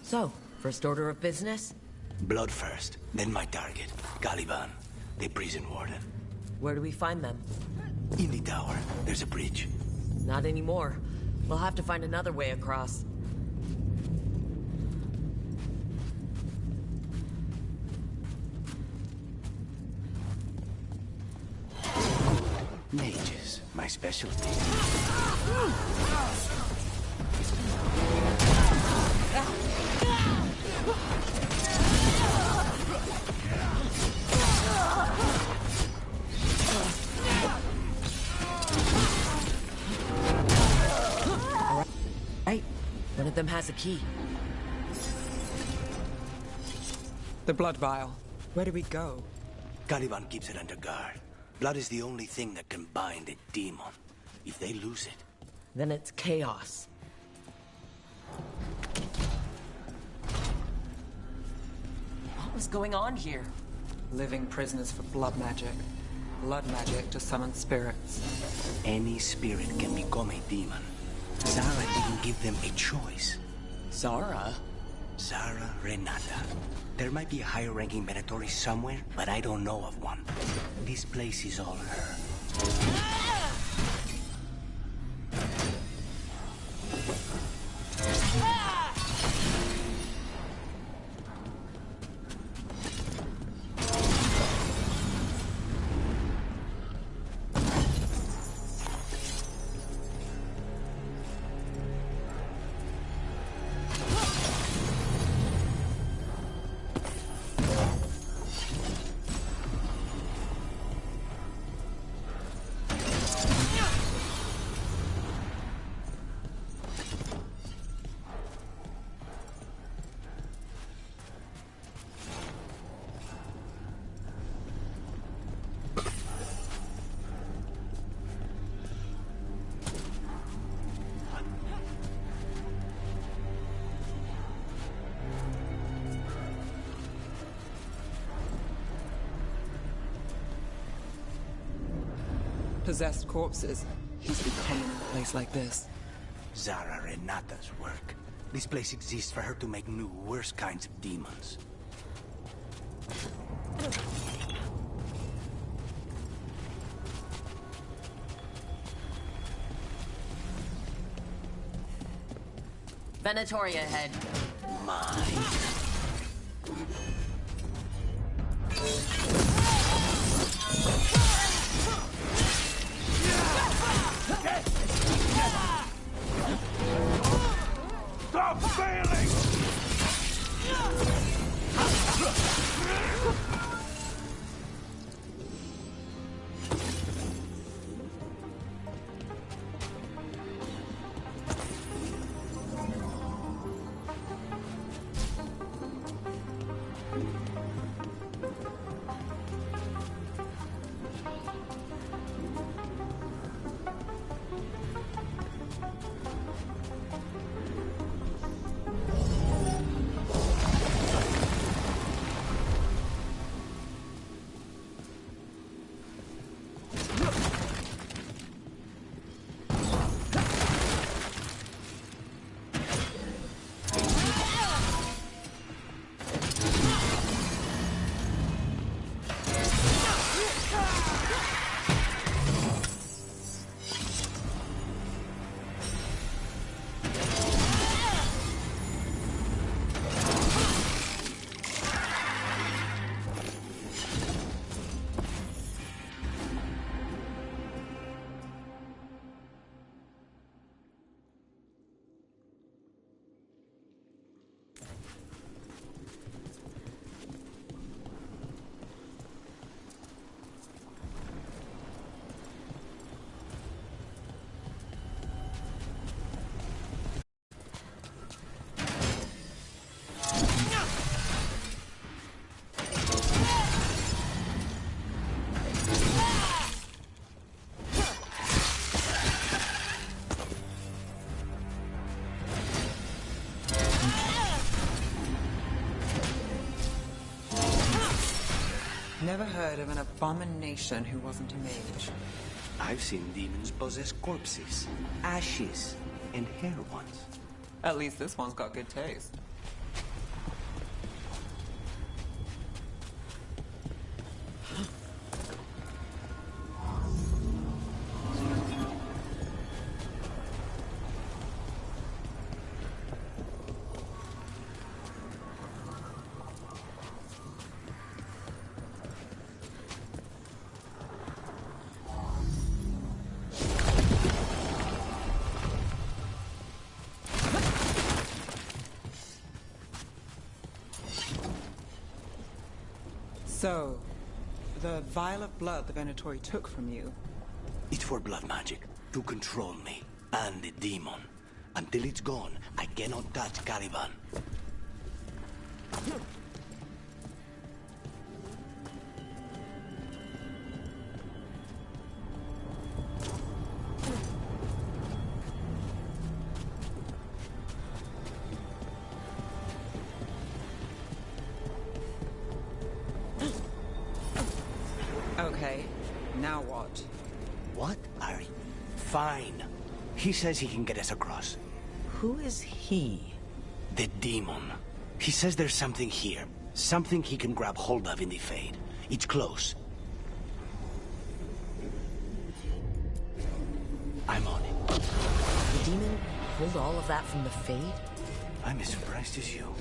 [SPEAKER 2] So, first order of business?
[SPEAKER 24] Blood first, then my target, Caliban, the prison warden.
[SPEAKER 2] Where do we find them?
[SPEAKER 24] In the tower. There's a bridge.
[SPEAKER 2] Not anymore. We'll have to find another way across.
[SPEAKER 24] Mages, my specialty.
[SPEAKER 2] Right. One of them has a key.
[SPEAKER 5] The blood vial. Where do we go?
[SPEAKER 24] Caliban keeps it under guard. Blood is the only thing that can bind a demon. If they lose it...
[SPEAKER 2] Then it's chaos. What was going on here?
[SPEAKER 5] Living prisoners for blood magic. Blood magic to summon spirits.
[SPEAKER 24] Any spirit can become a demon. Zara didn't give them a choice.
[SPEAKER 2] Zara?
[SPEAKER 24] Zara Renata. There might be a higher-ranking Venatori somewhere, but I don't know of one. This place is all her.
[SPEAKER 5] Possessed corpses must be common in a place like this.
[SPEAKER 24] Zara Renata's work. This place exists for her to make new, worse kinds of demons.
[SPEAKER 2] Venatoria ahead.
[SPEAKER 24] Mine.
[SPEAKER 3] Stop failing!
[SPEAKER 5] Never heard of an abomination who wasn't a mage.
[SPEAKER 24] I've seen demons possess corpses, ashes, and hair ones.
[SPEAKER 5] At least this one's got good taste. So, the vial of blood the Venatori took from you...
[SPEAKER 24] It's for blood magic, to control me, and the demon. Until it's gone, I cannot touch Caliban.
[SPEAKER 5] Okay, now what?
[SPEAKER 24] What are you? Fine. He says he can get us across.
[SPEAKER 2] Who is he?
[SPEAKER 24] The demon. He says there's something here. Something he can grab hold of in the Fade. It's close. I'm on it.
[SPEAKER 2] The demon pulled all of that from the Fade?
[SPEAKER 24] I'm as surprised as you.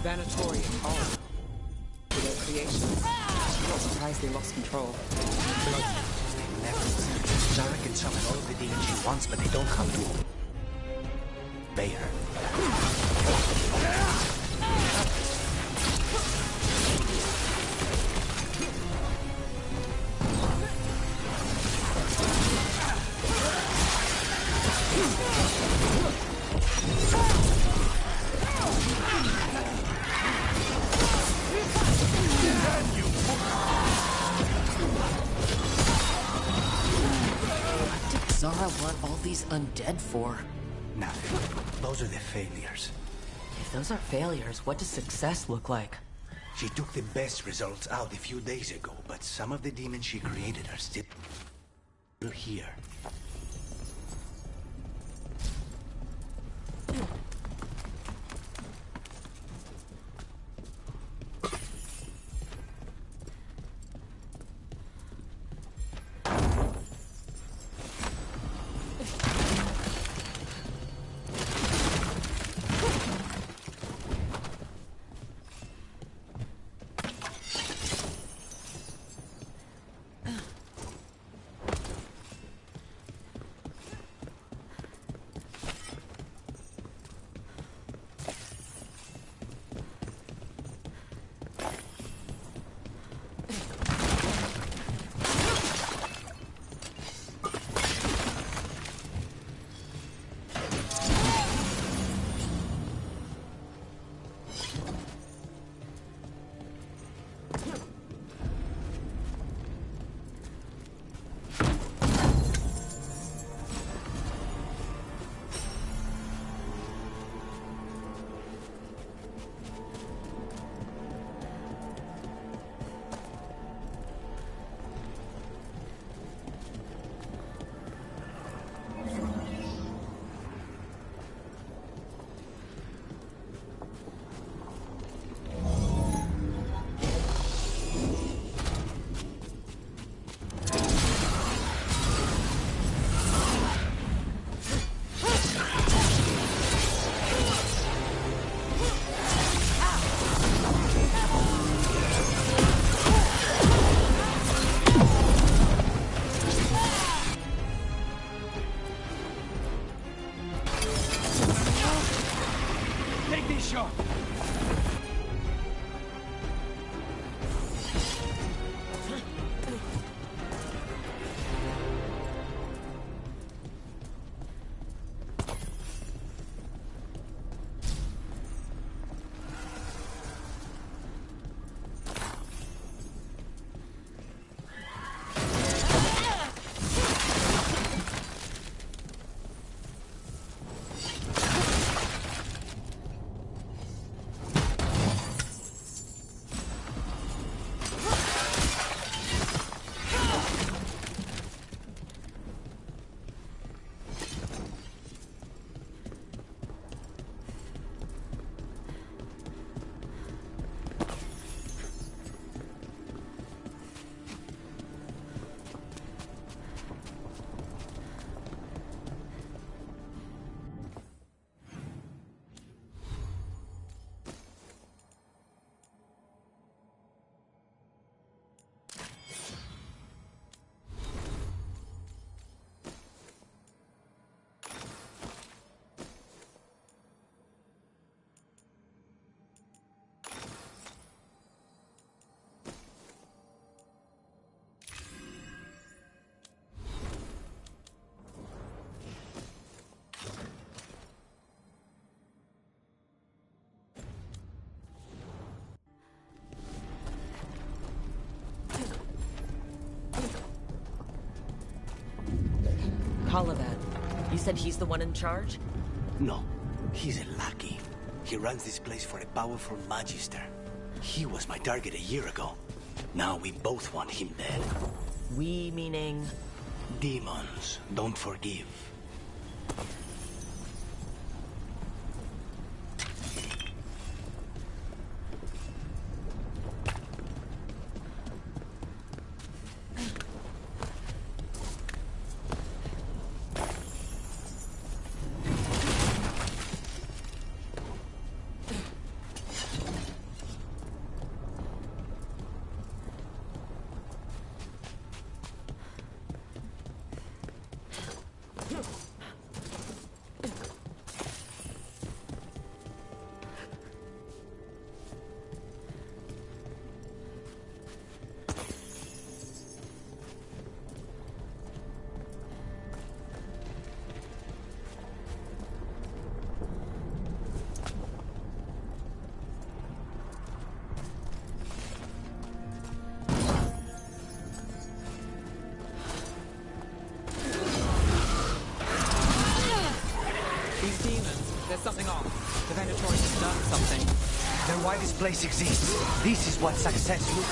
[SPEAKER 5] Venatori and all for their creations. I'm not surprised they lost control.
[SPEAKER 24] Zara can summon all of the demons she wants, but they don't come to obey her.
[SPEAKER 2] What did Zara want all these undead for?
[SPEAKER 24] Nothing. Those are the failures.
[SPEAKER 2] If those are failures, what does success look like?
[SPEAKER 24] She took the best results out a few days ago, but some of the demons she created are still here.
[SPEAKER 2] Calavan. You said he's the one in charge?
[SPEAKER 24] No, he's a lackey. He runs this place for a powerful magister. He was my target a year ago. Now we both want him dead.
[SPEAKER 2] We meaning?
[SPEAKER 24] Demons don't forgive.
[SPEAKER 5] There's something off. The Venator has done something.
[SPEAKER 7] Then why this place exists? This is what success looks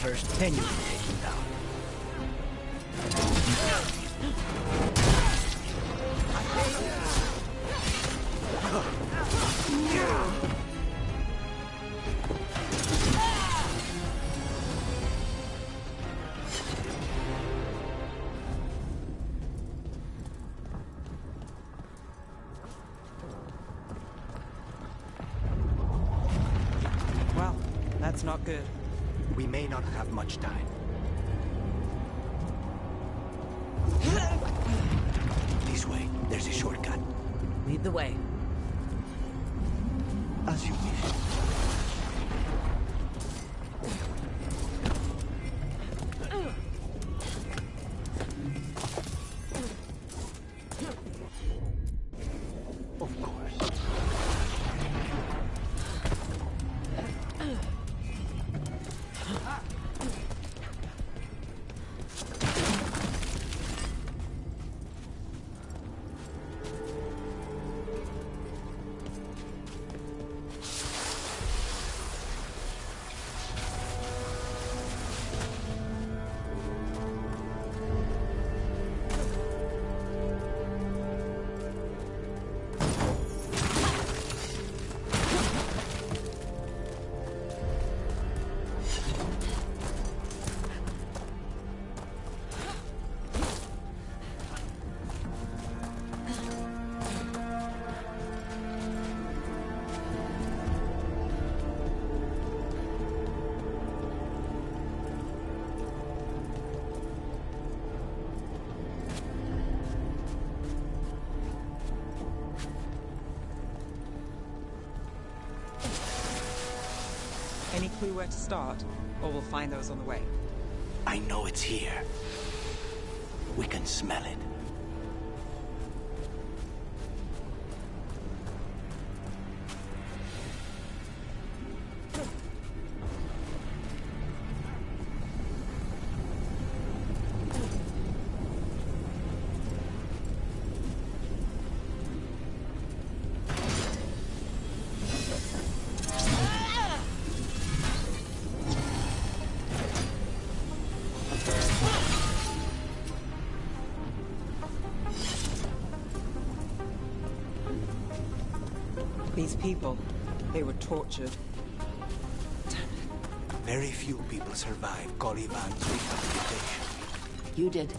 [SPEAKER 7] first, then you can take him down.
[SPEAKER 5] Well, that's not good.
[SPEAKER 7] We may not have much time. This way. There's a shortcut.
[SPEAKER 12] Lead the way.
[SPEAKER 7] As you wish. Of course.
[SPEAKER 5] Any clue where to start? Or we'll find those on the way.
[SPEAKER 7] I know it's here. We can smell it.
[SPEAKER 5] These people, they were tortured.
[SPEAKER 24] Very few people survive Calivan's rehabilitation.
[SPEAKER 2] You did.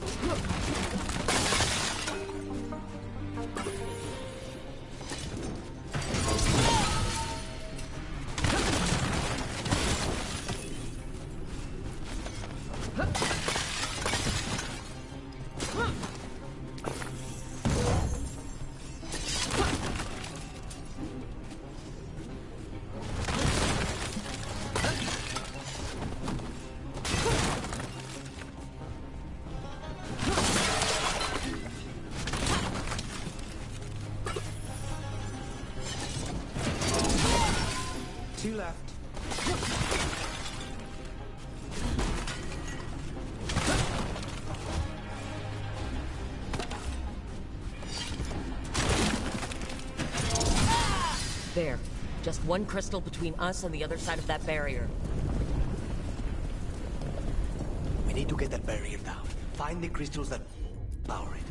[SPEAKER 5] Two left.
[SPEAKER 2] There. Just one crystal between us and the other side of that barrier.
[SPEAKER 24] We need to get that barrier down. Find the crystals that power it.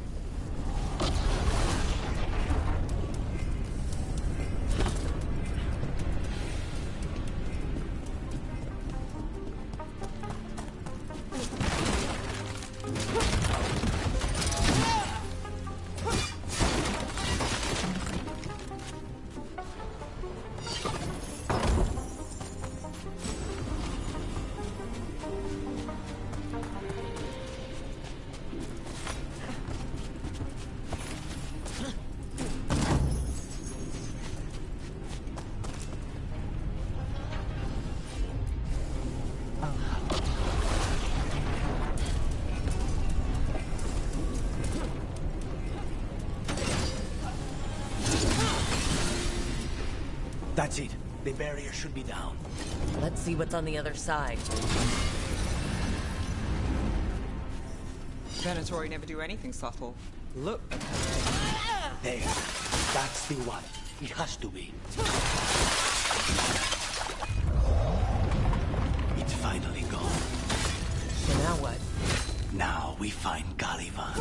[SPEAKER 24] That's it. The barrier should be down.
[SPEAKER 2] Let's see what's on the other side.
[SPEAKER 5] Venatori never do anything subtle. Look.
[SPEAKER 24] There. That's the one. It has to be. It's finally gone.
[SPEAKER 2] So now what?
[SPEAKER 24] Now we find Calivan.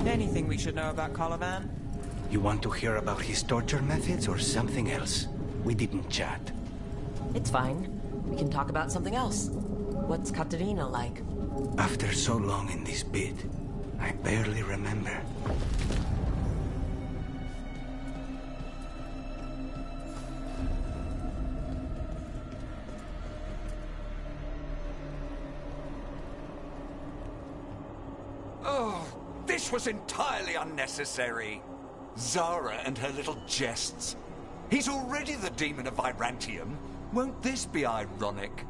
[SPEAKER 5] Anything we should know about Calivan?
[SPEAKER 24] You want to hear about his torture methods or something else? We didn't chat.
[SPEAKER 2] It's fine. We can talk about something else. What's Katerina like?
[SPEAKER 24] After so long in this bit, I barely remember.
[SPEAKER 3] Oh, this was entirely unnecessary. Zara and her little jests. He's already the demon of Virantium. Won't this be ironic?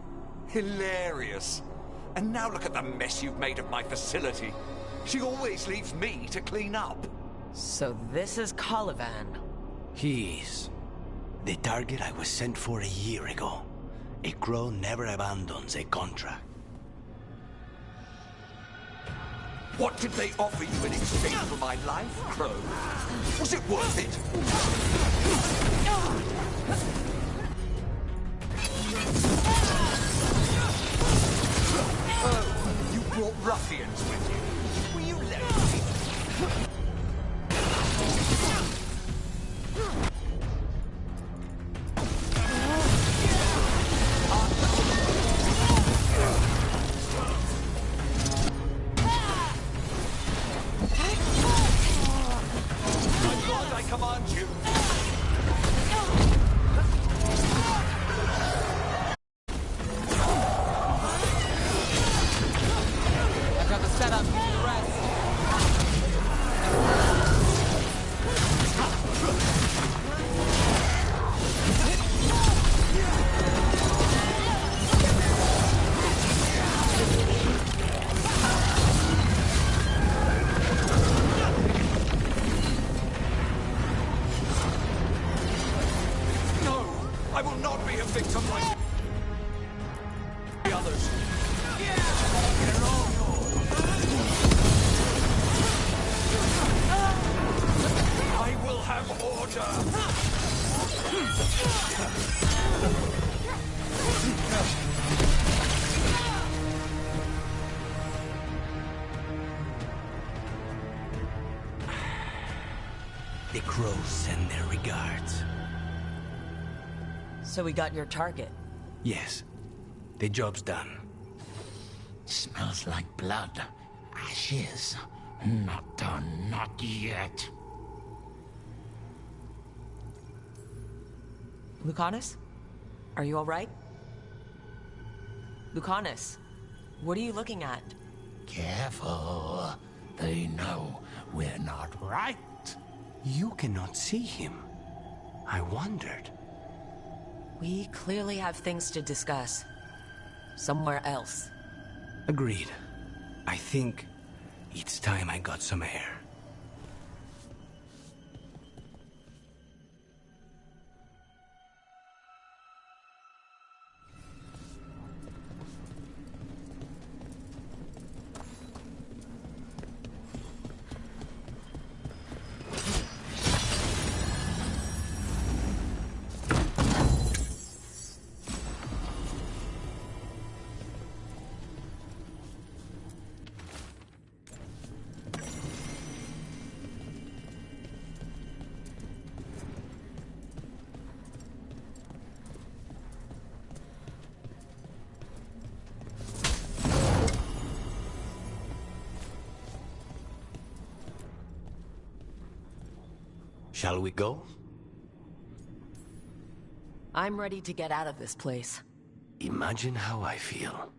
[SPEAKER 3] Hilarious. And now look at the mess you've made of my facility. She always leaves me to clean up.
[SPEAKER 2] So this is Calivan.
[SPEAKER 24] He is. The target I was sent for a year ago. A crow never abandons a contract.
[SPEAKER 3] What did they offer you in exchange for my life, Crow? Was it worth it? Oh, you brought ruffians with you. Will you let me? I will not be a victim like the others. I will have order.
[SPEAKER 7] The crows send their regards.
[SPEAKER 2] So we got your target.
[SPEAKER 7] Yes. The job's done.
[SPEAKER 24] Smells like blood. Ashes. Not done, not yet.
[SPEAKER 2] Lucanus? Are you alright? Lucanus, what are you looking at?
[SPEAKER 24] Careful. They know we're not right.
[SPEAKER 7] You cannot see him. I wondered.
[SPEAKER 2] We clearly have things to discuss. Somewhere else.
[SPEAKER 7] Agreed. I think it's time I got some air. Shall we go?
[SPEAKER 2] I'm ready to get out of this place.
[SPEAKER 7] Imagine how I feel.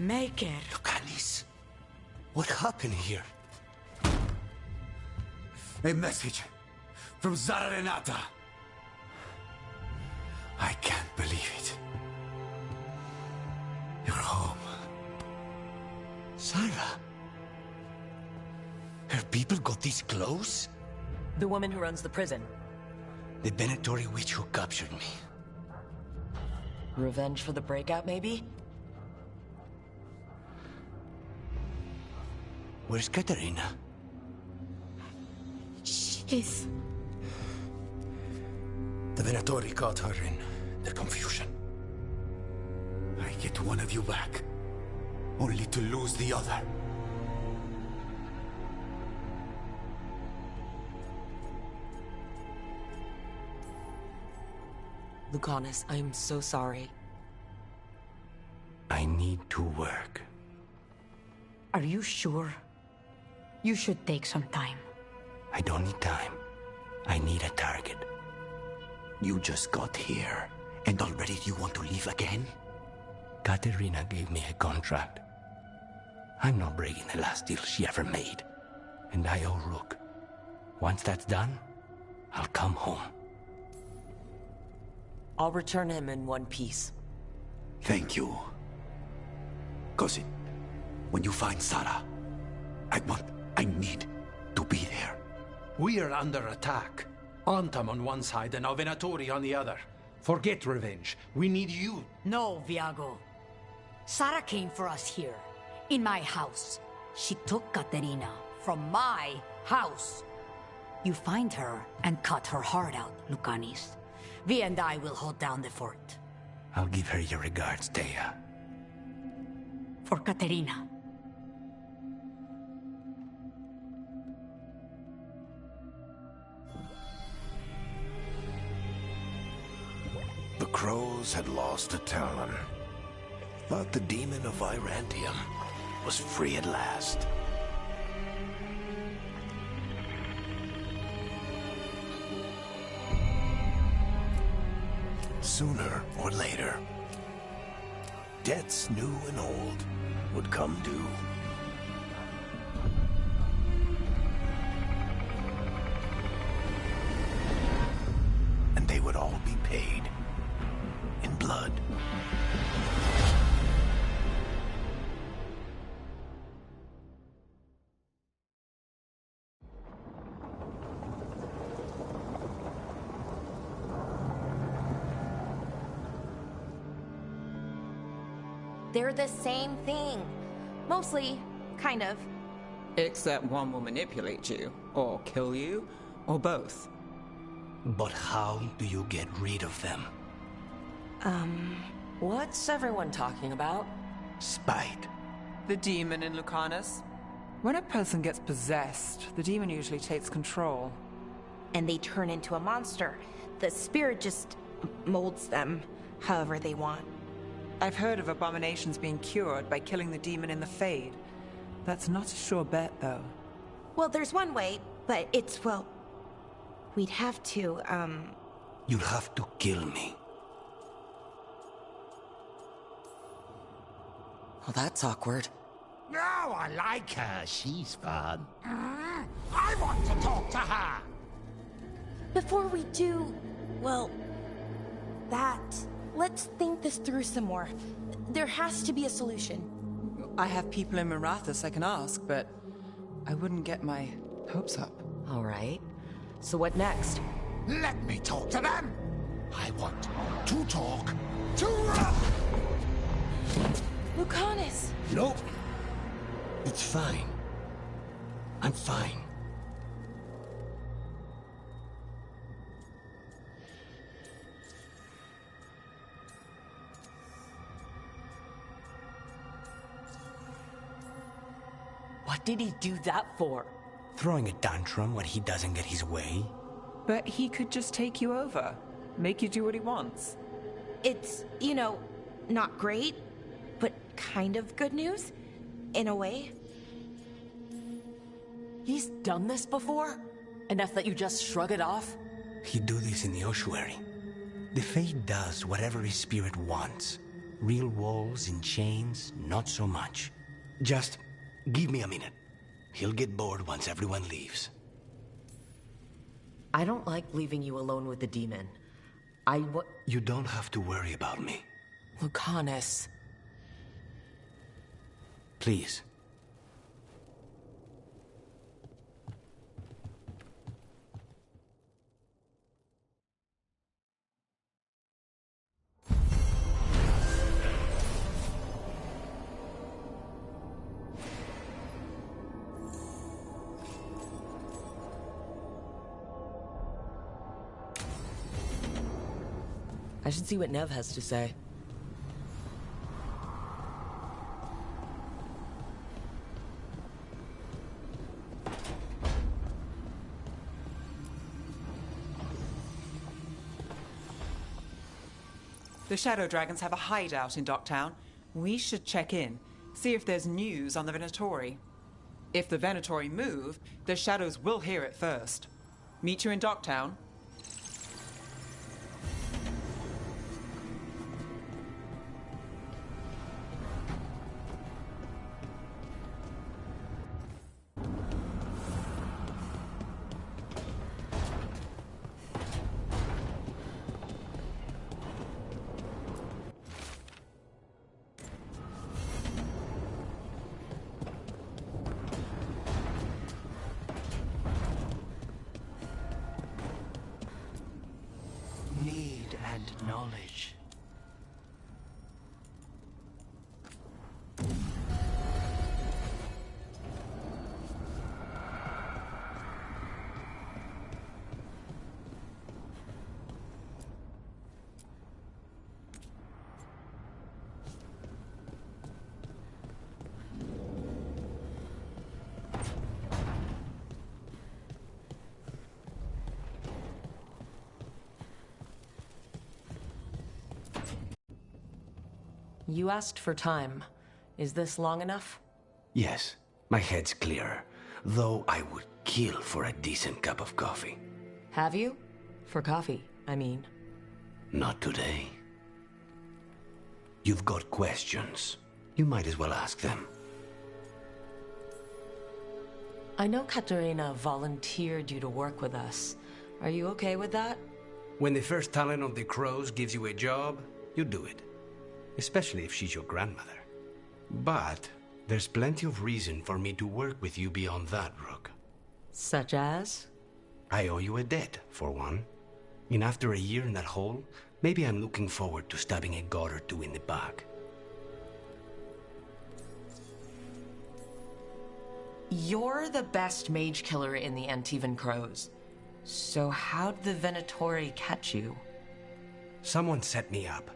[SPEAKER 2] Make it.
[SPEAKER 7] Lucanis, what happened here?
[SPEAKER 24] A message from Zara Renata.
[SPEAKER 7] I can't believe it.
[SPEAKER 24] You're home.
[SPEAKER 7] Sarah? Her people got this close?
[SPEAKER 2] The woman who runs the prison.
[SPEAKER 7] The Venatori witch who captured me.
[SPEAKER 2] Revenge for the breakout, maybe?
[SPEAKER 7] Where's Katerina?
[SPEAKER 11] She's...
[SPEAKER 7] The Venatori caught her in their confusion.
[SPEAKER 24] I get one of you back, only to lose the other.
[SPEAKER 2] Lucanus, I'm so sorry.
[SPEAKER 7] I need to work.
[SPEAKER 4] Are you sure? You should take some time.
[SPEAKER 7] I don't need time. I need a target.
[SPEAKER 24] You just got here, and already you want to leave again?
[SPEAKER 7] Katerina gave me a contract. I'm not breaking the last deal she ever made. And I owe Rook. Once that's done, I'll come home.
[SPEAKER 2] I'll return him in one piece.
[SPEAKER 24] Thank you. Cousin, when you find Sarah, I need to be there.
[SPEAKER 17] We are under attack. Antam on one side and Venatori on the other. Forget revenge. We need you.
[SPEAKER 4] No, Viago. Sarah came for us here, in my house. She took Katerina from my house. You find her and cut her heart out, Lucanis. Vi and I will hold down the fort.
[SPEAKER 7] I'll give her your regards, Thea.
[SPEAKER 4] For Katerina.
[SPEAKER 20] The crows had lost a talon, but the demon of Virantium was free at last. Sooner or later, debts new and old would come due.
[SPEAKER 6] They're the same thing. Mostly, kind of.
[SPEAKER 5] Except one will manipulate you, or kill you, or both.
[SPEAKER 7] But how do you get rid of them?
[SPEAKER 2] What's everyone talking about?
[SPEAKER 7] Spite.
[SPEAKER 5] The demon in Lucanus. When a person gets possessed, the demon usually takes control.
[SPEAKER 6] And they turn into a monster. The spirit just molds them however they want.
[SPEAKER 5] I've heard of abominations being cured by killing the demon in the Fade. That's not a sure bet, though.
[SPEAKER 6] Well, there's one way, but it's, well... We'd have to,
[SPEAKER 7] You'll have to kill me.
[SPEAKER 2] Well, that's awkward.
[SPEAKER 8] No, I like her. She's fun. I want to talk to her.
[SPEAKER 6] Before we do, well, that, let's think this through some more. There has to be a solution.
[SPEAKER 5] I have people in Marathas I can ask, but I wouldn't get my hopes up.
[SPEAKER 2] All right. So what next?
[SPEAKER 8] Let me talk to them. I want to talk to
[SPEAKER 6] Lucanus!
[SPEAKER 7] Nope. It's fine. I'm fine.
[SPEAKER 2] What did he do that for?
[SPEAKER 7] Throwing a tantrum when he doesn't get his way?
[SPEAKER 5] But he could just take you over. Make you do what he wants.
[SPEAKER 6] It's, you know, not great, but kind of good news, in a way.
[SPEAKER 2] He's done this before? Enough that you just shrug it off?
[SPEAKER 7] He'd do this in the ossuary. The Fate does whatever his spirit wants. Real walls and chains, not so much. Just give me a minute. He'll get bored once everyone leaves.
[SPEAKER 2] I don't like leaving you alone with the demon.
[SPEAKER 7] You don't have to worry about me.
[SPEAKER 2] Lucanus.
[SPEAKER 7] Please.
[SPEAKER 2] I should see what Nev has to say.
[SPEAKER 5] The Shadow Dragons have a hideout in Docktown. We should check in, see if there's news on the Venatori. If the Venatori move, the Shadows will hear it first. Meet you in Docktown.
[SPEAKER 7] Need and knowledge.
[SPEAKER 2] You asked for time. Is this long enough?
[SPEAKER 24] Yes, my head's clearer. Though I would kill for a decent cup of coffee.
[SPEAKER 2] Have you? For coffee, I mean.
[SPEAKER 24] Not today. You've got questions. You might as well ask them.
[SPEAKER 2] I know Katerina volunteered you to work with us. Are you okay with that?
[SPEAKER 24] When the first talent of the Crows gives you a job, you do it. Especially if she's your grandmother. But there's plenty of reason for me to work with you beyond that, Rook.
[SPEAKER 2] Such as?
[SPEAKER 24] I owe you a debt, for one. And after a year in that hole, maybe I'm looking forward to stabbing a god or two in the back.
[SPEAKER 2] You're the best mage killer in the Antivan Crows. So how'd the Venatori catch you?
[SPEAKER 24] Someone set me up.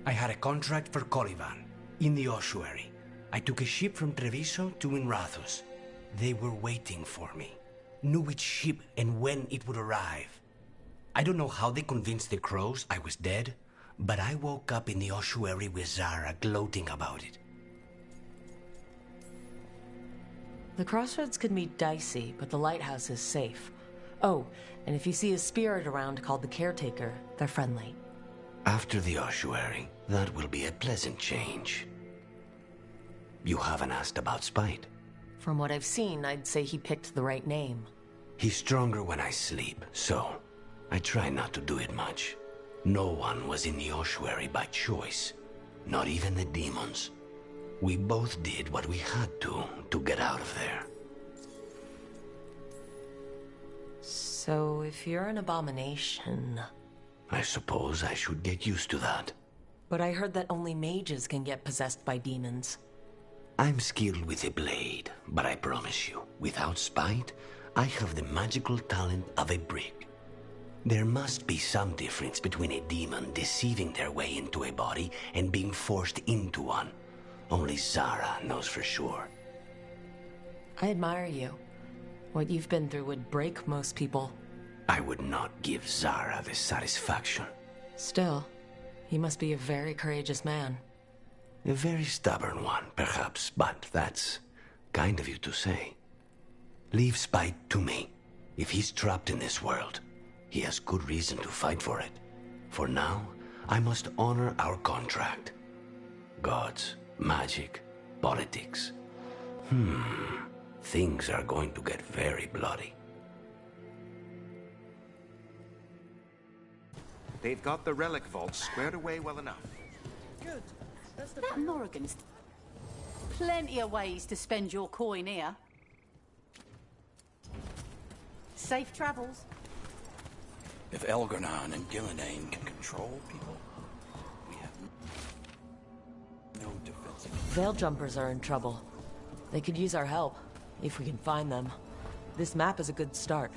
[SPEAKER 24] I had a contract for Colivan, in the ossuary. I took a ship from Treviso to Inrathus. They were waiting for me. Knew which ship and when it would arrive. I don't know how they convinced the Crows I was dead, but I woke up in the ossuary with Zara gloating about it.
[SPEAKER 2] The crossroads can be dicey, but the lighthouse is safe. Oh, and if you see a spirit around called the Caretaker, they're friendly.
[SPEAKER 24] After the ossuary, that will be a pleasant change. You haven't asked about Spite.
[SPEAKER 2] From what I've seen, I'd say he picked the right name.
[SPEAKER 24] He's stronger when I sleep, so I try not to do it much. No one was in the ossuary by choice, not even the demons. We both did what we had to get out of there.
[SPEAKER 2] So if you're an abomination...
[SPEAKER 24] I suppose I should get used to that.
[SPEAKER 2] But I heard that only mages can get possessed by demons.
[SPEAKER 24] I'm skilled with a blade, but I promise you, without Spite, I have the magical talent of a brick. There must be some difference between a demon deceiving their way into a body and being forced into one. Only Zara knows for sure.
[SPEAKER 2] I admire you. What you've been through would break most people.
[SPEAKER 24] I would not give Zara the satisfaction.
[SPEAKER 2] Still, you must be a very courageous man.
[SPEAKER 24] A very stubborn one, perhaps, but that's kind of you to say. Leave Spite to me. If he's trapped in this world, he has good reason to fight for it. For now, I must honor our contract. Gods, magic, politics. Things are going to get very bloody.
[SPEAKER 13] They've got the relic vault squared away well enough.
[SPEAKER 16] Good. That Morrigan's... Plenty of ways to spend your coin here. Safe travels.
[SPEAKER 9] If Elgarnon and Gillenane can control people, we have no defense.
[SPEAKER 2] Veil jumpers are in trouble. They could use our help, if we can find them. This map is a good start.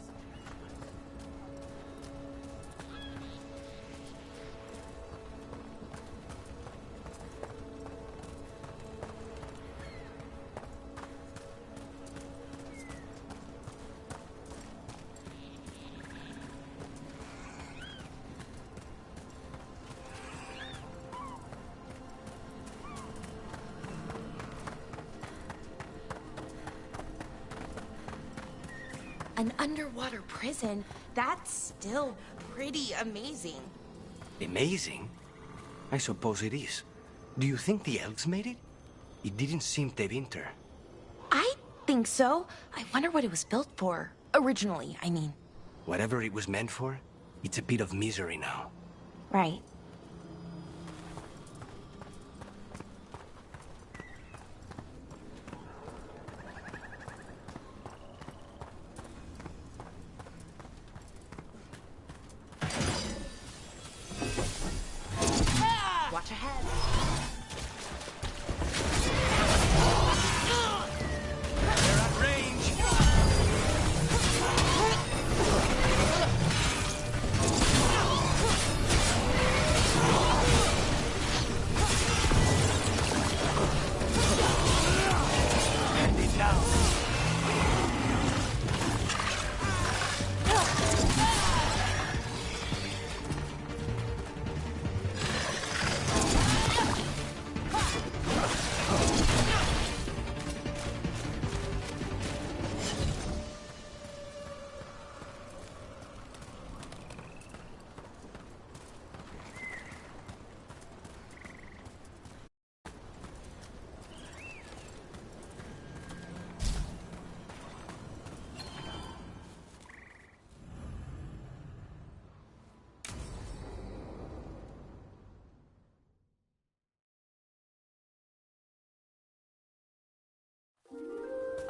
[SPEAKER 6] An underwater prison? That's still pretty amazing.
[SPEAKER 24] Amazing? I suppose it is. Do you think the elves made it? It didn't seem Tevinter.
[SPEAKER 6] I think so. I wonder what it was built for. Originally, I mean.
[SPEAKER 24] Whatever it was meant for, it's a pit of misery now.
[SPEAKER 6] Right. Watch ahead.
[SPEAKER 13] They're at range. And it down.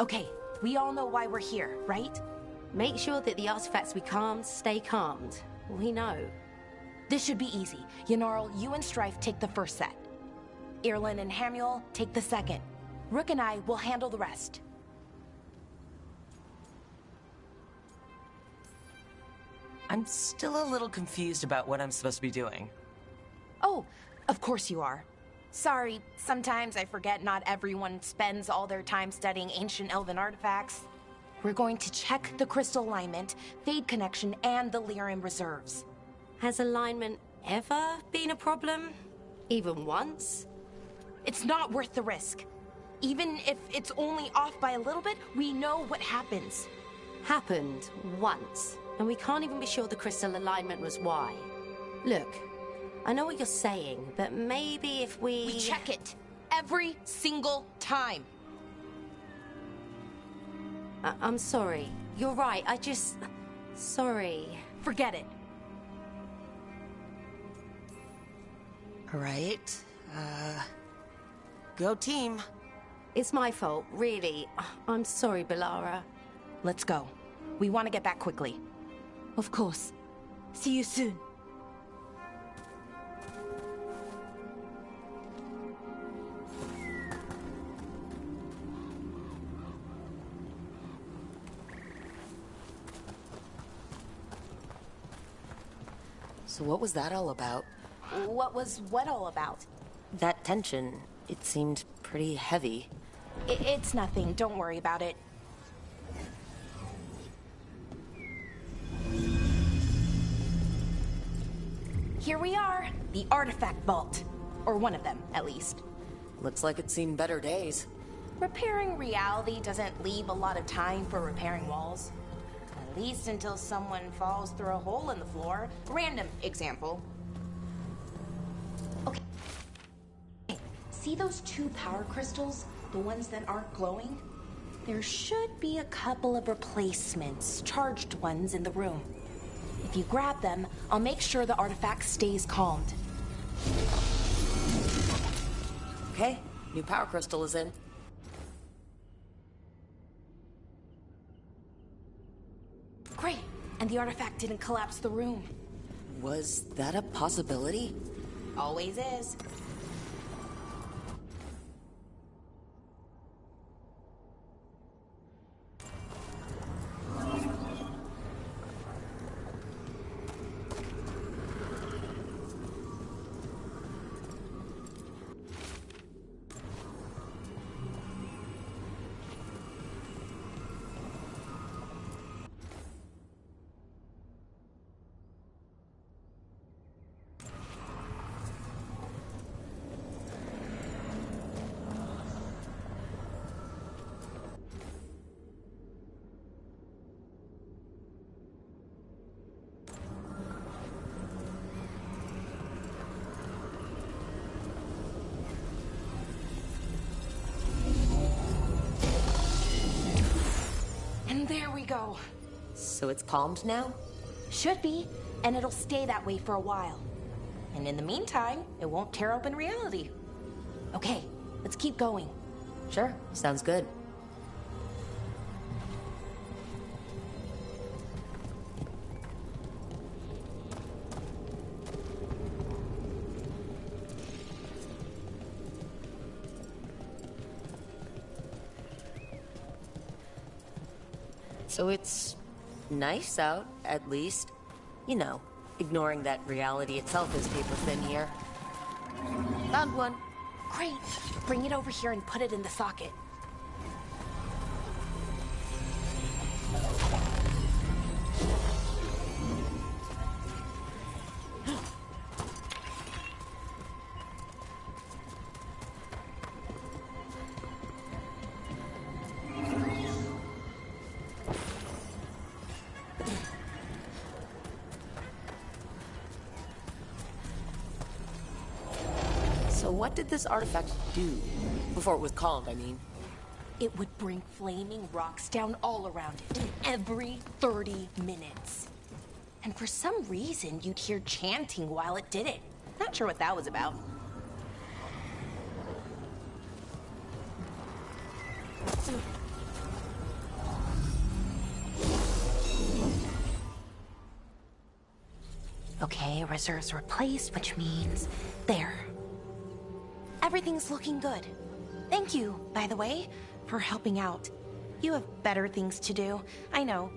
[SPEAKER 6] Okay, we all know why we're here, right?
[SPEAKER 15] Make sure that the artifacts we calmed stay calmed. We know.
[SPEAKER 6] This should be easy. Yanarl, you and Strife take the first set. Irlin and Hamuel take the second. Rook and I will handle the rest.
[SPEAKER 2] I'm still a little confused about what I'm supposed to be doing.
[SPEAKER 6] Oh, of course you are. Sorry, sometimes I forget not everyone spends all their time studying ancient elven artifacts. We're going to check the crystal alignment, fade connection, and the lyrium reserves.
[SPEAKER 15] Has alignment ever been a problem? Even once?
[SPEAKER 6] It's not worth the risk. Even if it's only off by a little bit, we know what happens.
[SPEAKER 15] Happened once, and we can't even be sure the crystal alignment was why. Look, I know what you're saying, but maybe if we...
[SPEAKER 6] We check it every single time.
[SPEAKER 15] I'm sorry. You're right, Sorry.
[SPEAKER 6] Forget it.
[SPEAKER 2] All right. Go team.
[SPEAKER 15] It's my fault, really. I'm sorry, Belara.
[SPEAKER 6] Let's go. We want to get back quickly.
[SPEAKER 22] Of course. See you soon.
[SPEAKER 2] So what was that all about?
[SPEAKER 6] What was what all about?
[SPEAKER 2] That tension, it seemed pretty heavy.
[SPEAKER 6] It's nothing. Don't worry about it. Here we are, the artifact vault. Or one of them, at least.
[SPEAKER 2] Looks like it's seen better days.
[SPEAKER 6] Repairing reality doesn't leave a lot of time for repairing walls. At least until someone falls through a hole in the floor. Random example. Okay. See those 2 power crystals? The ones that aren't glowing? There should be a couple of replacements, charged ones in the room. If you grab them, I'll make sure the artifact stays calmed.
[SPEAKER 2] Okay, new power crystal is in.
[SPEAKER 6] Great, and the artifact didn't collapse the room.
[SPEAKER 2] Was that a possibility?
[SPEAKER 6] Always is. And there we go.
[SPEAKER 2] So it's calmed now?
[SPEAKER 6] Should be, and it'll stay that way for a while. And in the meantime, it won't tear open reality. Okay, let's keep going.
[SPEAKER 2] Sure, sounds good. So it's nice out, at least. You know, ignoring that reality itself is paper thin here. Found one.
[SPEAKER 6] Great. Bring it over here and put it in the socket.
[SPEAKER 2] So what did this artifact do? Before it was calmed, I mean.
[SPEAKER 6] It would bring flaming rocks down all around it, every 30 minutes. And for some reason, you'd hear chanting while it did it. Not sure what that was about. Okay, reserves replaced, which means there. Everything's looking good. Thank you, by the way, for helping out. You have better things to do, I know.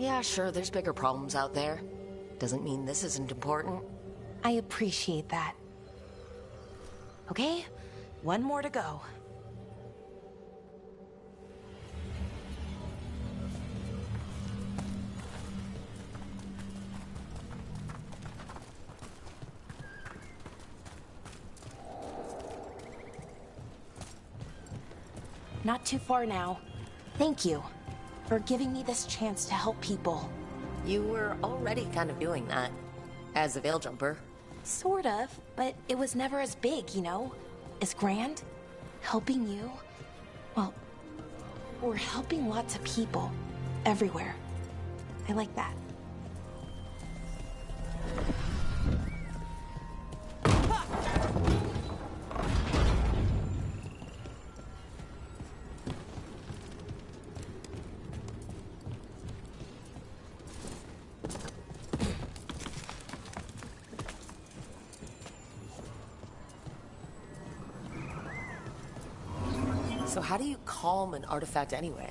[SPEAKER 2] Yeah, sure, there's bigger problems out there. Doesn't mean this isn't important.
[SPEAKER 6] I appreciate that. Okay, one more to go. Not too far now. Thank you for giving me this chance to help people.
[SPEAKER 2] You were already kind of doing that, as a veil jumper.
[SPEAKER 6] Sort of, but it was never as big, you know? As grand. Helping you. Well, we're helping lots of people. Everywhere. I like that.
[SPEAKER 2] So how do you calm an artifact anyway?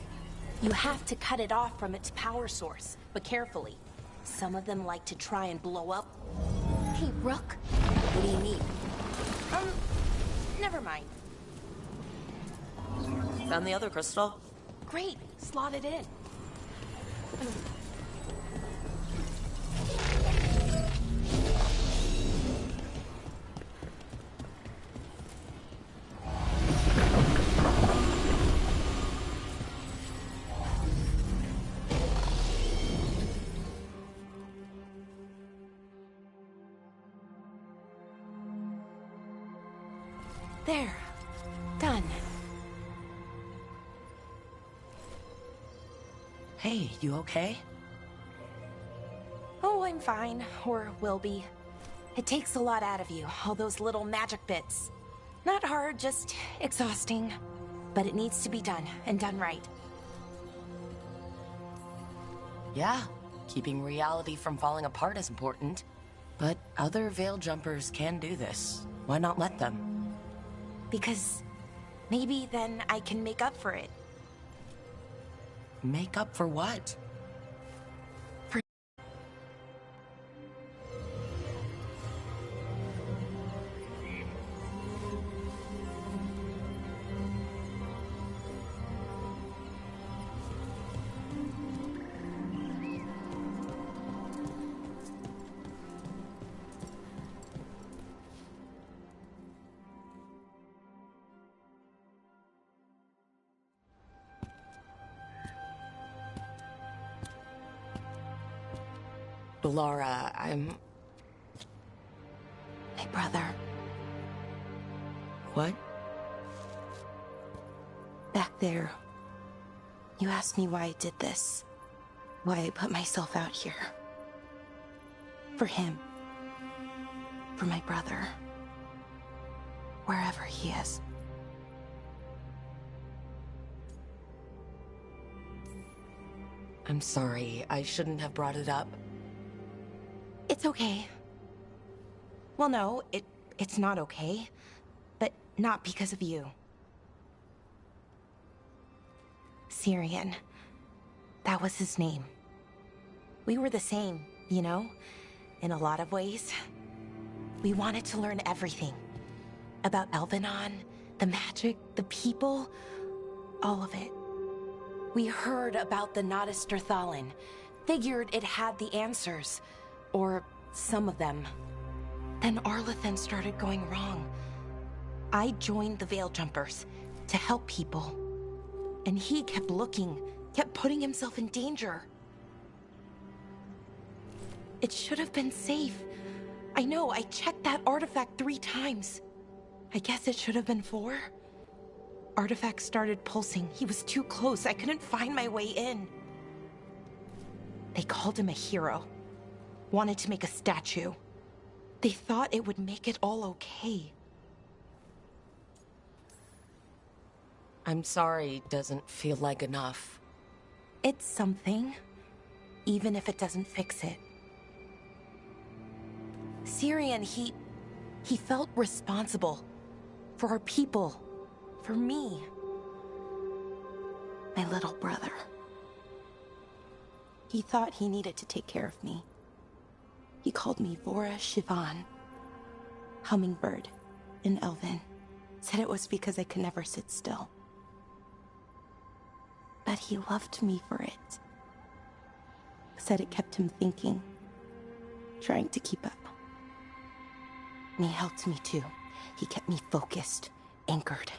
[SPEAKER 6] You have to cut it off from its power source, but carefully. Some of them like to try and blow up. Hey, Rook.
[SPEAKER 2] What do you need?
[SPEAKER 6] Never mind.
[SPEAKER 2] Found the other crystal?
[SPEAKER 6] Great, slot it in. There. Done.
[SPEAKER 2] Hey, you okay?
[SPEAKER 6] Oh, I'm fine. Or will be. It takes a lot out of you, all those little magic bits. Not hard, just exhausting. But it needs to be done, and done right.
[SPEAKER 2] Yeah, keeping reality from falling apart is important. But other veil jumpers can do this. Why not let them?
[SPEAKER 6] Because maybe then I can make up for it.
[SPEAKER 2] Make up for what? Laura, I'm...
[SPEAKER 6] My brother.
[SPEAKER 2] What?
[SPEAKER 6] Back there. You asked me why I did this. Why I put myself out here. For him. For my brother. Wherever he is.
[SPEAKER 2] I'm sorry. I shouldn't have brought it up.
[SPEAKER 6] It's okay. Well, no, it's not okay. But not because of you. Syrian. That was his name. We were the same, you know? In a lot of ways. We wanted to learn everything. About Elvenon, the magic, the people, all of it. We heard about the Notister Thalin, figured it had the answers. Or some of them. Then Arlathan started going wrong. I joined the Veil Jumpers to help people. And he kept looking, kept putting himself in danger. It should have been safe. I know, I checked that artifact 3 times. I guess it should have been 4. Artifact started pulsing. He was too close. I couldn't find my way in. They called him a hero. Wanted to make a statue. They thought it would make it all okay.
[SPEAKER 2] I'm sorry, doesn't feel like enough.
[SPEAKER 6] It's something, even if it doesn't fix it. Syrian, he felt responsible. For our people. For me. My little brother. He thought he needed to take care of me. He called me Vora Shivan, hummingbird in Elven. Said it was because I could never sit still. But he loved me for it. Said it kept him thinking, trying to keep up. And he helped me too. He kept me focused, anchored.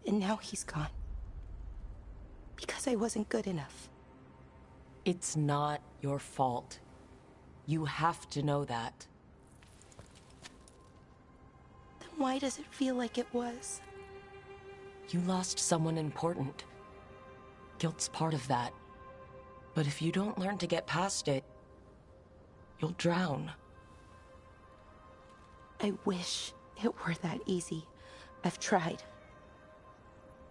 [SPEAKER 6] And now he's gone. Because I wasn't good enough.
[SPEAKER 2] It's not your fault. You have to know that.
[SPEAKER 6] Then why does it feel like it was?
[SPEAKER 2] You lost someone important. Guilt's part of that. But if you don't learn to get past it, you'll drown.
[SPEAKER 6] I wish it were that easy. I've tried.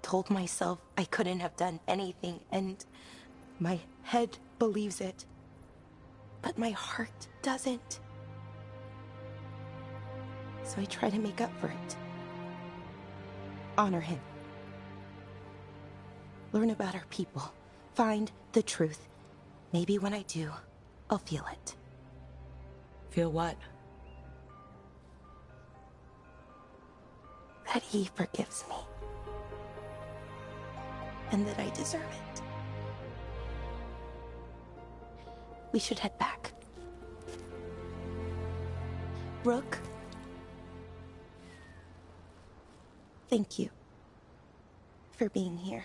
[SPEAKER 6] Told myself I couldn't have done anything, and my head believes it. But my heart doesn't. So I try to make up for it. Honor him. Learn about our people. Find the truth. Maybe when I do, I'll feel it.
[SPEAKER 2] Feel what?
[SPEAKER 6] That he forgives me. And that I deserve it. We should head back. Rook? Thank you for being here.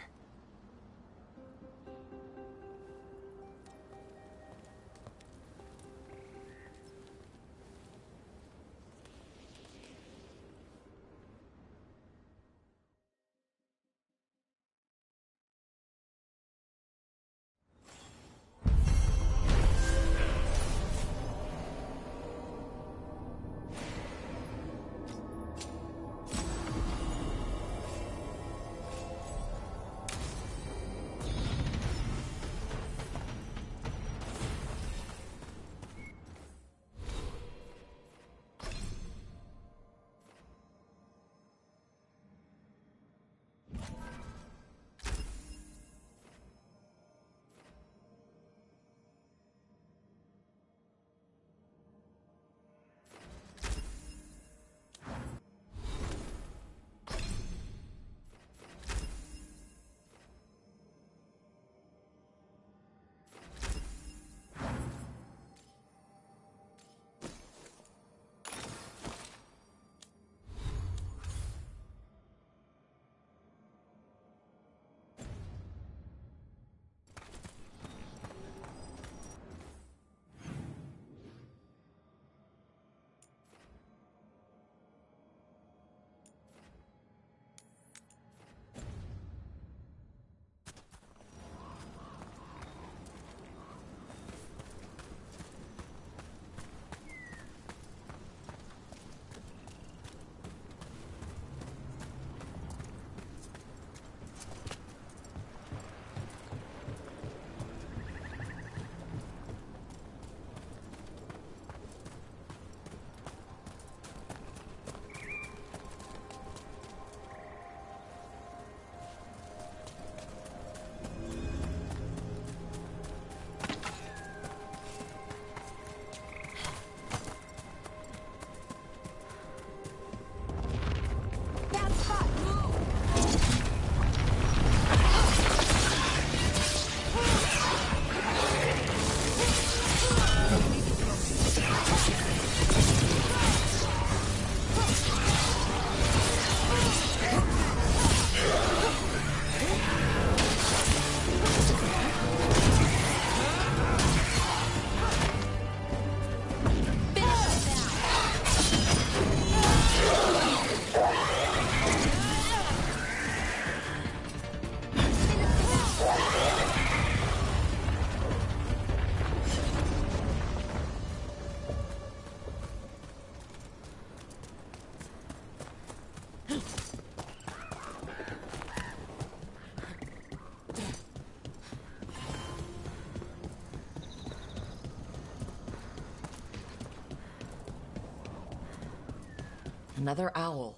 [SPEAKER 2] Another owl.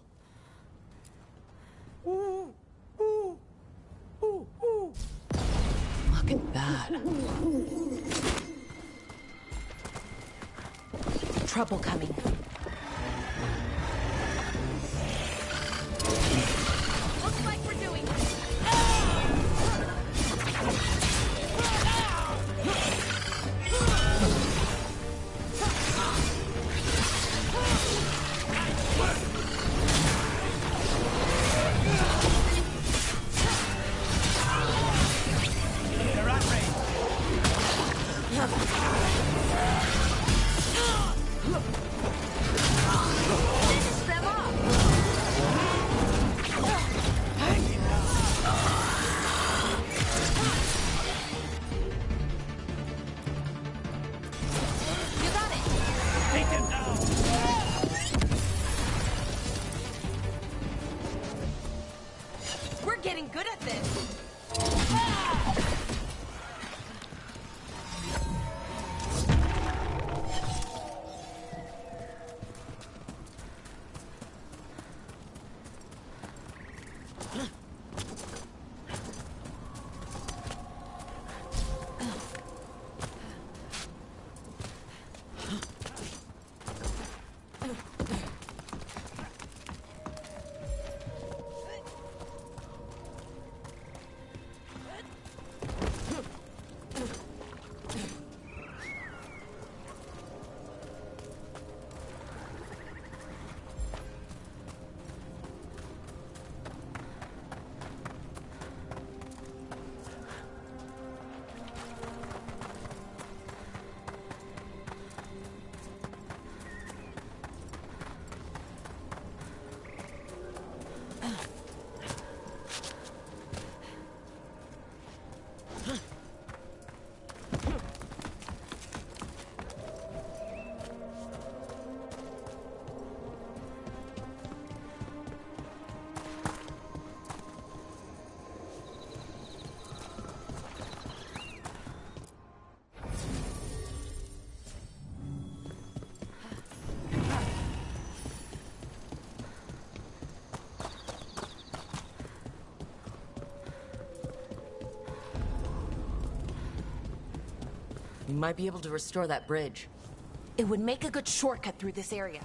[SPEAKER 2] Look at that.
[SPEAKER 6] Trouble coming. Looks like we're doing this.
[SPEAKER 13] They're at range.
[SPEAKER 6] Finish them up! You got it!
[SPEAKER 13] Take them down!
[SPEAKER 6] We're getting good at this!
[SPEAKER 2] You might be able to restore that bridge.
[SPEAKER 6] It would make a good shortcut through this area.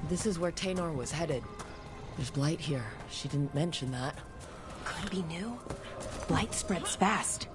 [SPEAKER 2] This is where Taynor was headed. There's blight here. She didn't mention that.
[SPEAKER 6] Could be new. Blight spreads fast.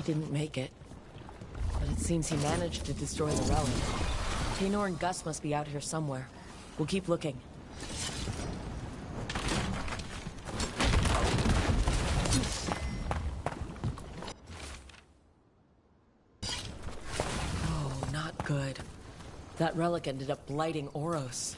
[SPEAKER 2] Didn't make it. But it seems he managed to destroy the relic. Taynor and Gus must be out here somewhere. We'll keep looking. Oh, not good. That relic ended up blighting Oros.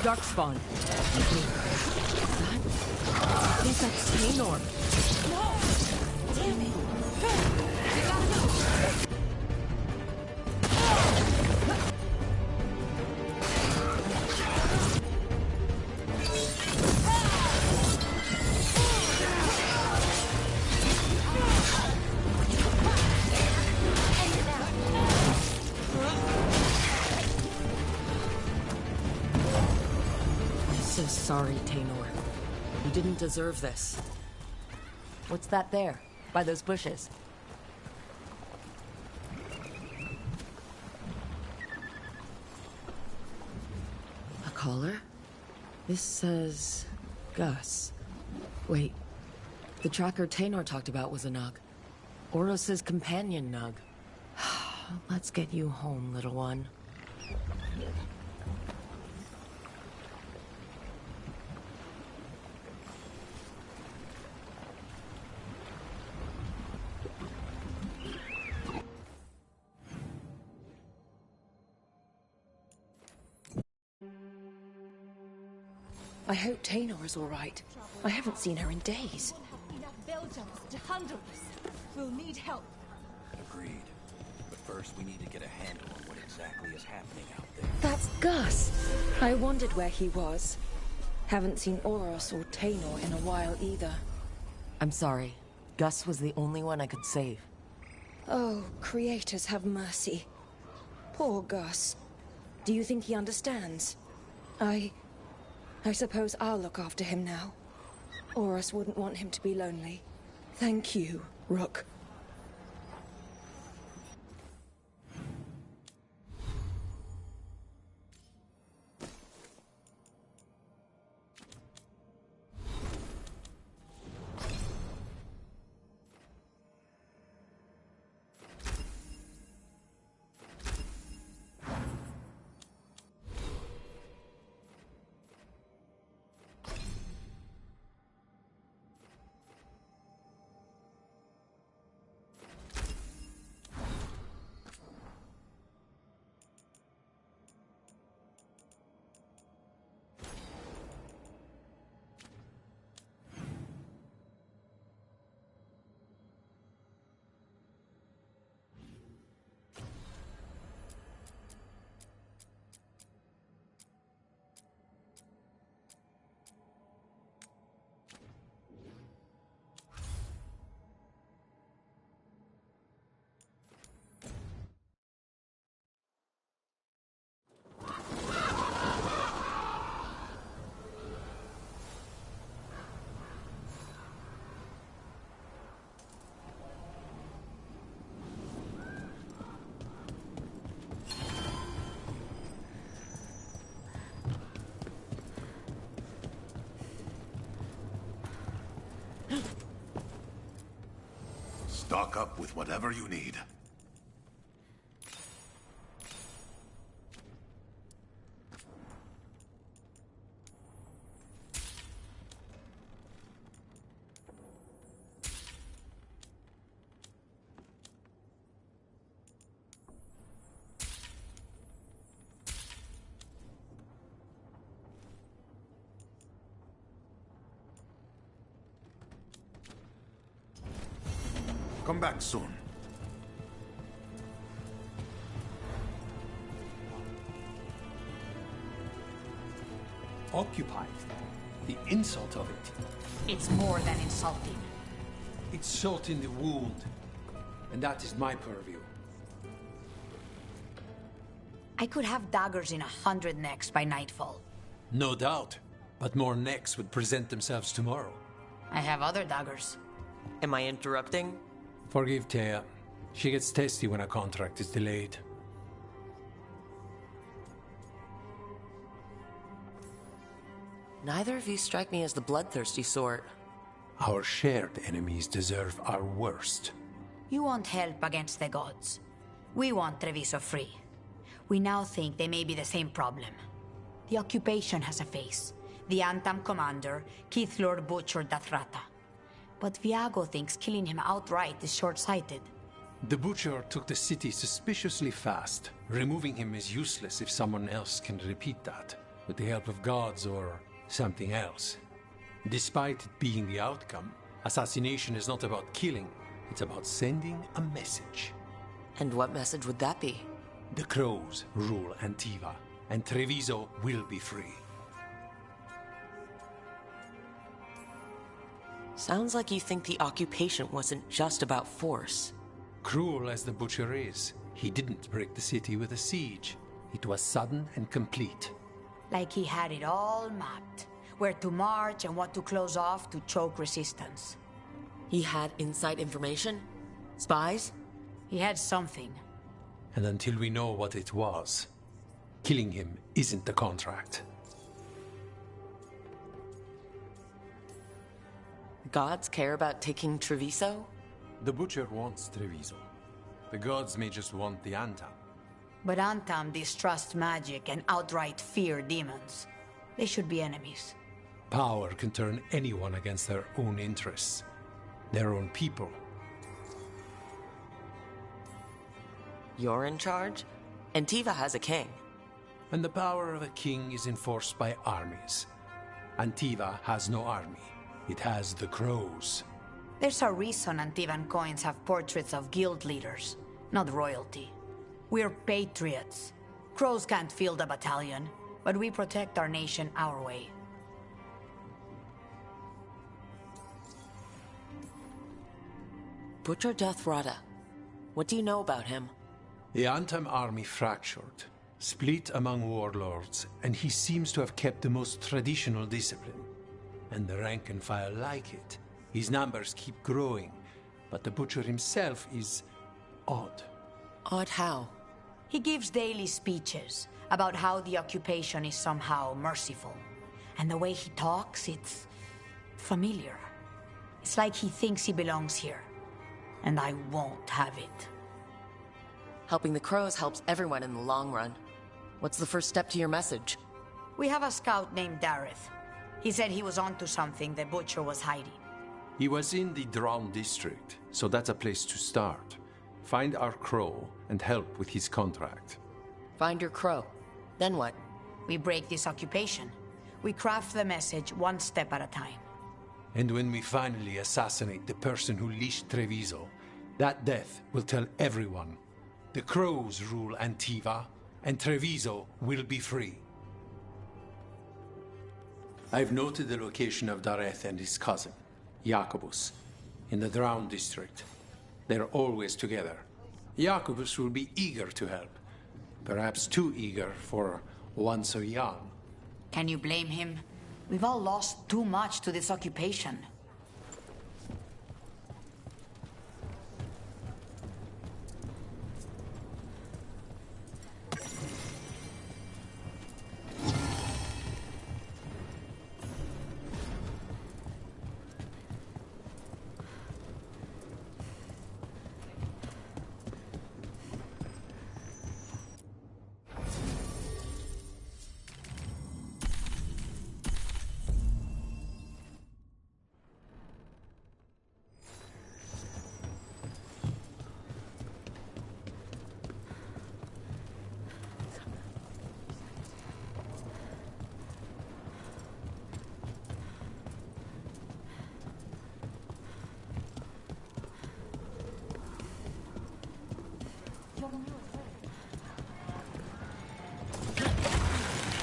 [SPEAKER 2] Darkspawn. I think that's Tainor.
[SPEAKER 11] No! Damn it! We gotta go!
[SPEAKER 2] So sorry, Tainor. You didn't deserve this. What's that there, by those bushes? A collar? This says... Gus. Wait. The tracker Tainor talked about was a Nug. Oros' companion Nug. Let's get you home, little one.
[SPEAKER 1] I hope Tainor is all right. I haven't seen her in days.
[SPEAKER 11] Enough Veilguards to handle this. We'll need help.
[SPEAKER 9] Agreed. But first we need to get a handle on what exactly is happening out there.
[SPEAKER 1] That's Gus. I wondered where he was. Haven't seen Oros or Tainor in a while either.
[SPEAKER 2] I'm sorry. Gus was the only one I could save.
[SPEAKER 1] Oh, creators have mercy. Poor Gus. Do you think he understands? I suppose I'll look after him now. Oros wouldn't want him to be lonely. Thank you, Rook.
[SPEAKER 14] Stock up with whatever you need. Come back soon.
[SPEAKER 17] Occupied. The insult of it.
[SPEAKER 4] It's more than insulting.
[SPEAKER 17] It's salt in the wound. And that is my purview.
[SPEAKER 4] I could have daggers in 100 necks by nightfall.
[SPEAKER 17] No doubt. But more necks would present themselves tomorrow.
[SPEAKER 4] I have other daggers.
[SPEAKER 2] Am I interrupting?
[SPEAKER 17] Forgive Thea. She gets testy when a contract is delayed.
[SPEAKER 2] Neither of you strike me as the bloodthirsty sort.
[SPEAKER 17] Our shared enemies deserve our worst.
[SPEAKER 4] You want help against the gods. We want Treviso free. We now think they may be the same problem. The occupation has a face. The Antam commander, Keith Lord butchered Dathrata. But Viago thinks killing him outright is short-sighted.
[SPEAKER 17] The Butcher took the city suspiciously fast. Removing him is useless if someone else can repeat that. with the help of gods or something else. Despite it being the outcome, assassination is not about killing, it's about sending a message.
[SPEAKER 2] And what message would that be?
[SPEAKER 17] The Crows rule Antiva, and Treviso will be free.
[SPEAKER 2] Sounds like you think the occupation wasn't just about force.
[SPEAKER 17] Cruel as the Butcher is, he didn't break the city with a siege. It was sudden and complete.
[SPEAKER 4] Like he had it all mapped. Where to march and what to close off to choke resistance.
[SPEAKER 2] He had inside information? Spies?
[SPEAKER 4] He had something.
[SPEAKER 17] And until we know what it was, killing him isn't the contract.
[SPEAKER 2] Gods care about taking Treviso?
[SPEAKER 17] The Butcher wants Treviso. The gods may just want the Antam.
[SPEAKER 4] But Antam distrusts magic and outright fear demons. They should be enemies.
[SPEAKER 17] Power can turn anyone against their own interests, their own people.
[SPEAKER 2] You're in charge? Antiva has a king.
[SPEAKER 17] And the power of a king is enforced by armies. Antiva has no army. It has the Crows.
[SPEAKER 4] There's a reason Antivan coins have portraits of guild leaders, not royalty. We're patriots. Crows can't field a battalion, but we protect our nation our way.
[SPEAKER 2] Butcher Deathrada. What do you know about him?
[SPEAKER 17] The Antam army fractured, split among warlords, and he seems to have kept the most traditional discipline. And the rank and file like it. His numbers keep growing, but the Butcher himself is odd.
[SPEAKER 2] Odd how?
[SPEAKER 4] He gives daily speeches about how the occupation is somehow merciful. And the way he talks, it's familiar. It's like he thinks he belongs here. And I won't have it.
[SPEAKER 2] Helping the Crows helps everyone in the long run. What's the first step to your message?
[SPEAKER 4] We have a scout named Dareth. He said he was onto something the Butcher was hiding.
[SPEAKER 17] He was in the Drown district, so that's a place to start. Find our Crow and help with his contract.
[SPEAKER 2] Find your Crow. Then what?
[SPEAKER 4] We break this occupation. We craft the message one step at a time.
[SPEAKER 17] And when we finally assassinate the person who leashed Treviso, that death will tell everyone. The Crows rule Antiva, and Treviso will be free. I've noted the location of Dareth and his cousin, Jacobus, in the Drown district. They're always together. Jacobus will be eager to help. Perhaps too eager for one so young.
[SPEAKER 4] Can you blame him? We've all lost too much to this occupation.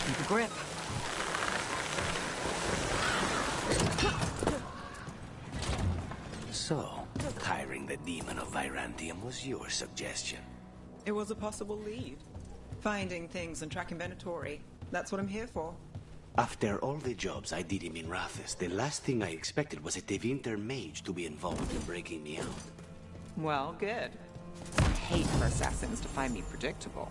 [SPEAKER 2] Keep a grip.
[SPEAKER 24] So, tiring the demon of Virantium was your suggestion.
[SPEAKER 5] It was a possible lead. Finding things and tracking Venatori. That's what I'm here for.
[SPEAKER 24] After all the jobs I did in Minrathis, the last thing I expected was a Tevinter mage to be involved in breaking me out.
[SPEAKER 5] Well, good. I hate for assassins to find me predictable.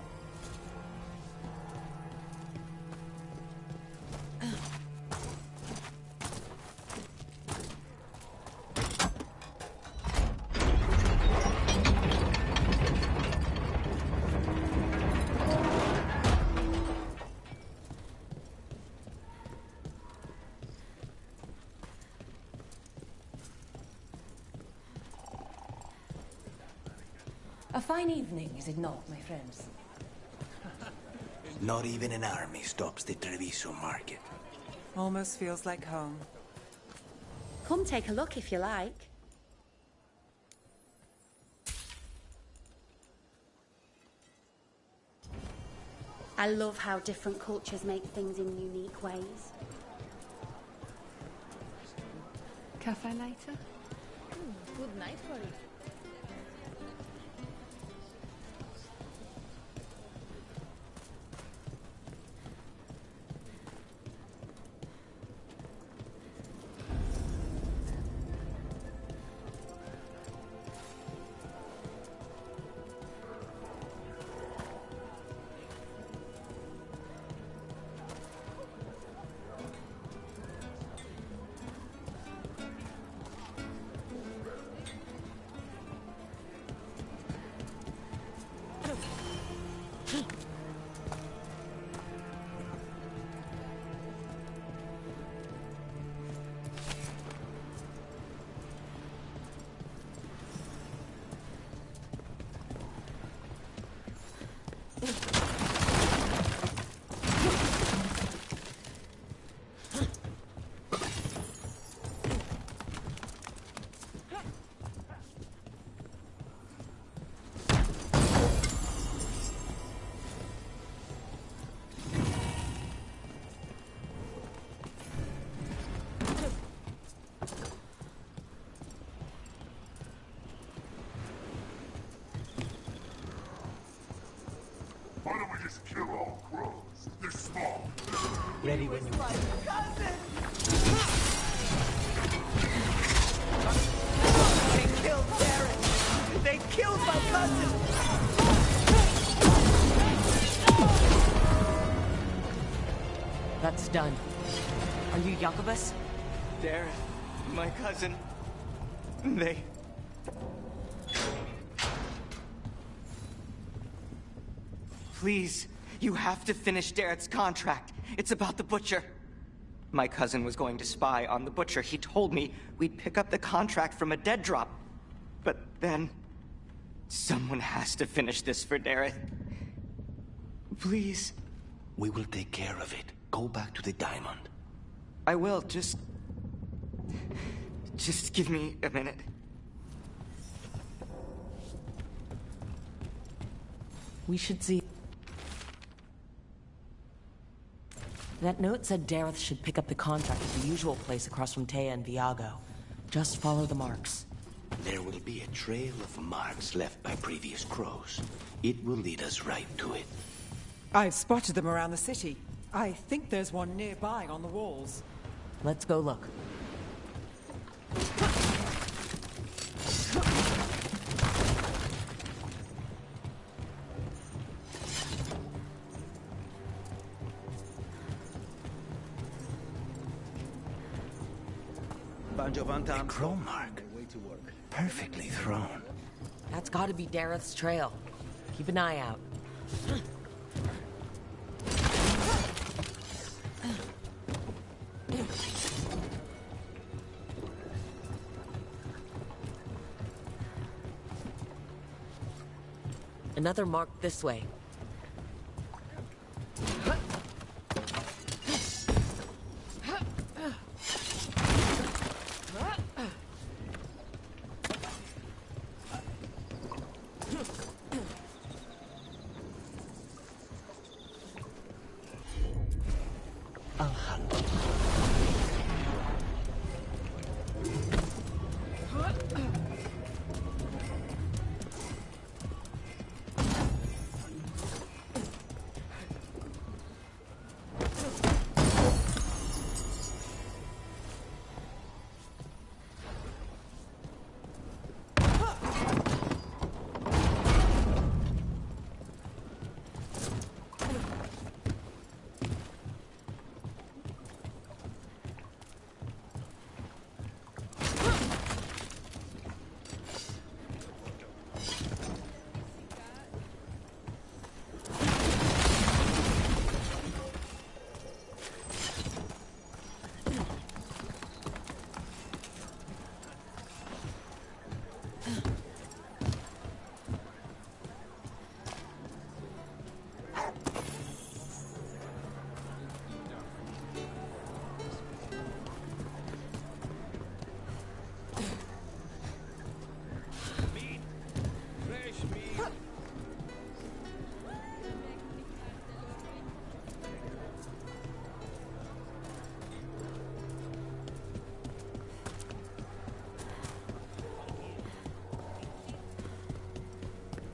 [SPEAKER 10] A fine evening, is it not, my friends?
[SPEAKER 24] Not even an army stops the Treviso market.
[SPEAKER 5] Almost feels like home.
[SPEAKER 15] Come take a look if you like. I love how different cultures make things in unique ways.
[SPEAKER 11] Cafe later?
[SPEAKER 10] Good night for it.
[SPEAKER 14] Why don't we just kill all crows? They're small.
[SPEAKER 7] Ready when you are.
[SPEAKER 13] They killed Darren! They killed my cousin!
[SPEAKER 2] That's done. Are you Jacobus?
[SPEAKER 13] Darren, my cousin. They... Please, you have to finish Darrett's contract. It's about the Butcher. My cousin was going to spy on the Butcher. He told me we'd pick up the contract from a dead drop. But then... someone has to finish this for Darrett. Please.
[SPEAKER 24] We will take care of it. Go back to the diamond.
[SPEAKER 13] I will, just give me a minute.
[SPEAKER 2] We should see... That note said Dareth should pick up the contract at the usual place across from Taya and Viago. Just follow the marks.
[SPEAKER 24] There will be a trail of marks left by previous crows. It will lead us right to it.
[SPEAKER 5] I've spotted them around the city. I think there's one nearby on the walls.
[SPEAKER 2] Let's go look.
[SPEAKER 24] A crow mark. Perfectly thrown.
[SPEAKER 2] That's gotta be Dareth's trail. Keep an eye out. Another mark this way.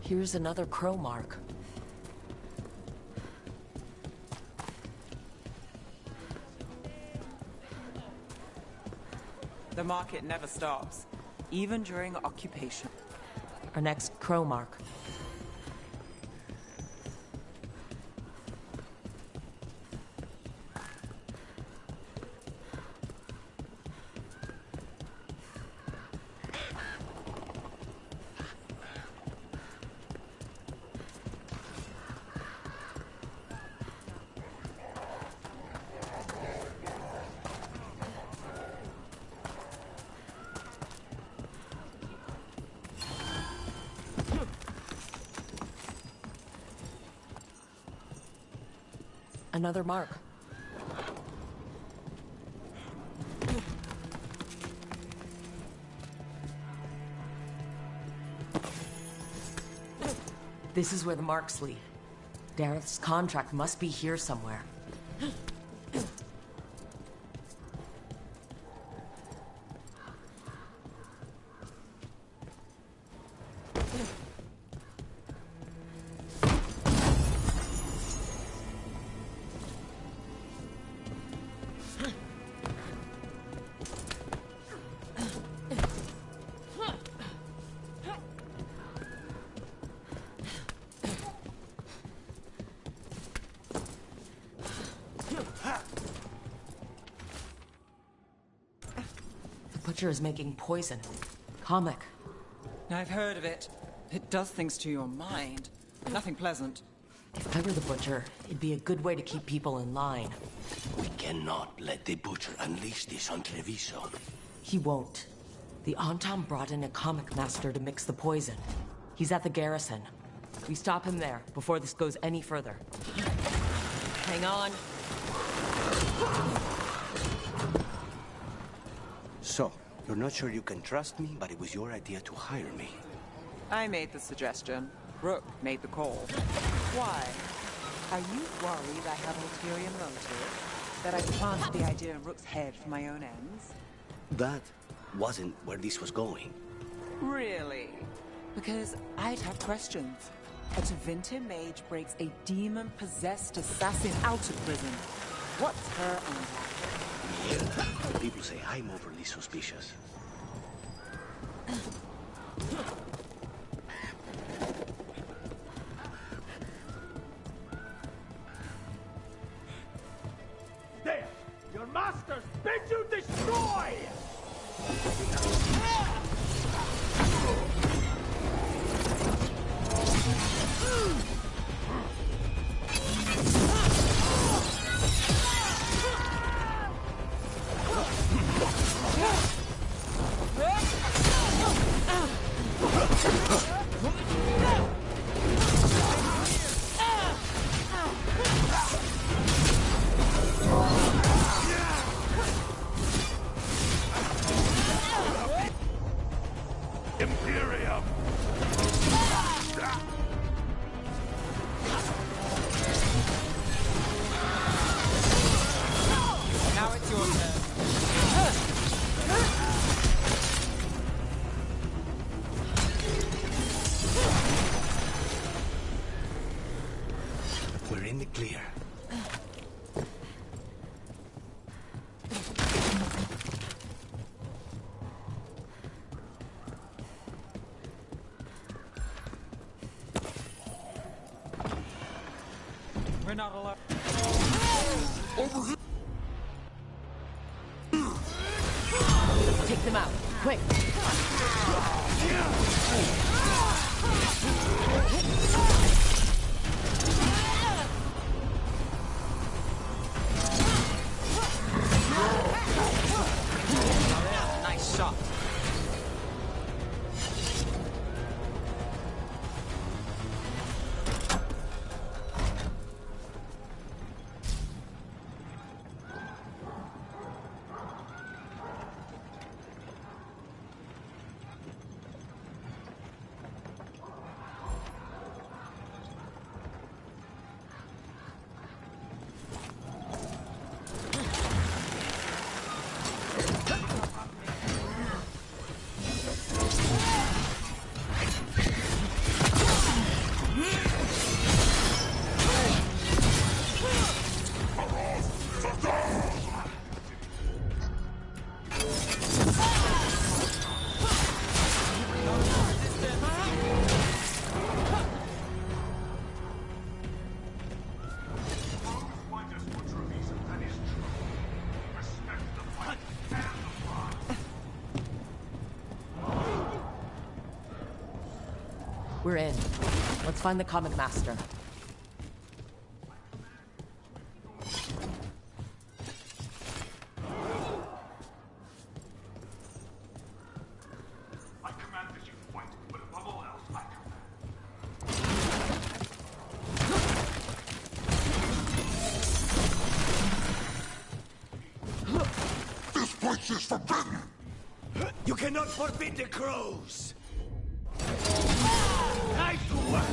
[SPEAKER 2] Here's another crow mark.
[SPEAKER 5] The market never stops, even during occupation.
[SPEAKER 2] Our next crow mark. Another mark. This is where the marks lead. Dareth's contract must be here somewhere. Butcher is making poison. Comic.
[SPEAKER 5] I've heard of it. It does things to your mind. Nothing pleasant.
[SPEAKER 2] If I were the Butcher, it'd be a good way to keep people in line.
[SPEAKER 24] We cannot let the Butcher unleash this on Treviso.
[SPEAKER 2] He won't. The Antam brought in a comic master to mix the poison. He's at the garrison. We stop him there, before this goes any further. Hang on.
[SPEAKER 24] So, you're not sure you can trust me, but it was your idea to hire me.
[SPEAKER 5] I made the suggestion. Rook made the call. Why? Are you worried I have ulterior motive? That I planted the idea in Rook's head for my own ends?
[SPEAKER 24] That wasn't where this was going.
[SPEAKER 5] Really? Because I'd have questions. A Tevinter mage breaks a demon-possessed assassin out of prison. What's her angle?
[SPEAKER 24] People say I'm overly suspicious.
[SPEAKER 8] There! Your masters bid you destroy! Imperium!
[SPEAKER 5] Now it's your turn.
[SPEAKER 24] We're in the clear.
[SPEAKER 5] We're not allowed.
[SPEAKER 2] Take them out, quick!
[SPEAKER 5] Nice shot.
[SPEAKER 2] We're in. Let's find the comic master.
[SPEAKER 14] I command that you fight, but above all else, I command. This place is forbidden!
[SPEAKER 24] You cannot forbid the crows!
[SPEAKER 14] Knife to work!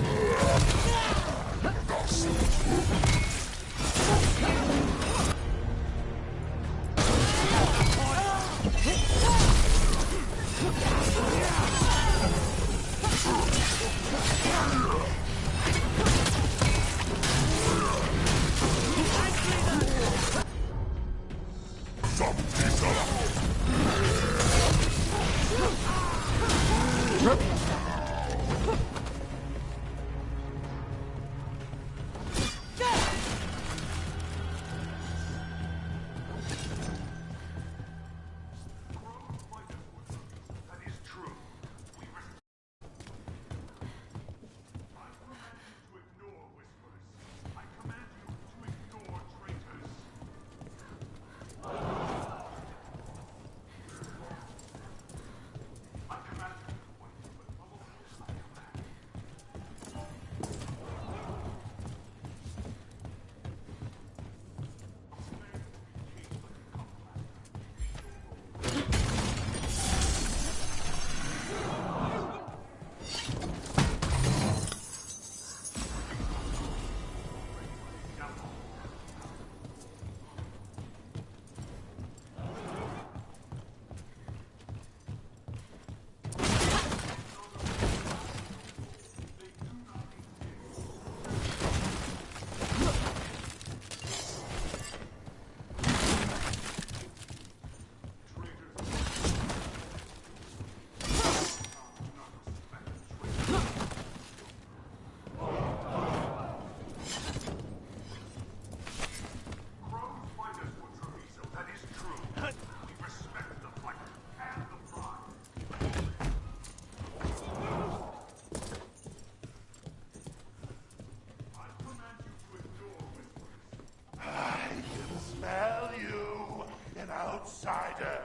[SPEAKER 14] Outsider,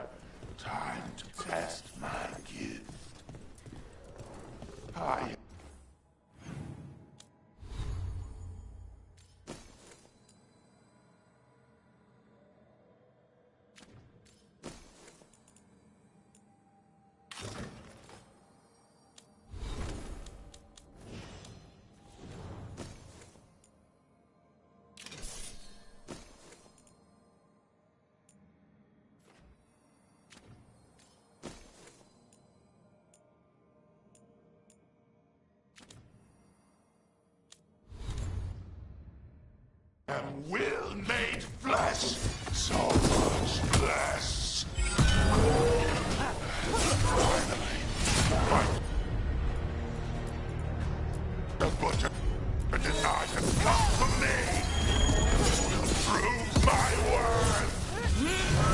[SPEAKER 14] time to test my gift. Am will made flesh, so much less. Finally, the butcher denied has come for me. Will prove my worth.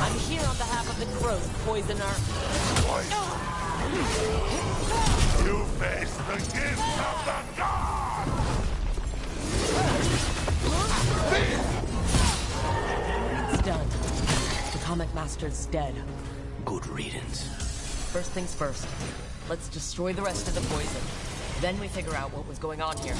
[SPEAKER 2] I'm here on behalf of the crows, poisoner.
[SPEAKER 14] You face the gift of the god.
[SPEAKER 2] It's done. The comic master's dead.
[SPEAKER 7] Good riddance.
[SPEAKER 2] First things first. Let's destroy the rest of the poison. Then we figure out what was going on here.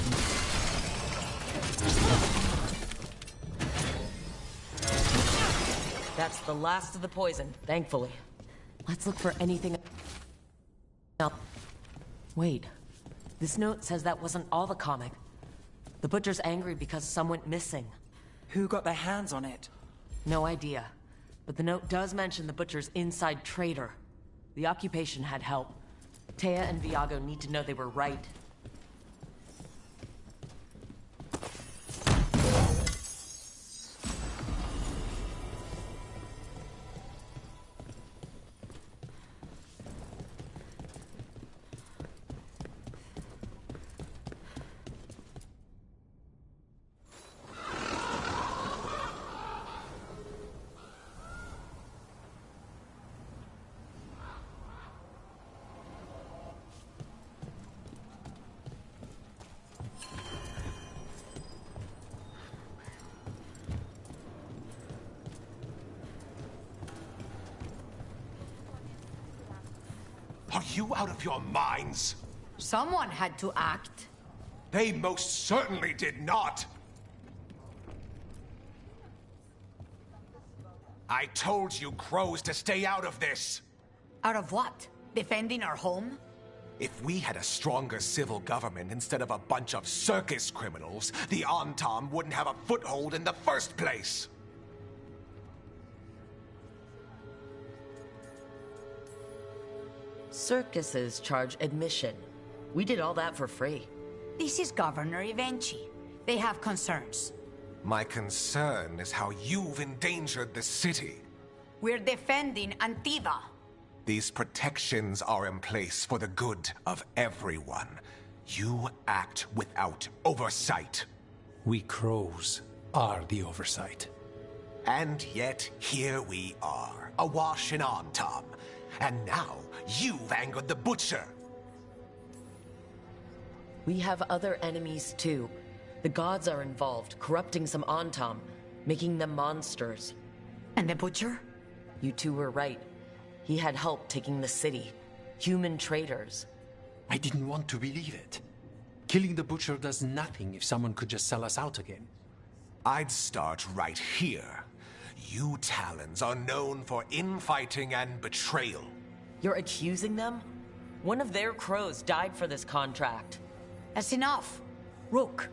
[SPEAKER 2] That's the last of the poison, thankfully. Let's look for anything else. Wait. This note says that wasn't all the comic. The Butcher's angry because some went missing.
[SPEAKER 5] Who got their hands on it?
[SPEAKER 2] No idea. But the note does mention the Butcher's inside trader. The occupation had help. Taya and Viago need to know they were right.
[SPEAKER 18] Are you out of your minds?
[SPEAKER 4] Someone had to act.
[SPEAKER 18] They most certainly did not! I told you crows to stay out of this!
[SPEAKER 4] Out of what? Defending our home?
[SPEAKER 18] If we had a stronger civil government instead of a bunch of circus criminals, the Antam wouldn't have a foothold in the first place!
[SPEAKER 2] Circuses charge admission. We did all that for free.
[SPEAKER 4] This is Governor Evenchi. They have concerns.
[SPEAKER 18] My concern is how you've endangered the city.
[SPEAKER 4] We're defending Antiva.
[SPEAKER 18] These protections are in place for the good of everyone. You act without oversight.
[SPEAKER 17] We crows are the oversight.
[SPEAKER 18] And yet, here we are, awash in Antam. And now, you've angered the Butcher.
[SPEAKER 2] We have other enemies too. The gods are involved, corrupting some Antam, making them monsters.
[SPEAKER 4] And the Butcher?
[SPEAKER 2] You two were right. He had help taking the city. Human traitors.
[SPEAKER 17] I didn't want to believe it. Killing the Butcher does nothing if someone could just sell us out again.
[SPEAKER 18] I'd start right here. You Talons are known for infighting and betrayal.
[SPEAKER 2] You're accusing them? One of their crows died for this contract.
[SPEAKER 4] That's enough. Rook,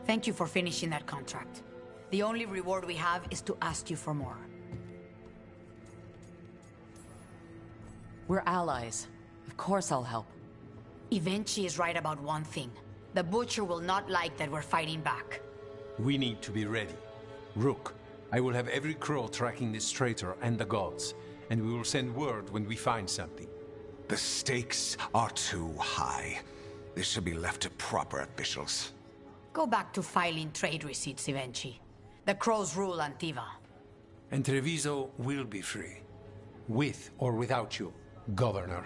[SPEAKER 4] thank you for finishing that contract. The only reward we have is to ask you for more.
[SPEAKER 2] We're allies. Of course I'll help.
[SPEAKER 4] Evenchi is right about one thing. The Butcher will not like that we're fighting back.
[SPEAKER 17] We need to be ready. Rook, I will have every crow tracking this traitor and the gods, and we will send word when we find something.
[SPEAKER 18] The stakes are too high. This should be left to proper officials.
[SPEAKER 4] Go back to filing trade receipts, Evenchi. The crows rule Antiva.
[SPEAKER 17] And Treviso will be free. With or without you, Governor.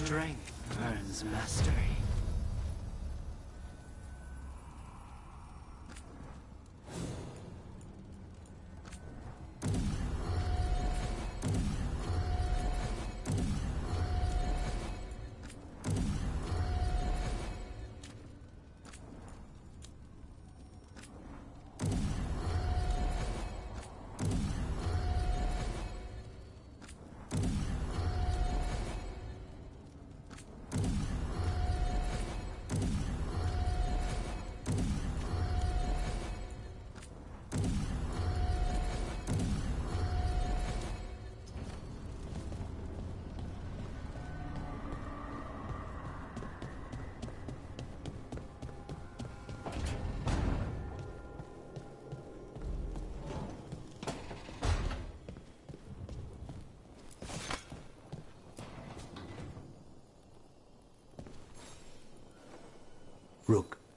[SPEAKER 7] Strength earns mastery.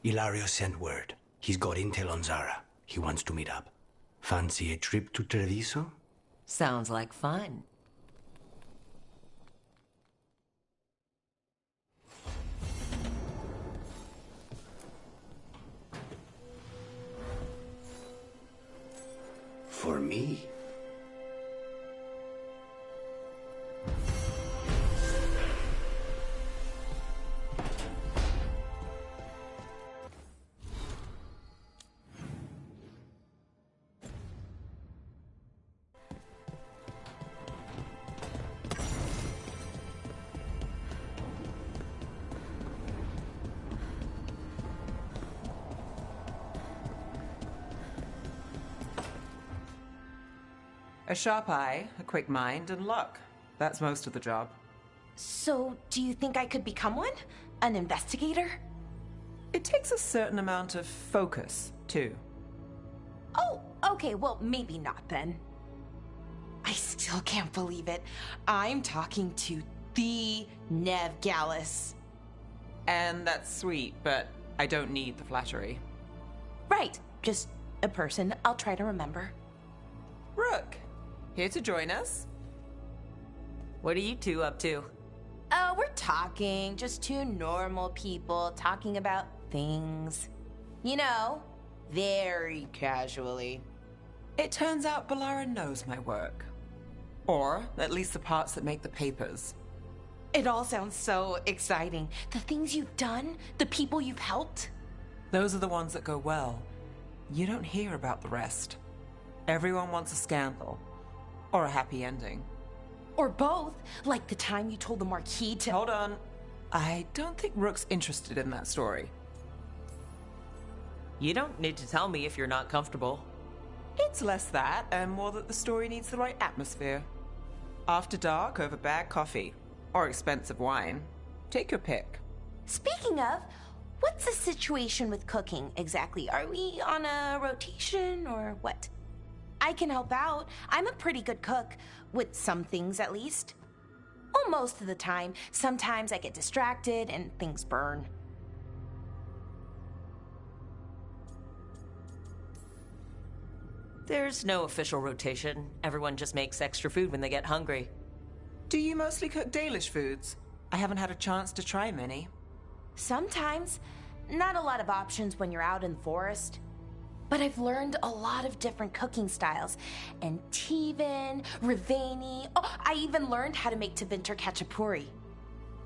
[SPEAKER 24] Ilario sent word. He's got intel on Zara. He wants to meet up. Fancy a trip to Treviso?
[SPEAKER 2] Sounds like fun.
[SPEAKER 24] For me?
[SPEAKER 5] A sharp eye, a quick mind, and luck. That's most of the job.
[SPEAKER 6] So, do you think I could become one? An investigator?
[SPEAKER 5] It takes a certain amount of focus, too.
[SPEAKER 6] Oh, okay, well, maybe not then. I still can't believe it. I'm talking to the Nev Gallus.
[SPEAKER 5] And that's sweet, but I don't need the flattery.
[SPEAKER 6] Right, just a person I'll try to remember.
[SPEAKER 5] Rook, here to join us.
[SPEAKER 2] What are you two up to?
[SPEAKER 6] We're talking, just two normal people talking about things. You know, very casually.
[SPEAKER 5] It turns out Balara knows my work. Or at least the parts that make the papers.
[SPEAKER 6] It all sounds so exciting. The things you've done, the people you've helped.
[SPEAKER 5] Those are the ones that go well. You don't hear about the rest. Everyone wants a scandal. Or a happy ending.
[SPEAKER 6] Or both, like the time you told the Marquis to—
[SPEAKER 5] Hold on. I don't think Rook's interested in that story.
[SPEAKER 2] You don't need to tell me if you're not comfortable.
[SPEAKER 5] It's less that, and more that the story needs the right atmosphere. After dark over bad coffee. Or expensive wine. Take your pick.
[SPEAKER 6] Speaking of, what's the situation with cooking exactly? Are we on a rotation or what? I can help out. I'm a pretty good cook, with some things at least. Well, most of the time. Sometimes I get distracted and things burn.
[SPEAKER 2] There's no official rotation. Everyone just makes extra food when they get hungry.
[SPEAKER 5] Do you mostly cook Dalish foods? I haven't had a chance to try many.
[SPEAKER 6] Sometimes. Not a lot of options when you're out in the forest. But I've learned a lot of different cooking styles. And Tivin, Rivani. Oh, I even learned how to make Tevinter Khachapuri.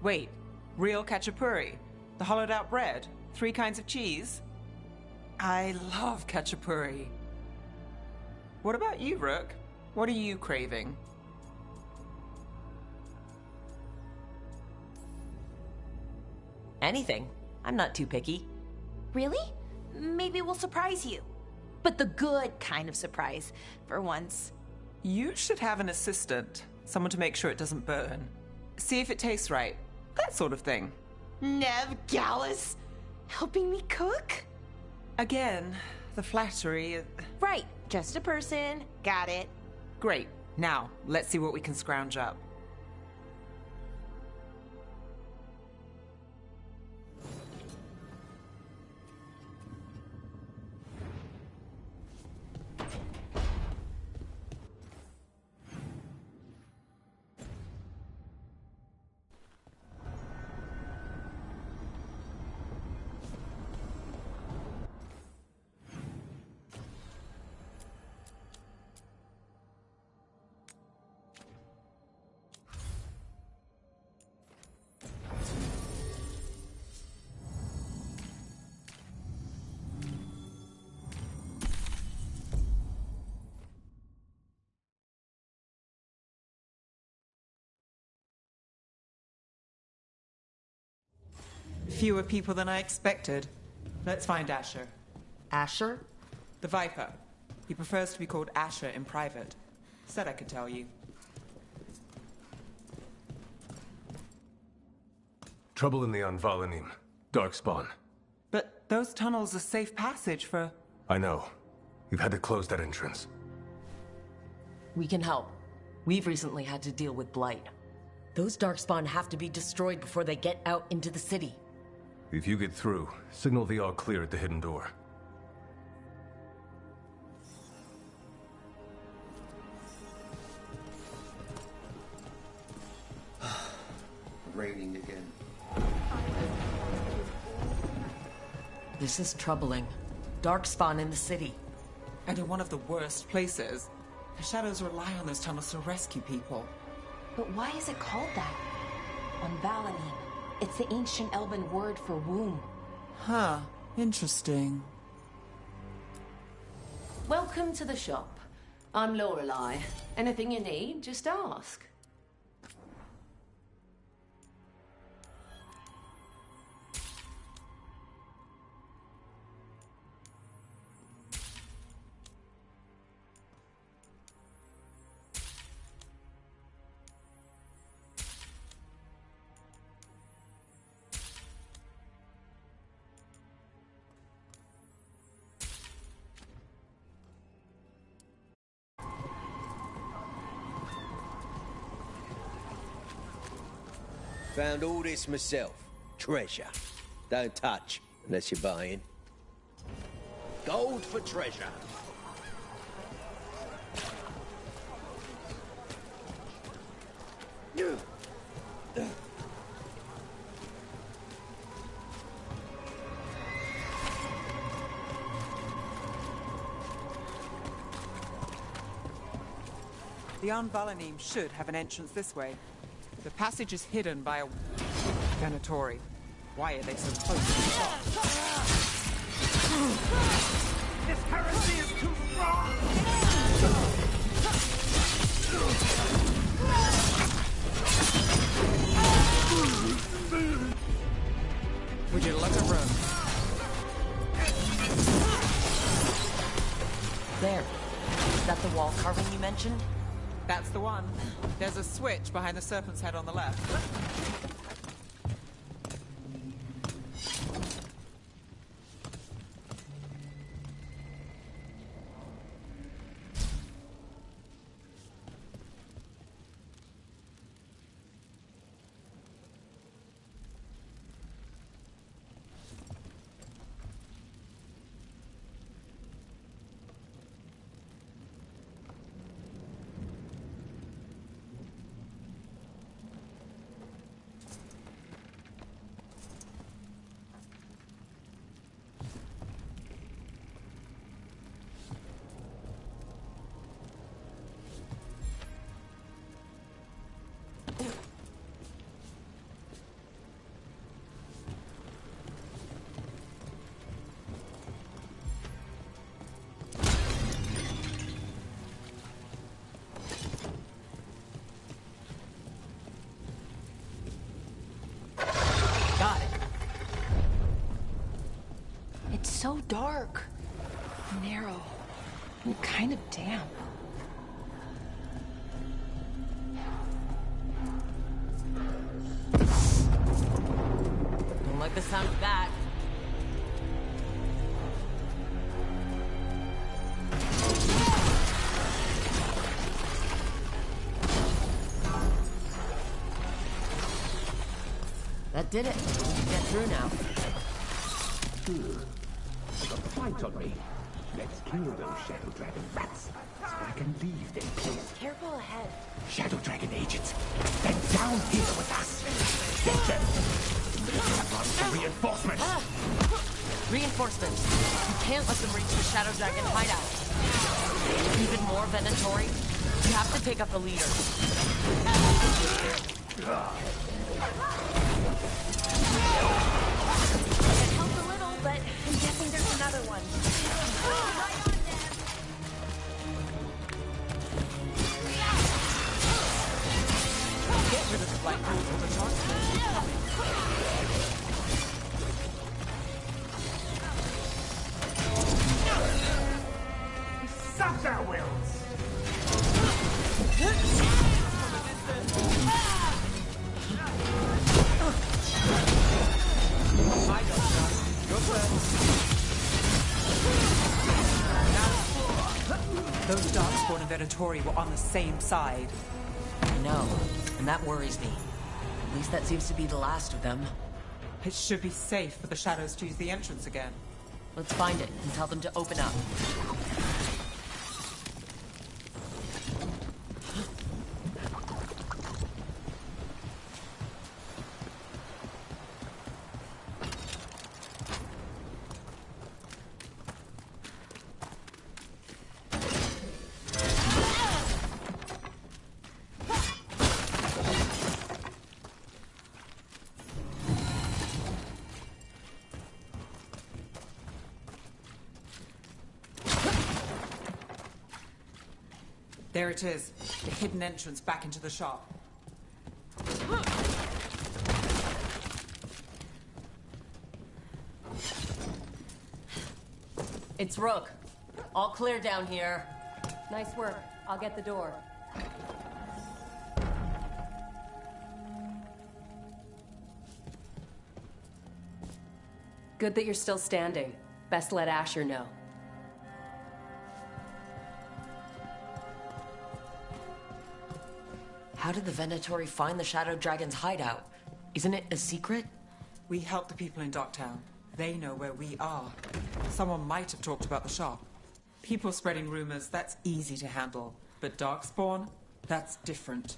[SPEAKER 5] Wait, real Khachapuri? The hollowed out bread? 3 kinds of cheese? I love Khachapuri. What about you, Rook? What are you craving?
[SPEAKER 2] Anything. I'm not too picky.
[SPEAKER 6] Really? Maybe we'll surprise you. But the good kind of surprise, for once.
[SPEAKER 5] You should have an assistant. Someone to make sure it doesn't burn. See if it tastes right. That sort of thing.
[SPEAKER 6] Nev Gallus? Helping me cook?
[SPEAKER 5] Again, the flattery...
[SPEAKER 6] Right, just a person. Got it.
[SPEAKER 5] Great. Now, let's see what we can scrounge up. Fewer people than I expected. Let's find Asher.
[SPEAKER 2] Asher?
[SPEAKER 5] The Viper. He prefers to be called Asher in private. Said I could tell you.
[SPEAKER 12] Trouble in the Anvalanim. Darkspawn.
[SPEAKER 5] But those tunnels are safe passage for...
[SPEAKER 12] I know. We've had to close that entrance.
[SPEAKER 2] We can help. We've recently had to deal with Blight. Those Darkspawn have to be destroyed before they get out into the city.
[SPEAKER 12] If you get through, signal the all clear at the hidden door.
[SPEAKER 3] Raining again.
[SPEAKER 2] This is troubling. Darkspawn in the city.
[SPEAKER 5] And in one of the worst places. The shadows rely on those tunnels to rescue people.
[SPEAKER 6] But why is it called that? On Valanim, it's the ancient Elven word for womb.
[SPEAKER 5] Huh. Interesting.
[SPEAKER 15] Welcome to the shop. I'm Lorelei. Anything you need, just ask.
[SPEAKER 3] Found all this myself. Treasure. Don't touch, unless you're buying. Gold for treasure.
[SPEAKER 5] The Valanim should have an entrance this way. The passage is hidden by a Venatori. Why are they so close to the shop?
[SPEAKER 8] This heresy is too strong!
[SPEAKER 5] Would you look at room?
[SPEAKER 2] There. Is that the wall carving you mentioned?
[SPEAKER 5] That's the one. There's a switch behind the serpent's head on the left.
[SPEAKER 6] So dark, narrow, and kind of damp.
[SPEAKER 2] Don't like the sound of that. That did it. We can get through now.
[SPEAKER 20] Fight on me. Let's kill those Shadow Dragon rats, so I can leave their place.
[SPEAKER 6] Careful ahead.
[SPEAKER 20] Shadow Dragon agents, they're down here with us. Get them. Run for reinforcements.
[SPEAKER 2] Reinforcements. You can't let them reach the Shadow Dragon hideout. Even more Venatori. You have to take up the leader.
[SPEAKER 6] It helped a little, but I'm guessing there's another one.
[SPEAKER 5] Get rid of the black holes with the dark.
[SPEAKER 8] Suck our wills!
[SPEAKER 5] Those Darkspawn and Venatori were on the same side.
[SPEAKER 2] I know, and that worries me. At least that seems to be the last of them.
[SPEAKER 5] It should be safe for the shadows to use the entrance again.
[SPEAKER 2] Let's find it and tell them to open up.
[SPEAKER 5] There it is, the hidden entrance back into the shop.
[SPEAKER 2] It's Rook. All clear down here.
[SPEAKER 16] Nice work. I'll get the door. Good that you're still standing. Best let Asher know.
[SPEAKER 2] How did the Venatori find the Shadow Dragon's hideout? Isn't it a secret?
[SPEAKER 5] We help the people in Docktown. They know where we are. Someone might have talked about the shop. People spreading rumors, that's easy to handle. But Darkspawn, that's different.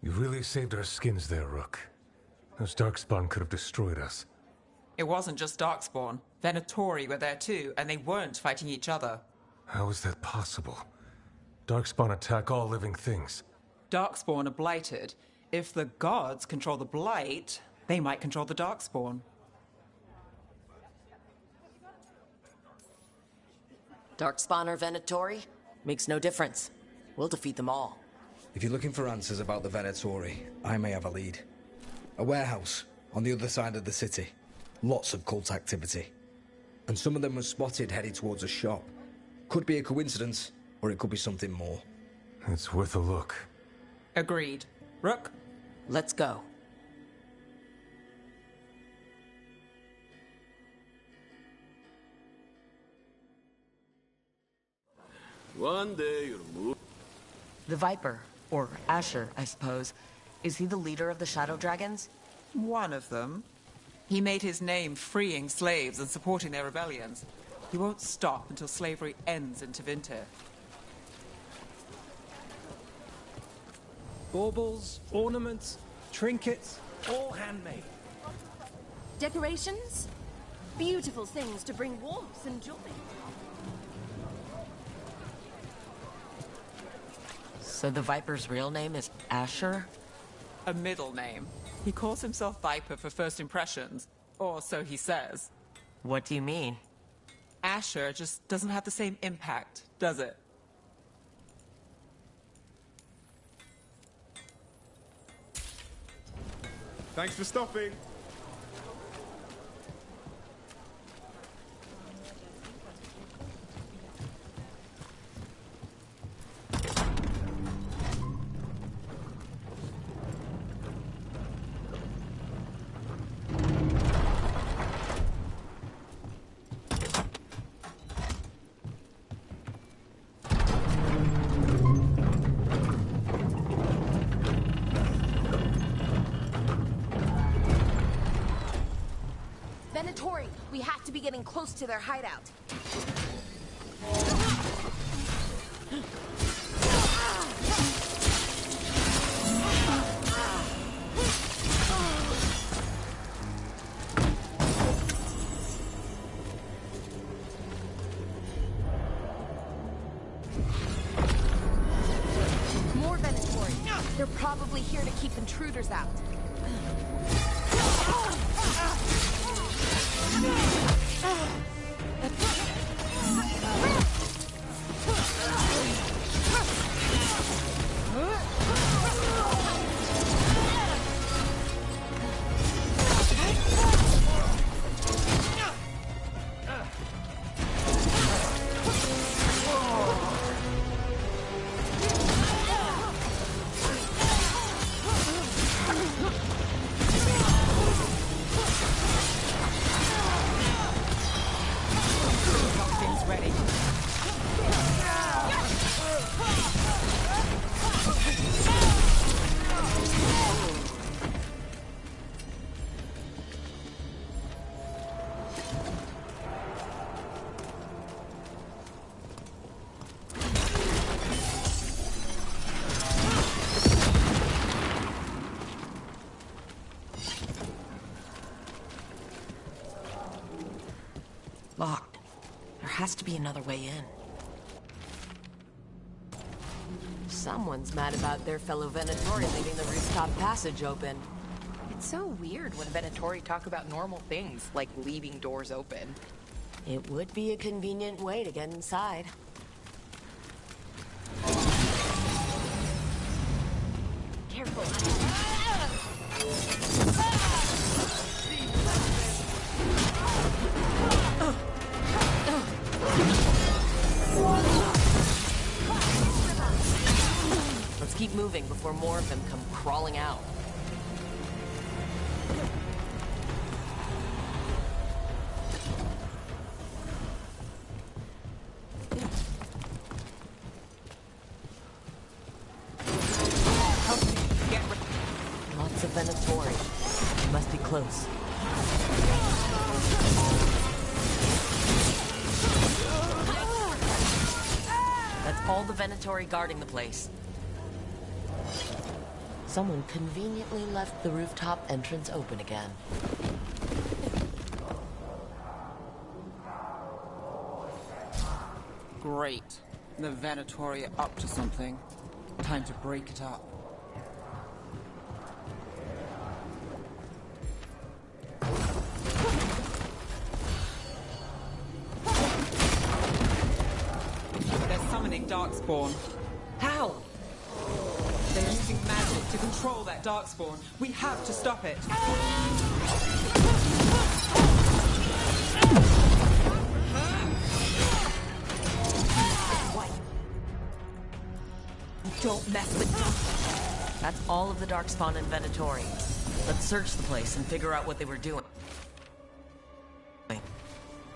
[SPEAKER 12] You really saved our skins there, Rook. Those Darkspawn could have destroyed us.
[SPEAKER 5] It wasn't just Darkspawn. Venatori were there too, and they weren't fighting each other.
[SPEAKER 12] How is that possible? Darkspawn attack all living things.
[SPEAKER 5] Darkspawn are blighted. If the gods control the blight, they might control the Darkspawn.
[SPEAKER 2] Darkspawn or Venatori? Makes no difference. We'll defeat them all.
[SPEAKER 9] If you're looking for answers about the Venatori, I may have a lead. A warehouse on the other side of the city. Lots of cult activity. And some of them were spotted heading towards a shop. Could be a coincidence, or it could be something more.
[SPEAKER 12] It's worth a look.
[SPEAKER 5] Agreed. Rook?
[SPEAKER 2] Let's go.
[SPEAKER 19] One day you'll move.
[SPEAKER 2] The Viper, or Asher, I suppose. Is he the leader of the Shadow Dragons?
[SPEAKER 5] One of them. He made his name freeing slaves and supporting their rebellions. He won't stop until slavery ends in Tevinter.
[SPEAKER 21] Baubles, ornaments, trinkets, all handmade.
[SPEAKER 16] Decorations? Beautiful things to bring warmth and joy.
[SPEAKER 2] So the Viper's real name is Asher?
[SPEAKER 5] A middle name. He calls himself Viper for first impressions, or so he says.
[SPEAKER 2] What do you mean?
[SPEAKER 5] Asher just doesn't have the same impact, does it?
[SPEAKER 23] Thanks for stopping.
[SPEAKER 6] Venatori, we have to be getting close to their hideout. More Venatori. They're probably here to keep intruders out.
[SPEAKER 2] Locked. There has to be another way in.
[SPEAKER 1] Someone's mad about their fellow Venatori leaving the rooftop passage open.
[SPEAKER 10] It's so weird when Venatori talk about normal things, like leaving doors open.
[SPEAKER 1] It would be a convenient way to get inside.
[SPEAKER 16] Careful.
[SPEAKER 1] Let's keep moving before more of them come crawling out. Lots of Venatori. They must be close. That's all the Venatori guarding the place. Someone conveniently left the rooftop entrance open again.
[SPEAKER 5] Great. The Venatori are up to something. Time to break it up. They're summoning Darkspawn.
[SPEAKER 1] How?
[SPEAKER 5] They're using magic to control that Darkspawn. We have to stop it.
[SPEAKER 6] Don't mess with me.
[SPEAKER 1] That's all of the Darkspawn and Venatori. Let's search the place and figure out what they were doing.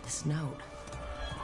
[SPEAKER 1] This note.